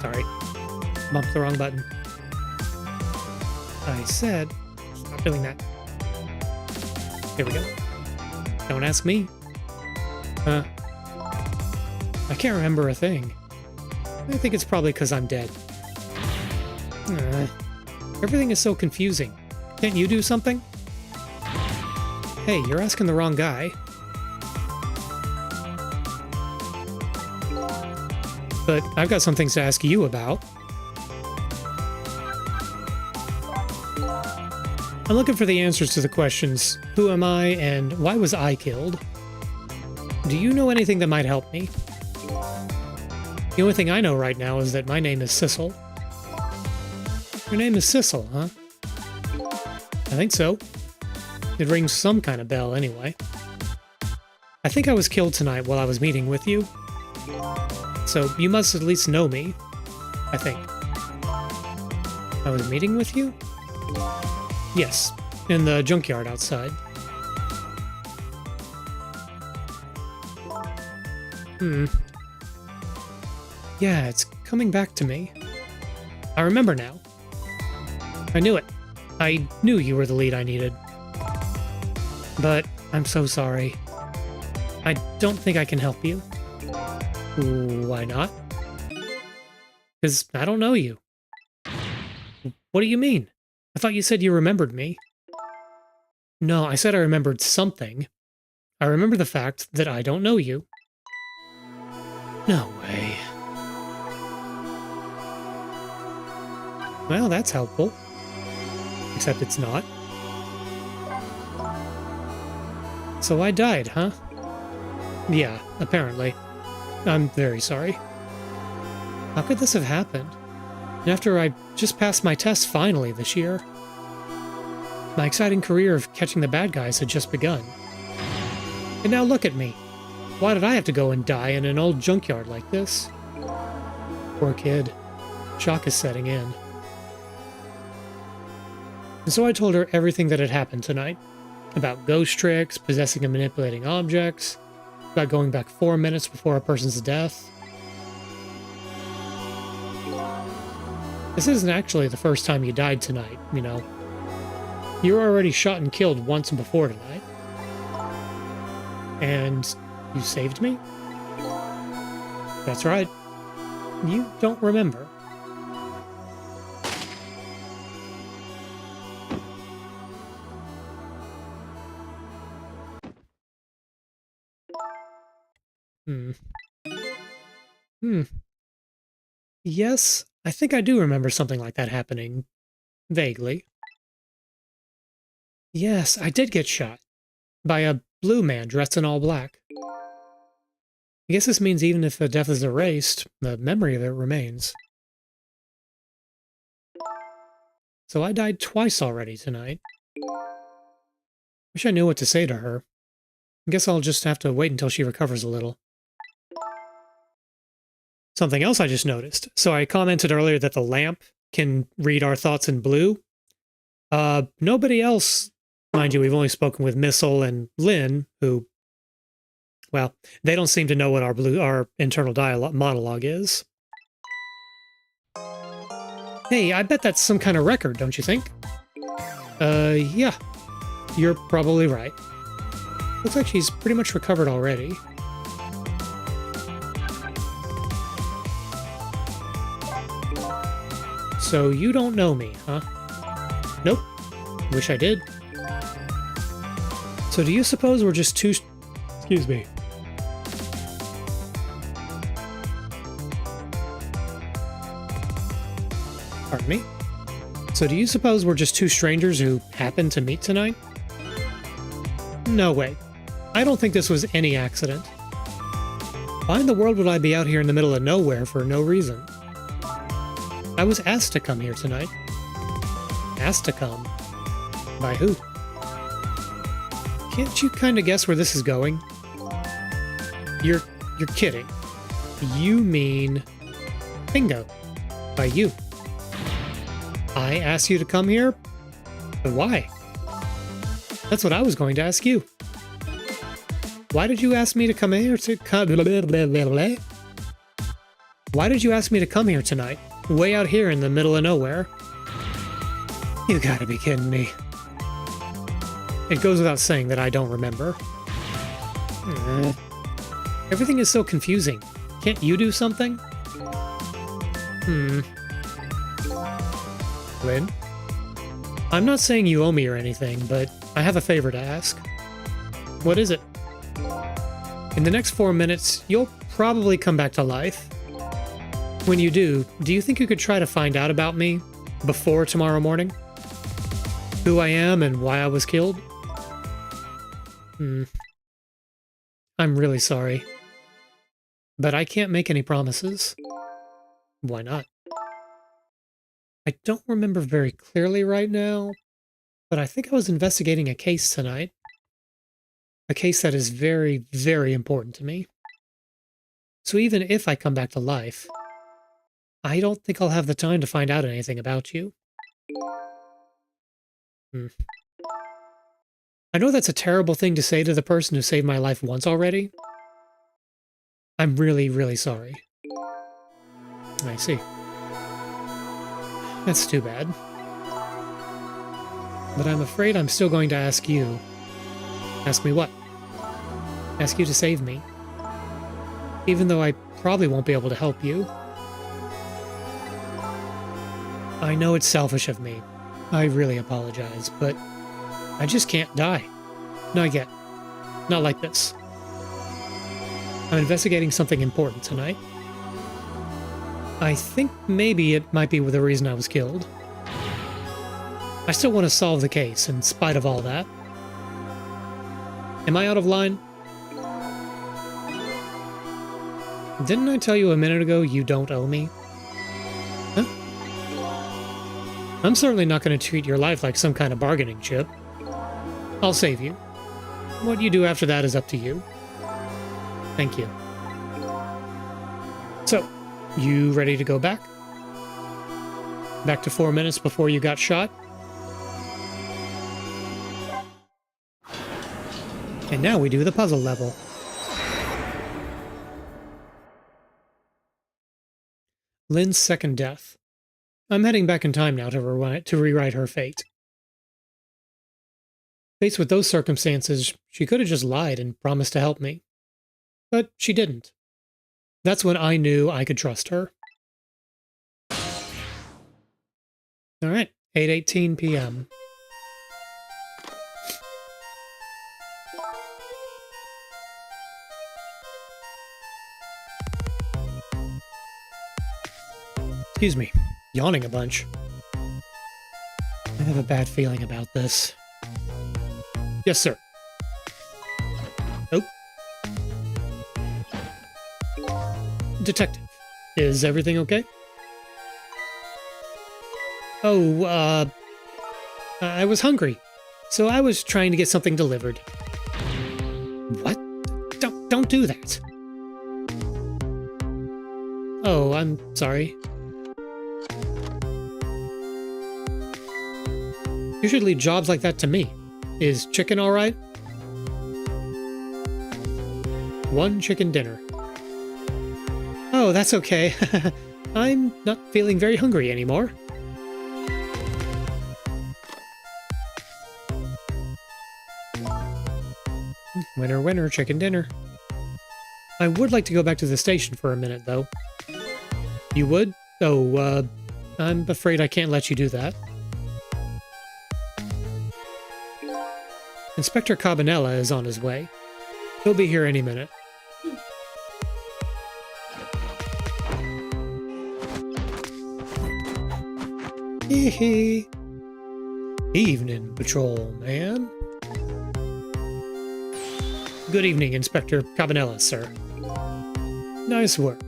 Sorry. Bumped the wrong button. I said, stop doing that. Here we go. Don't ask me. I can't remember a thing. I think it's probably because I'm dead. Everything is so confusing. Can't you do something? Hey, you're asking the wrong guy. But I've got some things to ask you about. I'm looking for the answers to the questions, who am I and why was I killed? Do you know anything that might help me? The only thing I know right now is that my name is Sissel. Your name is Sissel, huh? I think so. It rings some kind of bell anyway. I think I was killed tonight while I was meeting with you. So you must at least know me, I think. I was meeting with you? Yes, in the junkyard outside. Yeah, it's coming back to me. I remember now. I knew it. I knew you were the lead I needed. But I'm so sorry. I don't think I can help you. Why not? Because I don't know you. What do you mean? I thought you said you remembered me. No, I said I remembered something. I remember the fact that I don't know you. No way. Well, that's helpful. Except it's not. So I died, huh? Yeah, apparently. I'm very sorry. How could this have happened? And after I just passed my test finally this year, my exciting career of catching the bad guys had just begun. And now look at me. Why did I have to go and die in an old junkyard like this? Poor kid. Shock is setting in. And so I told her everything that had happened tonight. About ghost tricks, possessing and manipulating objects, about going back 4 minutes before a person's death. This isn't actually the first time you died tonight, you know. You were already shot and killed once before tonight. And you saved me? That's right. You don't remember. Yes, I think I do remember something like that happening. Vaguely. Yes, I did get shot. By a blue man dressed in all black. I guess this means even if the death is erased, the memory of it remains. So I died twice already tonight. Wish I knew what to say to her. I guess I'll just have to wait until she recovers a little. Something else I just noticed. So I commented earlier that the lamp can read our thoughts in blue. Nobody else, mind you, we've only spoken with Missile and Lynn, who, well, they don't seem to know what our internal monologue is. Hey, I bet that's some kind of record, don't you think? Yeah. You're probably right. Looks like she's pretty much recovered already. So you don't know me, huh? Nope. Wish I did. So do you suppose we're just two... Excuse me. Pardon me? So do you suppose we're just two strangers who happened to meet tonight? No way. I don't think this was any accident. Why in the world would I be out here in the middle of nowhere for no reason? I was asked to come here tonight. Asked to come? By who? Can't you kind of guess where this is going? You're kidding. You mean... Bingo. By you. I asked you to come here? But why? That's what I was going to ask you. Why did you ask me to come here to... Why did you ask me to come here tonight? Way out here in the middle of nowhere. You gotta be kidding me. It goes without saying that I don't remember. Everything is so confusing. Can't you do something? Lynn? I'm not saying you owe me or anything, but I have a favor to ask. What is it? In the next 4 minutes, you'll probably come back to life. When you do you think you could try to find out about me before tomorrow morning? Who I am and why I was killed? I'm really sorry. But I can't make any promises. Why not? I don't remember very clearly right now, but I think I was investigating a case tonight. A case that is very, very important to me. So even if I come back to life, I don't think I'll have the time to find out anything about you. I know that's a terrible thing to say to the person who saved my life once already. I'm really, really sorry. I see. That's too bad. But I'm afraid I'm still going to ask you. Ask me what? Ask you to save me. Even though I probably won't be able to help you. I know it's selfish of me. I really apologize, but I just can't die. Not yet. Not like this. I'm investigating something important tonight. I think maybe it might be the reason I was killed. I still want to solve the case, in spite of all that. Am I out of line? Didn't I tell you a minute ago you don't owe me? Huh? I'm certainly not going to treat your life like some kind of bargaining chip. I'll save you. What you do after that is up to you. Thank you. So, you ready to go back? Back to 4 minutes before you got shot? And now we do the puzzle level. Lynn's second death. I'm heading back in time now to rewrite her fate. Faced with those circumstances, she could have just lied and promised to help me. But she didn't. That's when I knew I could trust her. Alright, 8:18 p.m. Excuse me, yawning a bunch. I have a bad feeling about this. Yes, sir. Oh. Detective, is everything okay? Oh, I was hungry, so I was trying to get something delivered. What? Don't do that. Oh, I'm sorry. You should leave jobs like that to me. Is chicken all right? One chicken dinner. Oh, that's okay. I'm not feeling very hungry anymore. Winner, winner, chicken dinner. I would like to go back to the station for a minute, though. You would? Oh, I'm afraid I can't let you do that. Inspector Cabanella is on his way. He'll be here any minute. Hee Evening, patrol man. Good evening, Inspector Cabanella, sir. Nice work.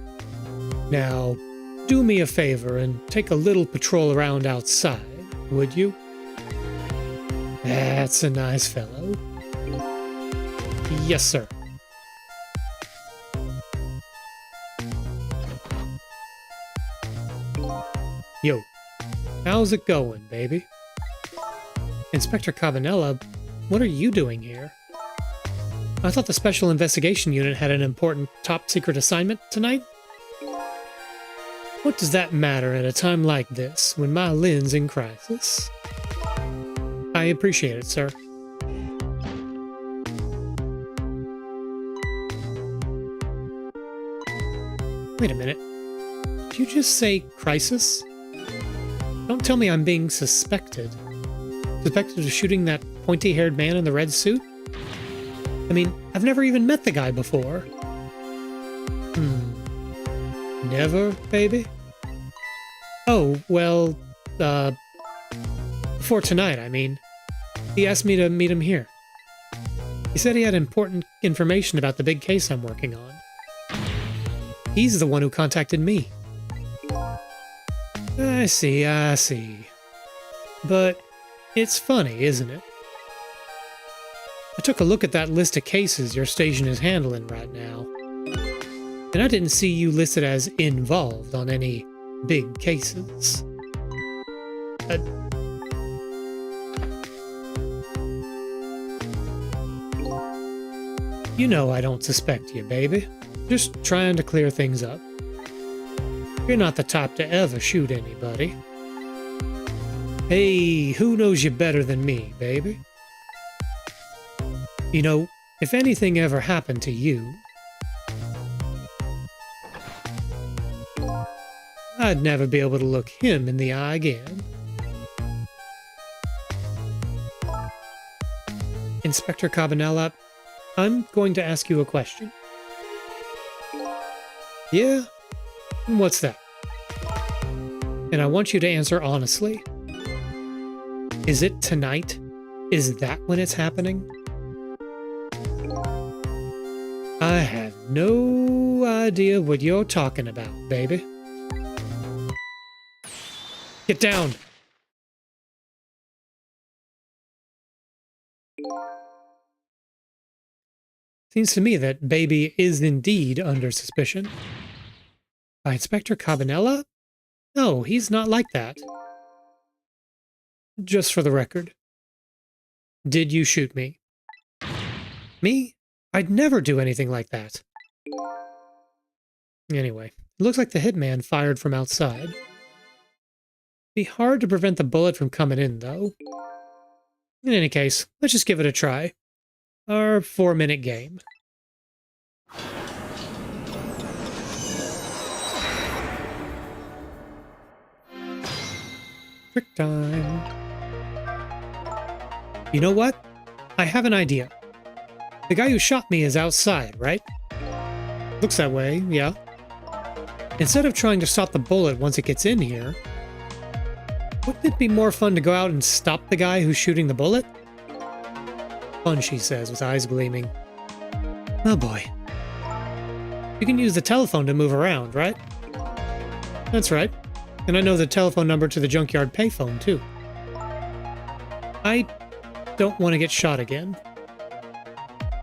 Now, do me a favor and take a little patrol around outside, would you? That's a nice fellow. Yes, sir. Yo, how's it going, baby? Inspector Cabanella, what are you doing here? I thought the Special Investigation Unit had an important top-secret assignment tonight? What does that matter at a time like this, when my Lynn's in crisis? I appreciate it, sir. Wait a minute. Did you just say crisis? Don't tell me I'm being suspected. Suspected of shooting that pointy-haired man in the red suit? I mean, I've never even met the guy before. Never, baby? Oh, well, before tonight, I mean. He asked me to meet him here. He said he had important information about the big case I'm working on. He's the one who contacted me. I see. But it's funny, isn't it? I took a look at that list of cases your station is handling right now, and I didn't see you listed as involved on any big cases. You know I don't suspect you, baby. Just trying to clear things up. You're not the type to ever shoot anybody. Hey, who knows you better than me, baby? You know, if anything ever happened to you, I'd never be able to look him in the eye again. Inspector Cabanella, I'm going to ask you a question. Yeah? What's that? And I want you to answer honestly. Is it tonight? Is that when it's happening? I have no idea what you're talking about, baby. Get down! Seems to me that baby is indeed under suspicion. By Inspector Cabanella? No, he's not like that. Just for the record. Did you shoot me? Me? I'd never do anything like that. Anyway, it looks like the hitman fired from outside. Be hard to prevent the bullet from coming in, though. In any case, let's just give it a try. Our 4-minute game. Trick time. You know what? I have an idea. The guy who shot me is outside, right? Looks that way, yeah. Instead of trying to stop the bullet once it gets in here, wouldn't it be more fun to go out and stop the guy who's shooting the bullet? Fun, she says, with eyes gleaming. Oh boy. You can use the telephone to move around, right? That's right. And I know the telephone number to the junkyard payphone, too. I don't want to get shot again.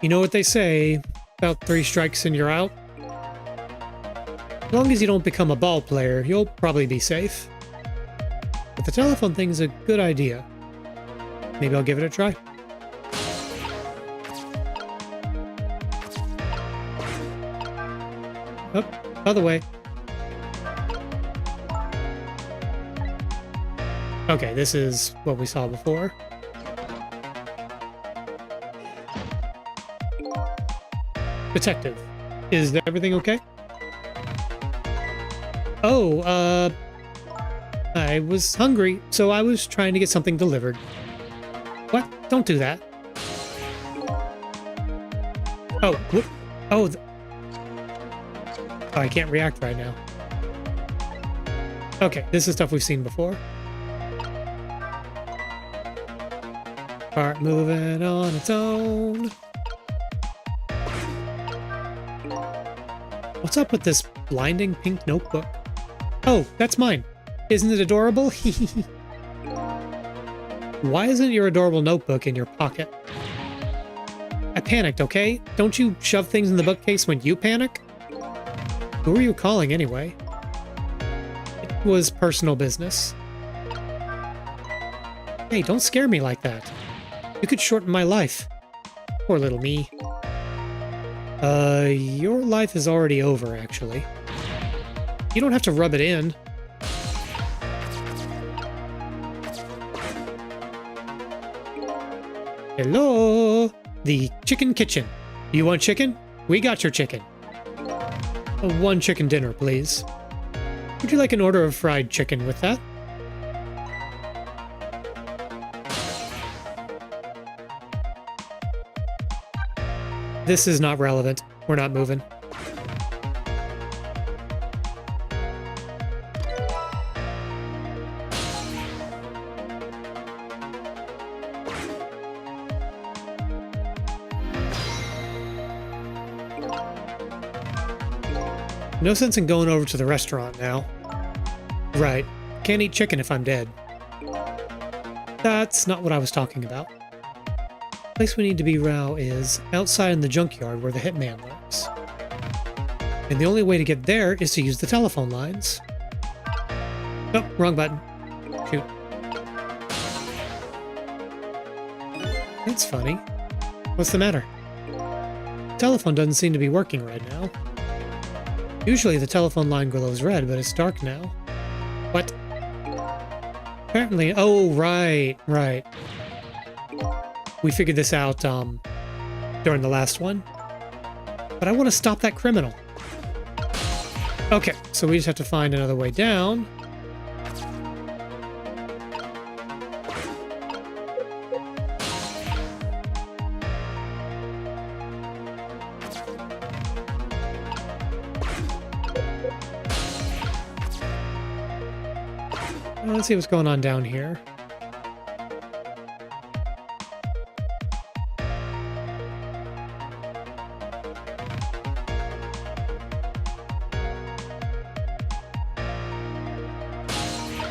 You know what they say, about 3 strikes and you're out? As long as you don't become a ball player, you'll probably be safe. But the telephone thing's a good idea. Maybe I'll give it a try. Oh, other way. Okay, this is what we saw before. Detective, is everything okay? Oh, I was hungry, so I was trying to get something delivered. What? Don't do that. Oh, whoop. Oh, I can't react right now. Okay, this is stuff we've seen before. Part moving on its own. What's up with this blinding pink notebook? Oh, that's mine. Isn't it adorable? Why isn't your adorable notebook in your pocket? I panicked, okay? Don't you shove things in the bookcase when you panic? Who were you calling anyway? It was personal business. Hey, don't scare me like that. You could shorten my life. Poor little me. Your life is already over, actually. You don't have to rub it in. Hello? The chicken kitchen. You want chicken? We got your chicken. 1 chicken dinner, please. Would you like an order of fried chicken with that? This is not relevant. We're not moving. No sense in going over to the restaurant now. Right. Can't eat chicken if I'm dead. That's not what I was talking about. The place we need to be now is outside in the junkyard where the hitman lurks. And the only way to get there is to use the telephone lines. Oh, wrong button. Shoot. That's funny. What's the matter? The telephone doesn't seem to be working right now. Usually the telephone line glows red, but it's dark now. What? Apparently, oh, right. We figured this out, during the last one. But I want to stop that criminal. Okay, so we just have to find another way down. Let's see what's going on down here.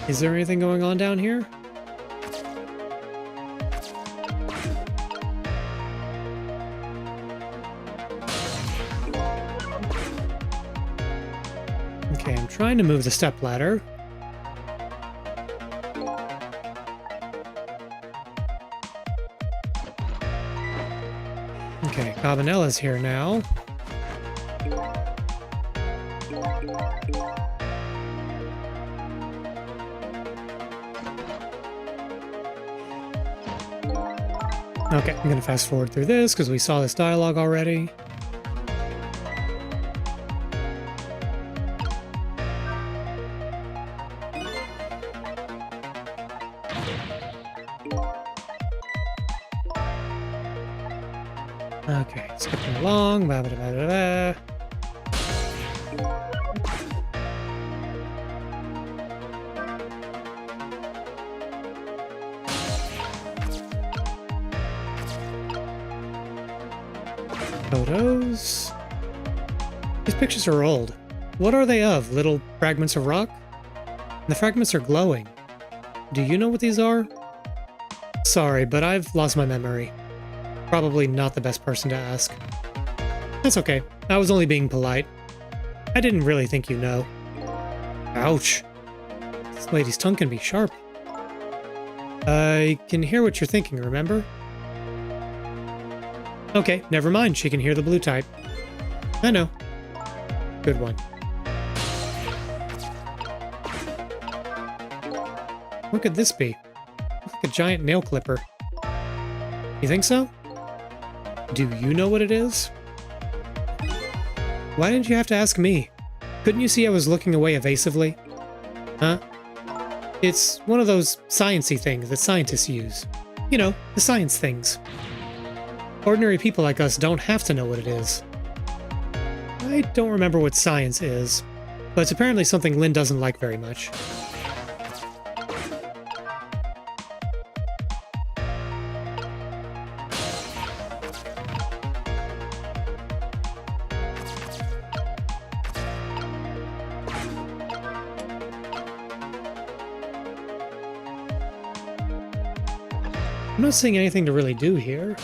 Is there anything going on down here? Okay, I'm trying to move the stepladder. Okay, Cabanella's here now. Okay, I'm gonna fast forward through this because we saw this dialogue already. Okay, skipping along. Blah, blah, blah, blah, blah. Photos. These pictures are old. What are they of? Little fragments of rock? The fragments are glowing. Do you know what these are? Sorry, but I've lost my memory. Probably not the best person to ask. That's okay. I was only being polite. I didn't really think you know. Ouch. This lady's tongue can be sharp. I can hear what you're thinking, remember? Okay, never mind. She can hear the blue type. I know. Good one. What could this be? Looks like a giant nail clipper. You think so? Do you know what it is? Why didn't you have to ask me? Couldn't you see I was looking away evasively? Huh? It's one of those science-y things that scientists use. You know, the science things. Ordinary people like us don't have to know what it is. I don't remember what science is, but it's apparently something Lynn doesn't like very much. I'm not seeing anything to really do here.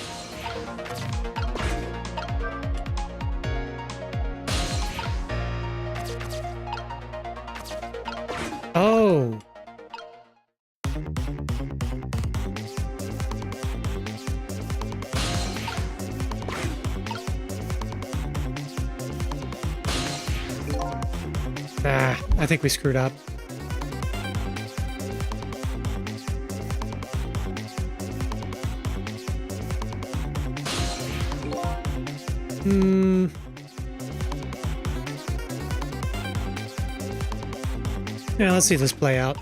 Oh. Ah, I think we screwed up. Yeah, let's see this play out.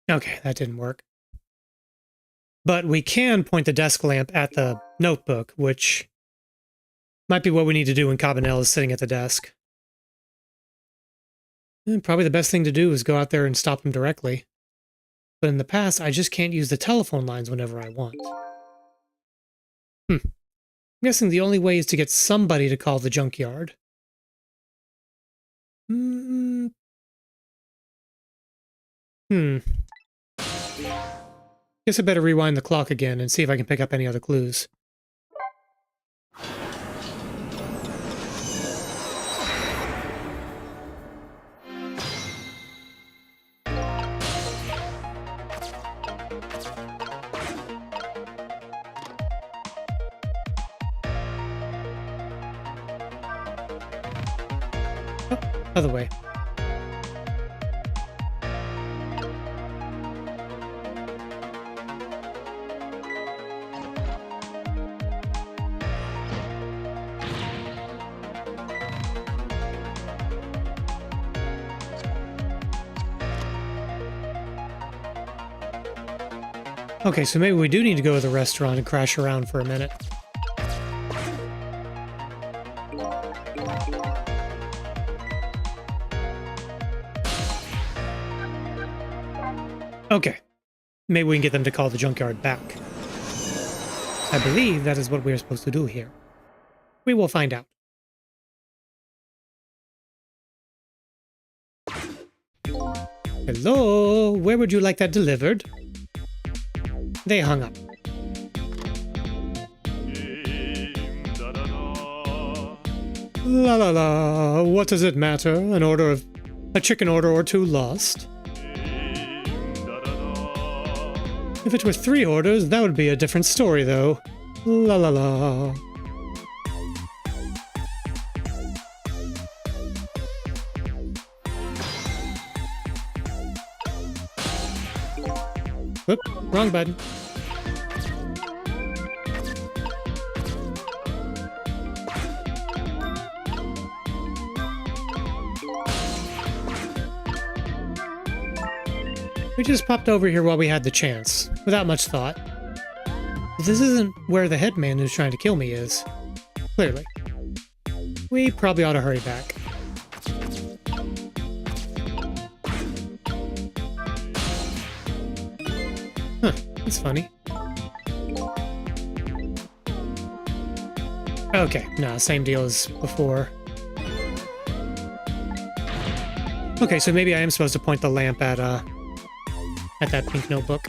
Okay, that didn't work. But we can point the desk lamp at the notebook, which might be what we need to do when Cabanel is sitting at the desk. And probably the best thing to do is go out there and stop him directly. But in the past, I just can't use the telephone lines whenever I want. I'm guessing the only way is to get somebody to call the junkyard. Guess I better rewind the clock again and see if I can pick up any other clues. Oh, other way. Okay, so maybe we do need to go to the restaurant and crash around for a minute. Okay, maybe we can get them to call the junkyard back. I believe that is what we are supposed to do here. We will find out. Hello, where would you like that delivered? They hung up. La la la, what does it matter? A chicken order or two lost. If it were 3 orders, that would be a different story, though. La la la. Whoop, wrong button. We just popped over here while we had the chance, without much thought. But this isn't where the hitman who's trying to kill me is. Clearly. We probably ought to hurry back. Huh, that's funny. Okay, nah, same deal as before. Okay, so maybe I am supposed to point the lamp at that pink notebook.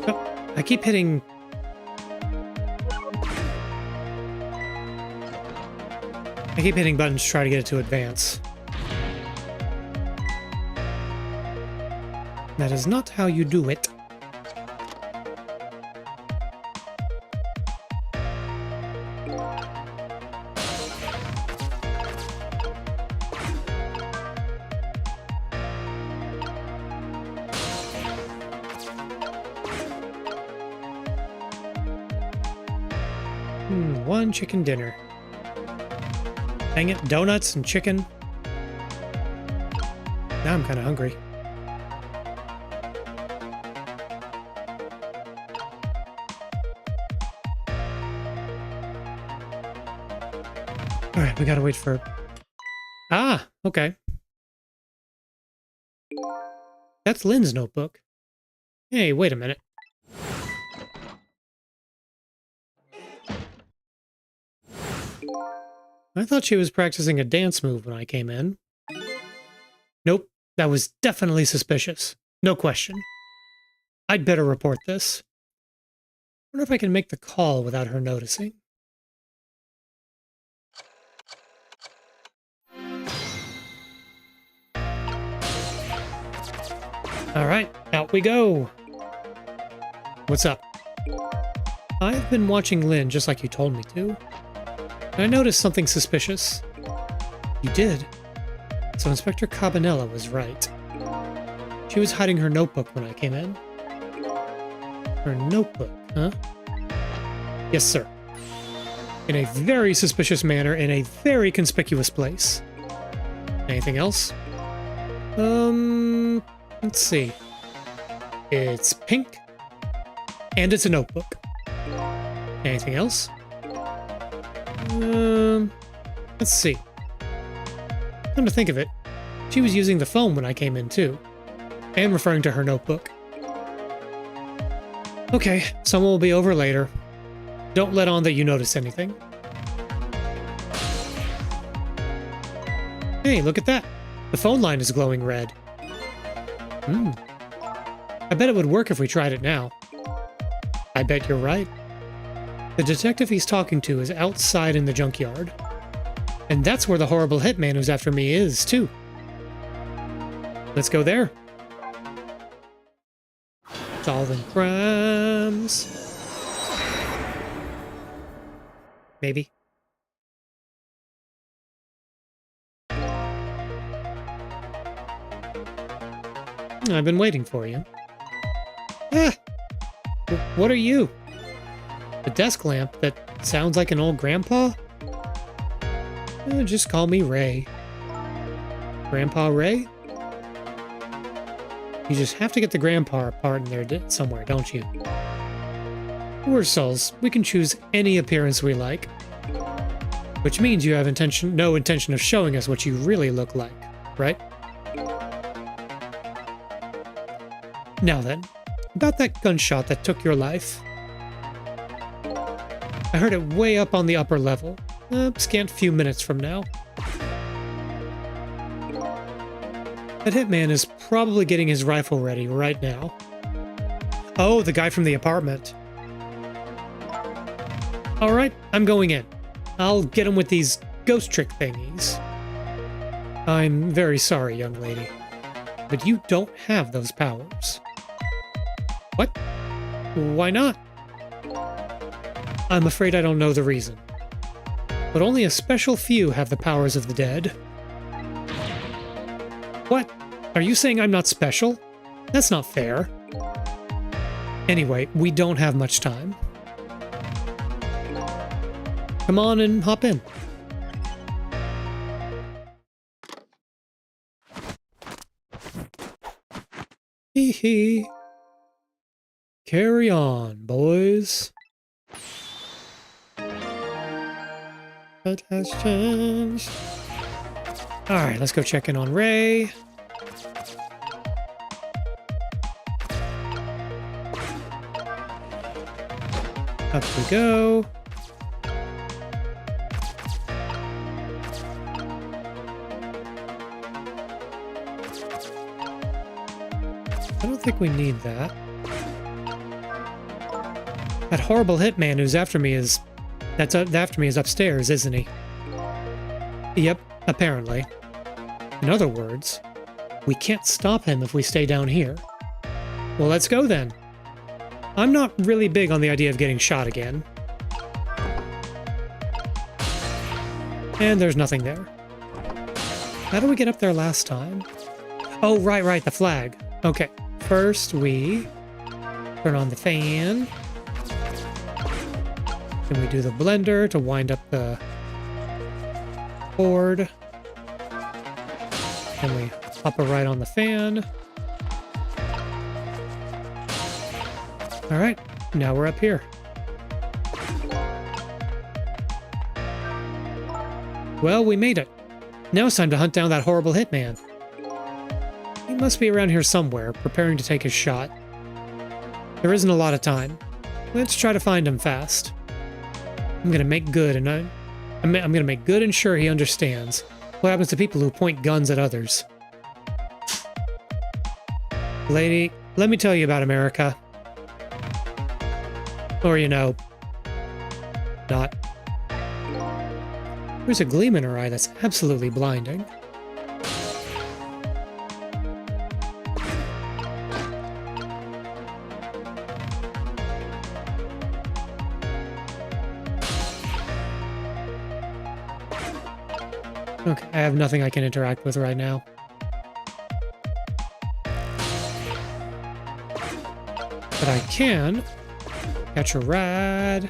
Oh, I keep hitting... buttons to try to get it to advance. That is not how you do it. One chicken dinner. Dang it, donuts and chicken. Now I'm kind of hungry. Alright, we gotta wait for... Ah, okay. That's Lynn's notebook. Hey, wait a minute. I thought she was practicing a dance move when I came in. Nope, that was definitely suspicious. No question. I'd better report this. Wonder if I can make the call without her noticing. Alright, out we go. What's up? I've been watching Lynn just like you told me to. And I noticed something suspicious. You did? So Inspector Cabanella was right. She was hiding her notebook when I came in. Her notebook, huh? Yes, sir. In a very suspicious manner in a very conspicuous place. Anything else? Let's see. It's pink. And it's a notebook. Anything else? Let's see. Come to think of it, she was using the phone when I came in too, and referring to her notebook. Okay, someone will be over later. Don't let on that you noticed anything. Hey, look at that. The phone line is glowing red. I bet it would work if we tried it now. I bet you're right. The detective he's talking to is outside in the junkyard. And that's where the horrible hitman who's after me is, too. Let's go there. Solving crimes. Maybe. I've been waiting for you. Ah! What are you? A desk lamp that sounds like an old grandpa? Just call me Ray. Grandpa Ray? You just have to get the grandpa part in there somewhere, don't you? We're souls. We can choose any appearance we like. Which means you have no intention of showing us what you really look like, right? Now then, about that gunshot that took your life. I heard it way up on the upper level, a scant few minutes from now. That hitman is probably getting his rifle ready right now. Oh, the guy from the apartment. Alright, I'm going in. I'll get him with these ghost trick thingies. I'm very sorry, young lady, but you don't have those powers. What? Why not? I'm afraid I don't know the reason. But only a special few have the powers of the dead. What? Are you saying I'm not special? That's not fair. Anyway, we don't have much time. Come on and hop in. Hee hee. Carry on, boys. What has changed? Alright, let's go check in on Ray. Up we go. I don't think we need that. That horrible hitman who's after me is... after me is upstairs, isn't he? Yep, apparently. In other words, we can't stop him if we stay down here. Well, let's go then. I'm not really big on the idea of getting shot again. And there's nothing there. How did we get up there last time? Oh, right, the flag. Okay, first we turn on the fan. Then we do the blender to wind up the cord. And we pop it right on the fan. Alright, now we're up here. Well, we made it. Now it's time to hunt down that horrible hitman. He must be around here somewhere, preparing to take his shot. There isn't a lot of time. Let's try to find him fast. I'm gonna make good, and I'm gonna make good and sure he understands what happens to people who point guns at others. Lady, let me tell you about America. Or, you know, not. There's a gleam in her eye that's absolutely blinding. Okay, I have nothing I can interact with right now. But I can catch a ride.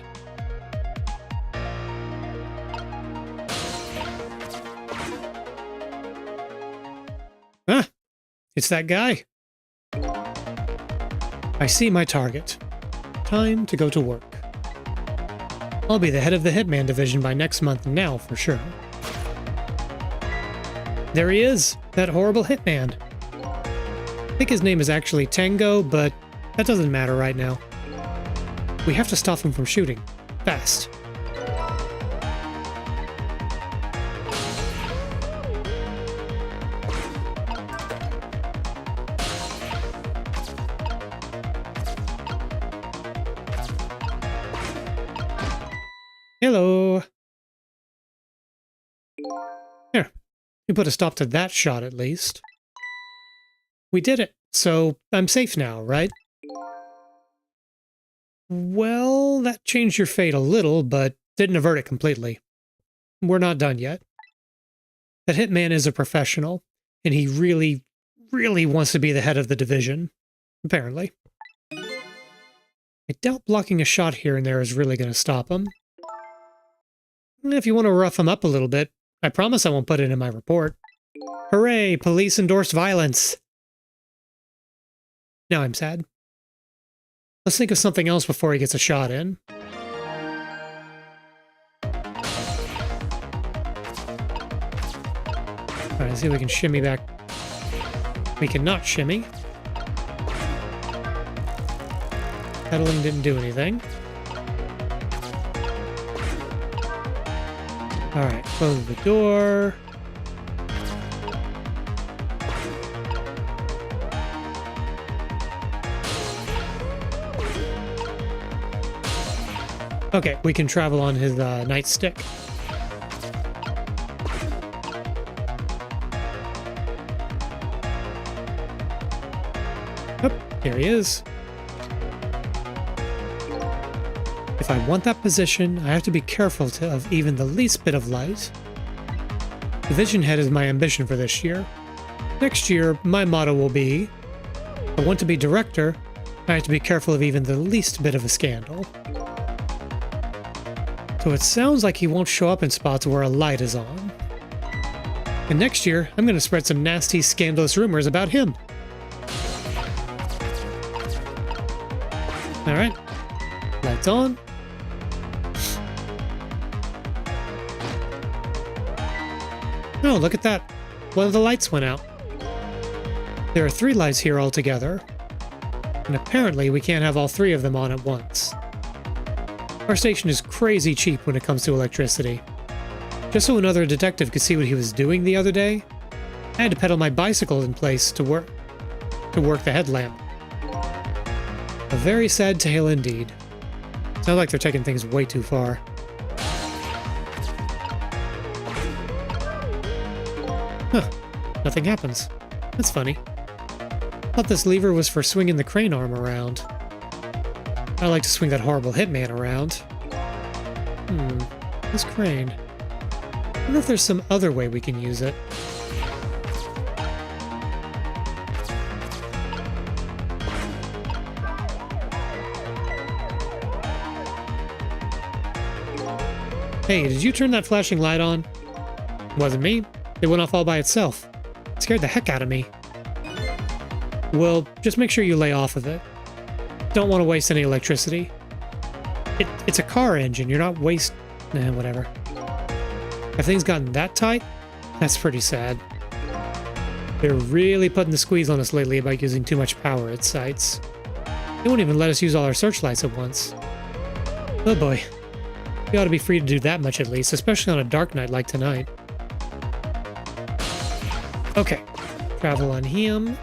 Ah, it's that guy. I see my target. Time to go to work. I'll be the head of the Hitman division by next month now for sure. There he is, that horrible hitman. I think his name is actually Tango, but that doesn't matter right now. We have to stop him from shooting. Fast. Hello. Here. We put a stop to that shot at least. We did it, so I'm safe now, right? Well, that changed your fate a little, but didn't avert it completely. We're not done yet. That hitman is a professional, and he really, really wants to be the head of the division. Apparently. I doubt blocking a shot here and there is really going to stop him. If you want to rough him up a little bit, I promise I won't put it in my report. Hooray, police endorsed violence! Now I'm sad. Let's think of something else before he gets a shot in. Alright, let's see if we can shimmy back. We cannot shimmy. Pedaling didn't do anything. Alright, close the door. Okay, we can travel on his nightstick. Oh, here he is. If I want that position, I have to be careful of even the least bit of light. The vision head is my ambition for this year. Next year, my motto will be, if I want to be director, I have to be careful of even the least bit of a scandal. So it sounds like he won't show up in spots where a light is on. And next year, I'm going to spread some nasty, scandalous rumors about him. Alright, lights on. Oh, look at that. One of the lights went out. There are 3 lights here altogether. And apparently we can't have all 3 of them on at once. Our station is crazy cheap when it comes to electricity. Just so another detective could see what he was doing the other day, I had to pedal my bicycle in place to work the headlamp. A very sad tale indeed. Sounds like they're taking things way too far. Huh. Nothing happens. That's funny. Thought this lever was for swinging the crane arm around. I like to swing that horrible hitman around. This crane. I wonder if there's some other way we can use it. Hey, did you turn that flashing light on? It wasn't me. It went off all by itself. It scared the heck out of me. Well, just make sure you lay off of it. Don't want to waste any electricity. It's a car engine. You're not whatever. Have things gotten that tight? That's pretty sad. They're really putting the squeeze on us lately about using too much power at sites. They won't even let us use all our searchlights at once. Oh boy. We ought to be free to do that much at least, especially on a dark night like tonight. Okay. Travel on him.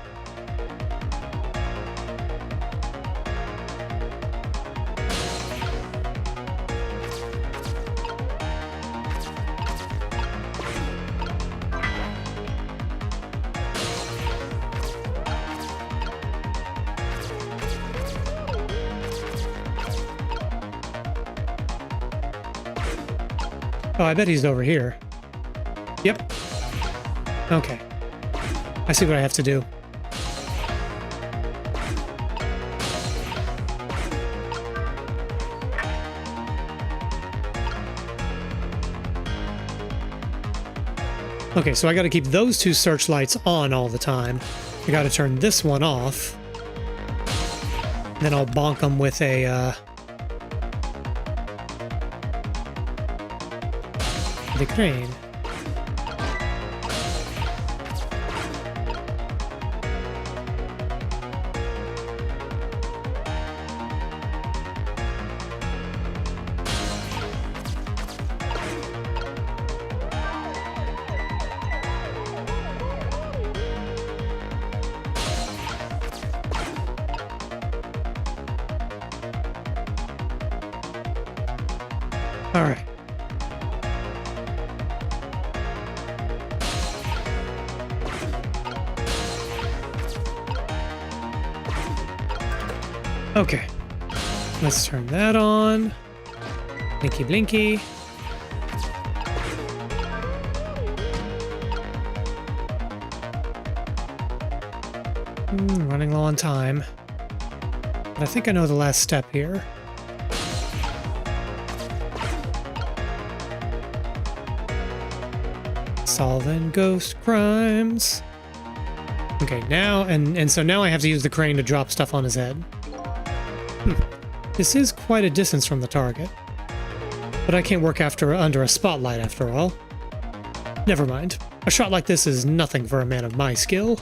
Oh, I bet he's over here. Yep. Okay. I see what I have to do. Okay, so I gotta keep those 2 searchlights on all the time. I gotta turn this one off. Then I'll bonk them with a, the crane. All right. Okay. Let's turn that on. Blinky blinky. Running low on time. But I think I know the last step here. Solving ghost crimes. Okay, now, and so now I have to use the crane to drop stuff on his head. This is quite a distance from the target. But I can't work under a spotlight after all. Never mind. A shot like this is nothing for a man of my skill.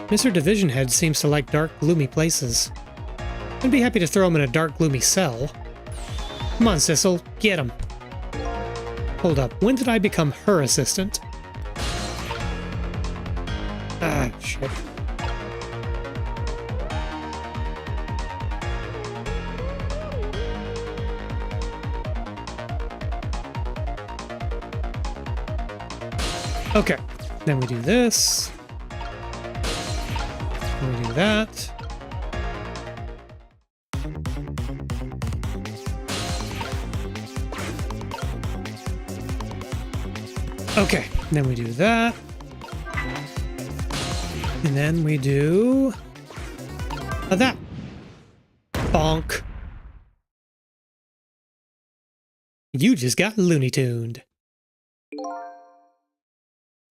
Mr. Division Head seems to like dark, gloomy places. I'd be happy to throw him in a dark, gloomy cell. Come on, Sissel, get him. Hold up, when did I become her assistant? Ah, shit. Okay, then we do this. Then we do that. Okay, then we do that. And then we do that. Bonk. You just got Looney Tuned.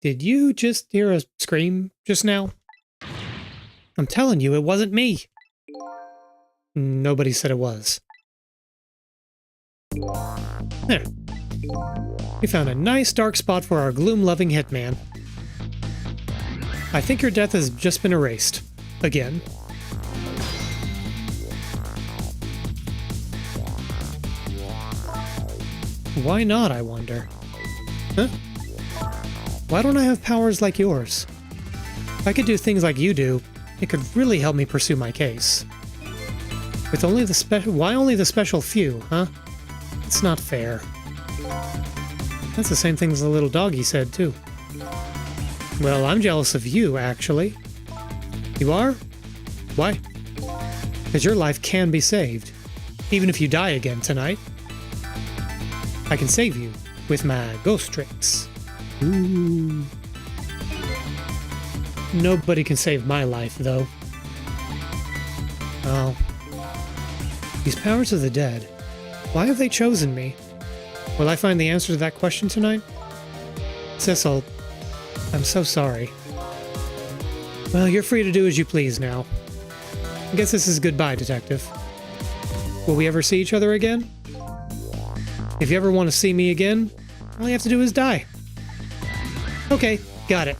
Did you just hear a scream just now? I'm telling you, it wasn't me. Nobody said it was. There. We found a nice dark spot for our gloom-loving hitman. I think your death has just been erased. Again. Why not, I wonder? Huh? Why don't I have powers like yours? If I could do things like you do, it could really help me pursue my case. With only the why only the special few, huh? It's not fair. That's the same thing as the little doggy said, too. Well, I'm jealous of you, actually. You are? Why? Because your life can be saved, even if you die again tonight. I can save you with my ghost tricks. Ooh. Nobody can save my life, though. Oh. These powers of the dead. Why have they chosen me? Will I find the answer to that question tonight? Sissel, I'm so sorry. Well, you're free to do as you please now. I guess this is goodbye, Detective. Will we ever see each other again? If you ever want to see me again, all you have to do is die. Okay, got it.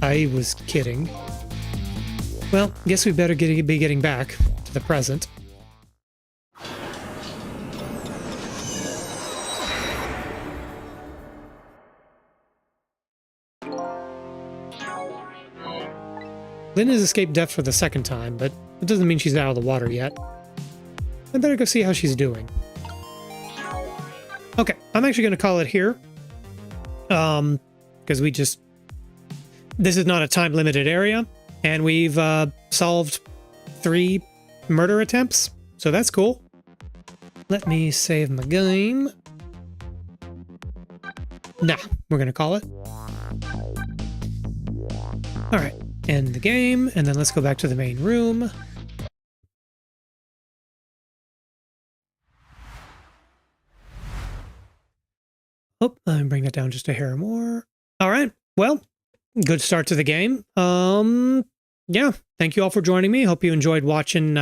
I was kidding. Well, guess we better be getting back to the present. Lynn has escaped death for the second time, but it doesn't mean she's out of the water yet. I better go see how she's doing. Okay, I'm actually going to call it here. Because this is not a time-limited area, and we've solved 3 murder attempts, so that's cool. Let me save my game. Nah, we're going to call it. Alright, end the game, and then let's go back to the main room. Oh, let me bring that down just a hair more. Alright, well, good start to the game. Yeah, thank you all for joining me. Hope you enjoyed watching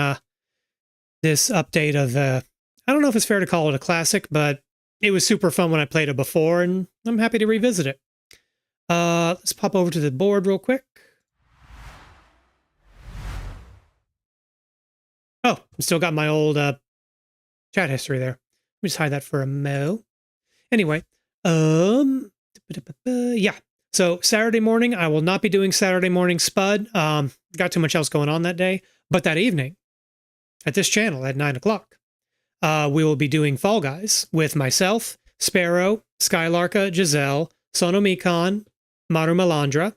this update of I don't know if it's fair to call it a classic, but it was super fun when I played it before, and I'm happy to revisit it. Let's pop over to the board real quick. Oh, I still got my old chat history there. Let me just hide that for a mo. Anyway, yeah. So Saturday morning, I will not be doing Saturday morning Spud. Got too much else going on that day. But that evening, at this channel at 9 o'clock, we will be doing Fall Guys with myself, Sparrow, Skylarka, Giselle, Sonomikon, Maru Melandra,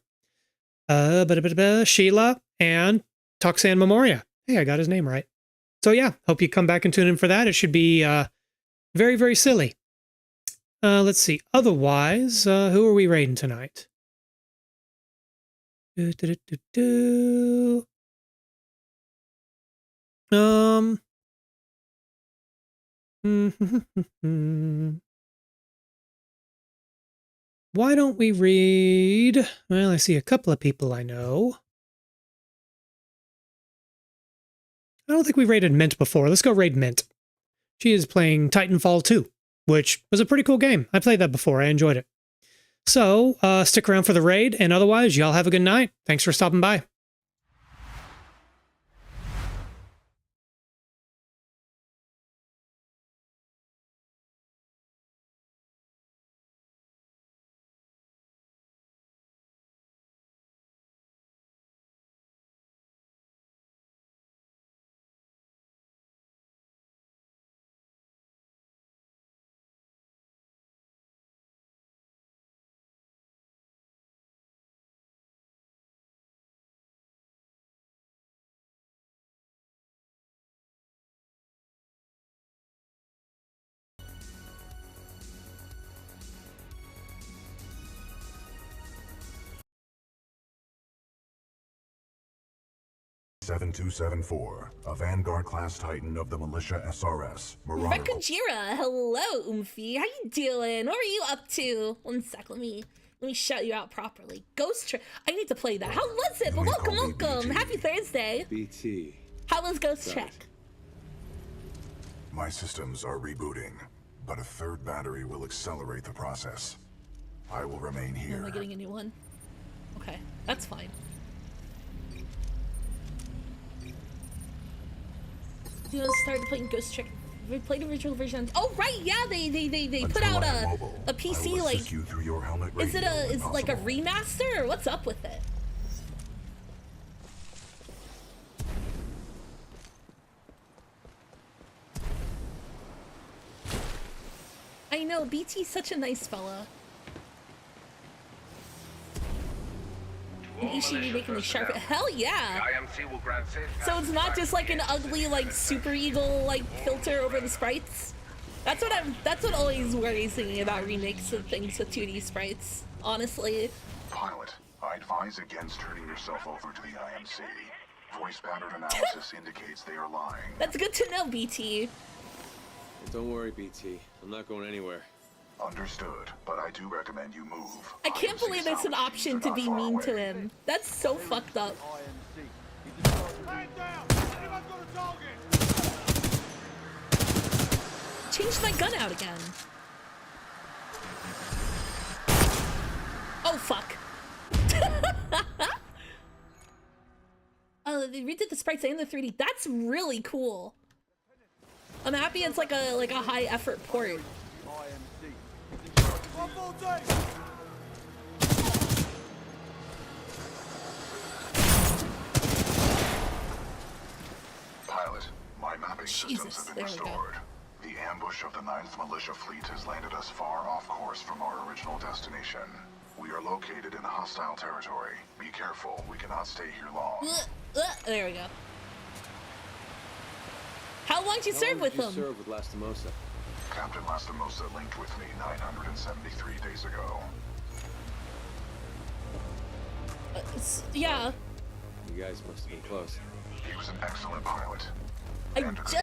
Sheila, and Toxan Memoria. Hey, I got his name right. So yeah, hope you come back and tune in for that. It should be very, very silly. Let's see. Otherwise, who are we raiding tonight? Why don't we read? Well, I see a couple of people I know. I don't think we raided Mint before. Let's go raid Mint. She is playing Titanfall 2, which was a pretty cool game. I played that before. I enjoyed it. So, stick around for the raid, and otherwise, y'all have a good night. Thanks for stopping by. (7274), a Vanguard-class Titan of the Militia SRS, Marauder. Rekajira, hello, Oomphy. How you doing? What are you up to? One sec, let me shout you out properly. Ghost Trick. I need to play that. How was it? But welcome. Happy Thursday. BT. How was Ghost Trick? My systems are rebooting, but a third battery will accelerate the process. I will remain here. Am I getting a new one? Okay, that's fine. You know, started playing Ghost Trick. We played the original version. Oh right, yeah, they put out a PC like. Is it like a remaster or what's up with it? I know BT's such a nice fella. And Ishii making the sharp. Hell yeah! So it's not just like an ugly like Super Eagle like filter over the sprites. That's what always worries me about remakes of things with 2D sprites. Honestly. Pilot, I advise against turning yourself over to the IMC. Voice pattern analysis indicates they are lying. That's good to know, BT. Well, don't worry, BT. I'm not going anywhere. Understood, but I do recommend you move. I can't believe there's an option to be mean to him. That's so fucked up. Changed my gun out again. Oh fuck. They redid the sprites and the 3D. That's really cool. I'm happy it's like a high effort port. Pilot, my mapping systems have been restored. The ambush of the 9th Militia Fleet has landed us far off course from our original destination. We are located in hostile territory. Be careful, we cannot stay here long. There we go. How long did you serve with them? Serve with Lastimosa. Captain Lastimosa linked with me 973 days ago. Yeah. You guys must have been close. He was an excellent pilot. I just